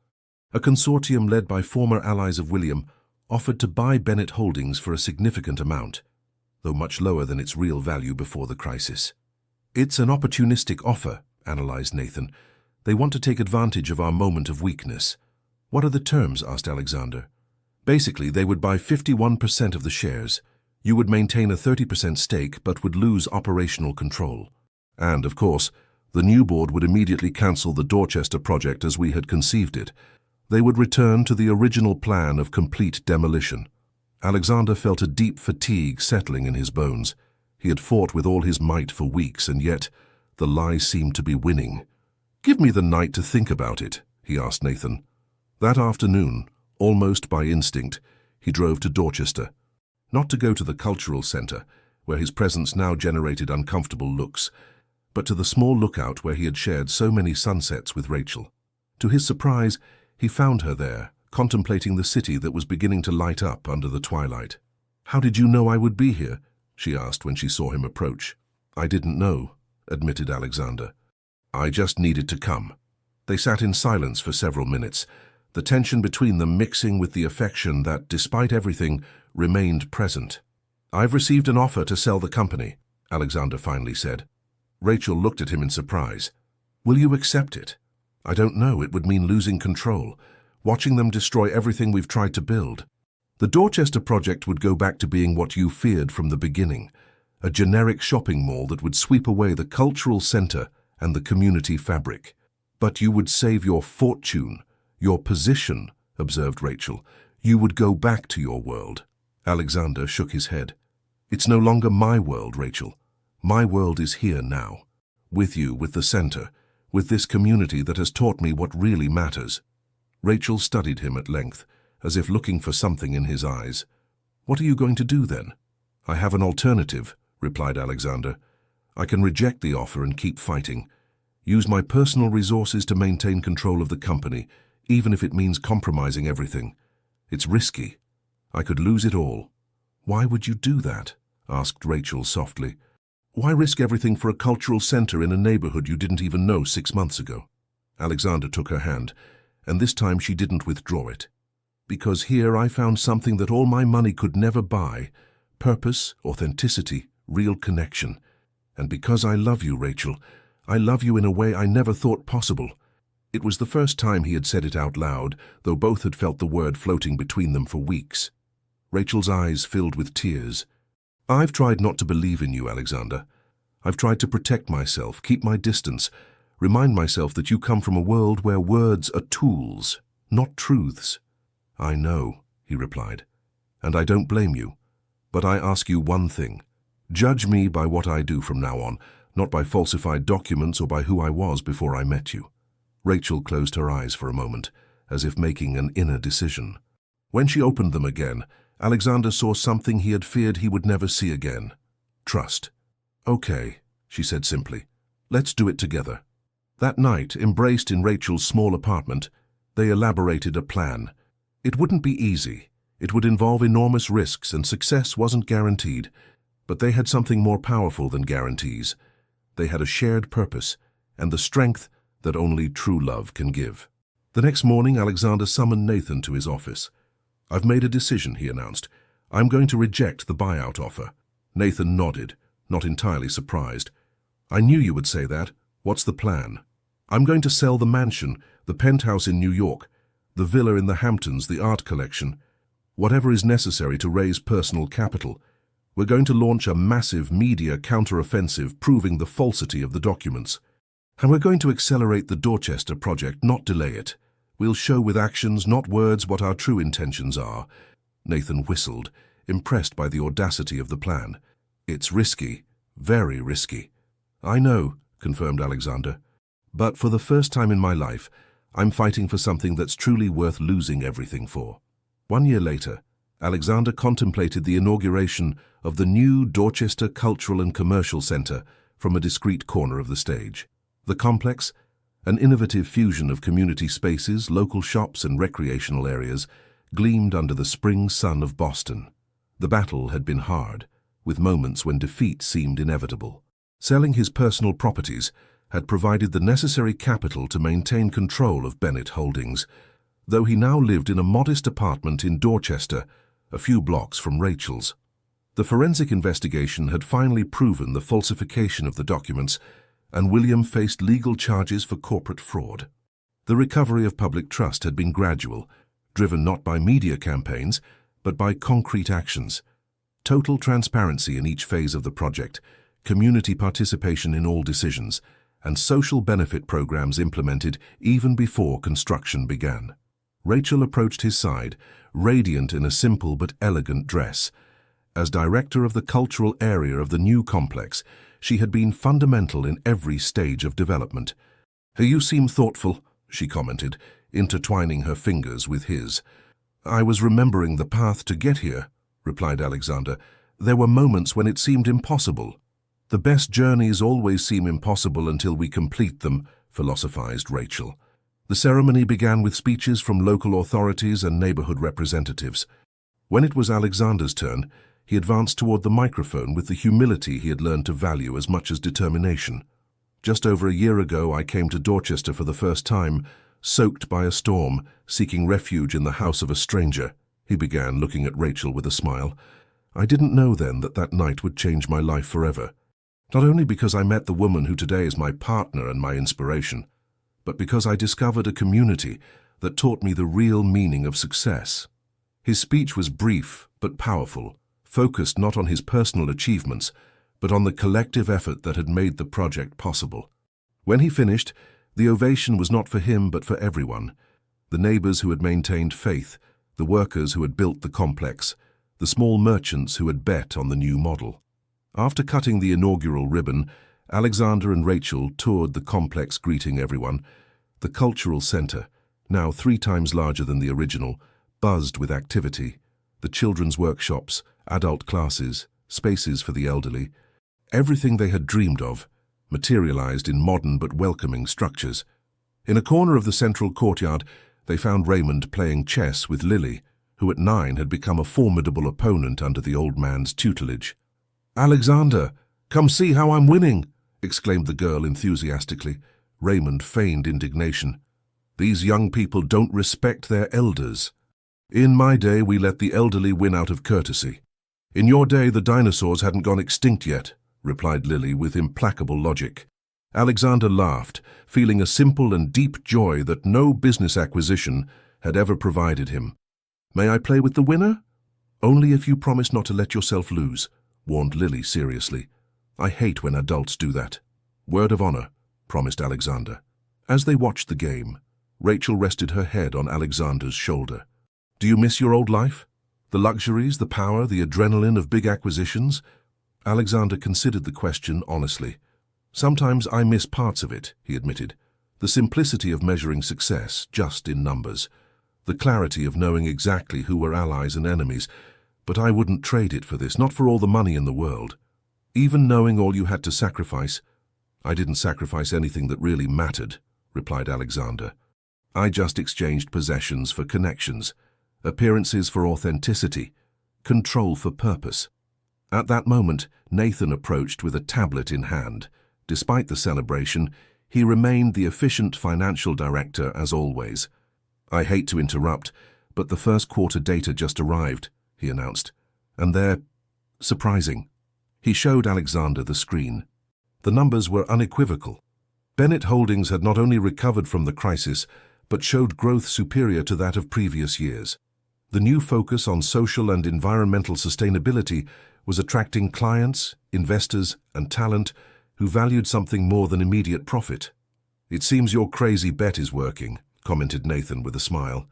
A consortium led by former allies of William offered to buy Bennett Holdings for a significant amount, though much lower than its real value before the crisis. "It's an opportunistic offer," analyzed Nathan. "They want to take advantage of our moment of weakness." "What are the terms?" asked Alexander. "Basically, they would buy 51% of the shares. You would maintain a 30% stake but would lose operational control. And, of course, the new board would immediately cancel the Dorchester project as we had conceived it. They would return to the original plan of complete demolition." Alexander felt a deep fatigue settling in his bones. He had fought with all his might for weeks, and yet the lie seemed to be winning. "Give me the night to think about it," he asked Nathan. That afternoon, almost by instinct, he drove to Dorchester. Not to go to the cultural center, where his presence now generated uncomfortable looks, but to the small lookout where he had shared so many sunsets with Rachel. To his surprise, he found her there, contemplating the city that was beginning to light up under the twilight. "How did you know I would be here?" she asked when she saw him approach. "I didn't know," admitted Alexander. "I just needed to come." They sat in silence for several minutes, the tension between them mixing with the affection that, despite everything, remained present. "I've received an offer to sell the company," Alexander finally said. Rachel looked at him in surprise. "Will you accept it?" "I don't know. It would mean losing control, watching them destroy everything we've tried to build. The Dorchester project would go back to being what you feared from the beginning, a generic shopping mall that would sweep away the cultural center and the community fabric. But you would save your fortune, your position," observed Rachel. "You would go back to your world." Alexander shook his head. "It's no longer my world, Rachel. My world is here now, with you, with the center, with this community that has taught me what really matters." Rachel studied him at length, as if looking for something in his eyes. "What are you going to do then?" "I have an alternative," replied Alexander. "I can reject the offer and keep fighting. Use my personal resources to maintain control of the company, even if it means compromising everything. It's risky. I could lose it all." "Why would you do that?" asked Rachel softly. "Why risk everything for a cultural center in a neighborhood you didn't even know 6 months ago?" Alexander took her hand, and this time she didn't withdraw it. "Because here I found something that all my money could never buy: purpose, authenticity, real connection. And because I love you, Rachel, I love you in a way I never thought possible." It was the first time he had said it out loud, though both had felt the word floating between them for weeks. Rachel's eyes filled with tears. "I've tried not to believe in you, Alexander. I've tried to protect myself, keep my distance, remind myself that you come from a world where words are tools, not truths." "I know," he replied, "and I don't blame you. But I ask you one thing. Judge me by what I do from now on, not by falsified documents or by who I was before I met you." Rachel closed her eyes for a moment, as if making an inner decision. When she opened them again, Alexander saw something he had feared he would never see again: trust. "Okay," she said simply. "Let's do it together." That night, embraced in Rachel's small apartment, they elaborated a plan. It wouldn't be easy. It would involve enormous risks, and success wasn't guaranteed. But they had something more powerful than guarantees. They had a shared purpose, and the strength that only true love can give. The next morning, Alexander summoned Nathan to his office. "I've made a decision," he announced. "I'm going to reject the buyout offer." Nathan nodded, not entirely surprised. "I knew you would say that. What's the plan?" "I'm going to sell the mansion, the penthouse in New York, the villa in the Hamptons, the art collection. Whatever is necessary to raise personal capital. We're going to launch a massive media counter-offensive proving the falsity of the documents. And we're going to accelerate the Dorchester project, not delay it. We'll show with actions, not words, what our true intentions are." Nathan whistled, impressed by the audacity of the plan. "It's risky, very risky." "I know," confirmed Alexander. "But for the first time in my life, I'm fighting for something that's truly worth losing everything for." 1 year later, Alexander contemplated the inauguration of the new Dorchester Cultural and Commercial Center from a discreet corner of the stage. The complex, an innovative fusion of community spaces, local shops and recreational areas, gleamed under the spring sun of Boston. The battle had been hard, with moments when defeat seemed inevitable. Selling his personal properties had provided the necessary capital to maintain control of Bennett Holdings, though he now lived in a modest apartment in Dorchester, a few blocks from Rachel's. The forensic investigation had finally proven the falsification of the documents, and William faced legal charges for corporate fraud. The recovery of public trust had been gradual, driven not by media campaigns, but by concrete actions. Total transparency in each phase of the project, community participation in all decisions, and social benefit programs implemented even before construction began. Rachel approached his side, radiant in a simple but elegant dress. As director of the cultural area of the new complex, she had been fundamental in every stage of development. "You seem thoughtful," she commented, intertwining her fingers with his. "I was remembering the path to get here," replied Alexander. "There were moments when it seemed impossible." "The best journeys always seem impossible until we complete them," philosophized Rachel. The ceremony began with speeches from local authorities and neighborhood representatives. When it was Alexander's turn, he advanced toward the microphone with the humility he had learned to value as much as determination. "Just over a year ago, I came to Dorchester for the first time, soaked by a storm, seeking refuge in the house of a stranger," he began, looking at Rachel with a smile. "I didn't know then that that night would change my life forever. Not only because I met the woman who today is my partner and my inspiration, but because I discovered a community that taught me the real meaning of success." His speech was brief but powerful, focused not on his personal achievements, but on the collective effort that had made the project possible. When he finished, the ovation was not for him but for everyone: the neighbors who had maintained faith, the workers who had built the complex, the small merchants who had bet on the new model. After cutting the inaugural ribbon, Alexander and Rachel toured the complex, greeting everyone. The cultural center, now 3 times larger than the original, buzzed with activity. The children's workshops, adult classes, spaces for the elderly. Everything they had dreamed of, materialized in modern but welcoming structures. In a corner of the central courtyard, they found Raymond playing chess with Lily, who at 9 had become a formidable opponent under the old man's tutelage. "Alexander, come see how I'm winning!" exclaimed the girl enthusiastically. Raymond feigned indignation. "These young people don't respect their elders. In my day, we let the elderly win out of courtesy. In your day, the dinosaurs hadn't gone extinct yet," replied Lily with implacable logic. Alexander laughed, feeling a simple and deep joy that no business acquisition had ever provided him. "May I play with the winner?" "Only if you promise not to let yourself lose," warned Lily seriously. "I hate when adults do that." "Word of honor," promised Alexander. As they watched the game, Rachel rested her head on Alexander's shoulder. "Do you miss your old life? The luxuries, the power, the adrenaline of big acquisitions?" Alexander considered the question honestly. "Sometimes I miss parts of it," he admitted. "The simplicity of measuring success just in numbers. The clarity of knowing exactly who were allies and enemies. But I wouldn't trade it for this, not for all the money in the world. Even knowing all you had to sacrifice." "I didn't sacrifice anything that really mattered," replied Alexander. "I just exchanged possessions for connections, appearances for authenticity, control for purpose." At that moment, Nathan approached with a tablet in hand. Despite the celebration, he remained the efficient financial director as always. "I hate to interrupt, but the first quarter data just arrived," he announced. "And they're surprising." He showed Alexander the screen. The numbers were unequivocal. Bennett Holdings had not only recovered from the crisis, but showed growth superior to that of previous years. The new focus on social and environmental sustainability was attracting clients, investors, and talent who valued something more than immediate profit. "It seems your crazy bet is working," commented Nathan with a smile.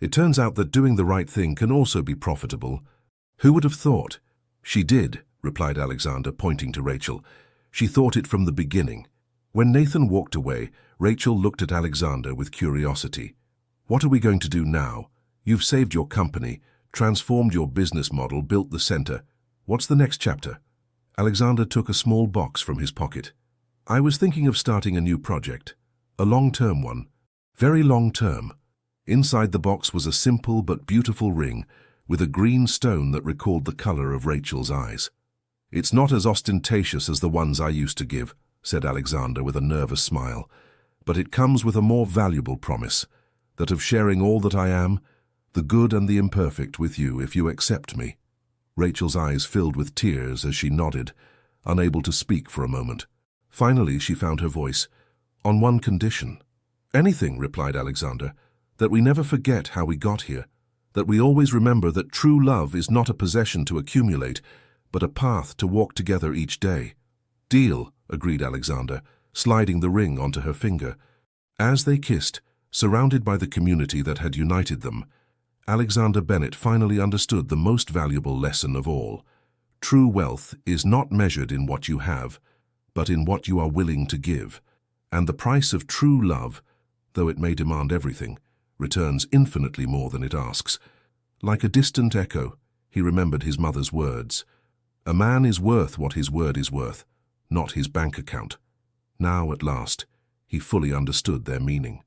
"It turns out that doing the right thing can also be profitable." "Who would have thought?" "She did," replied Alexander, pointing to Rachel. "She thought it from the beginning." When Nathan walked away, Rachel looked at Alexander with curiosity. "What are we going to do now? You've saved your company, transformed your business model, built the center. What's the next chapter?" Alexander took a small box from his pocket. "I was thinking of starting a new project, a long-term one, very long-term." Inside the box was a simple but beautiful ring with a green stone that recalled the color of Rachel's eyes. "It's not as ostentatious as the ones I used to give," said Alexander with a nervous smile, "but it comes with a more valuable promise, that of sharing all that I am, the good and the imperfect, with you if you accept me." Rachel's eyes filled with tears as she nodded, unable to speak for a moment. Finally, she found her voice. "On one condition." "Anything," replied Alexander. "That we never forget how we got here. That we always remember that true love is not a possession to accumulate, but a path to walk together each day." "Deal," agreed Alexander, sliding the ring onto her finger. As they kissed, surrounded by the community that had united them, Alexander Bennett finally understood the most valuable lesson of all. True wealth is not measured in what you have, but in what you are willing to give. And the price of true love, though it may demand everything, returns infinitely more than it asks. Like a distant echo, he remembered his mother's words. "A man is worth what his word is worth, not his bank account." Now, at last, he fully understood their meaning.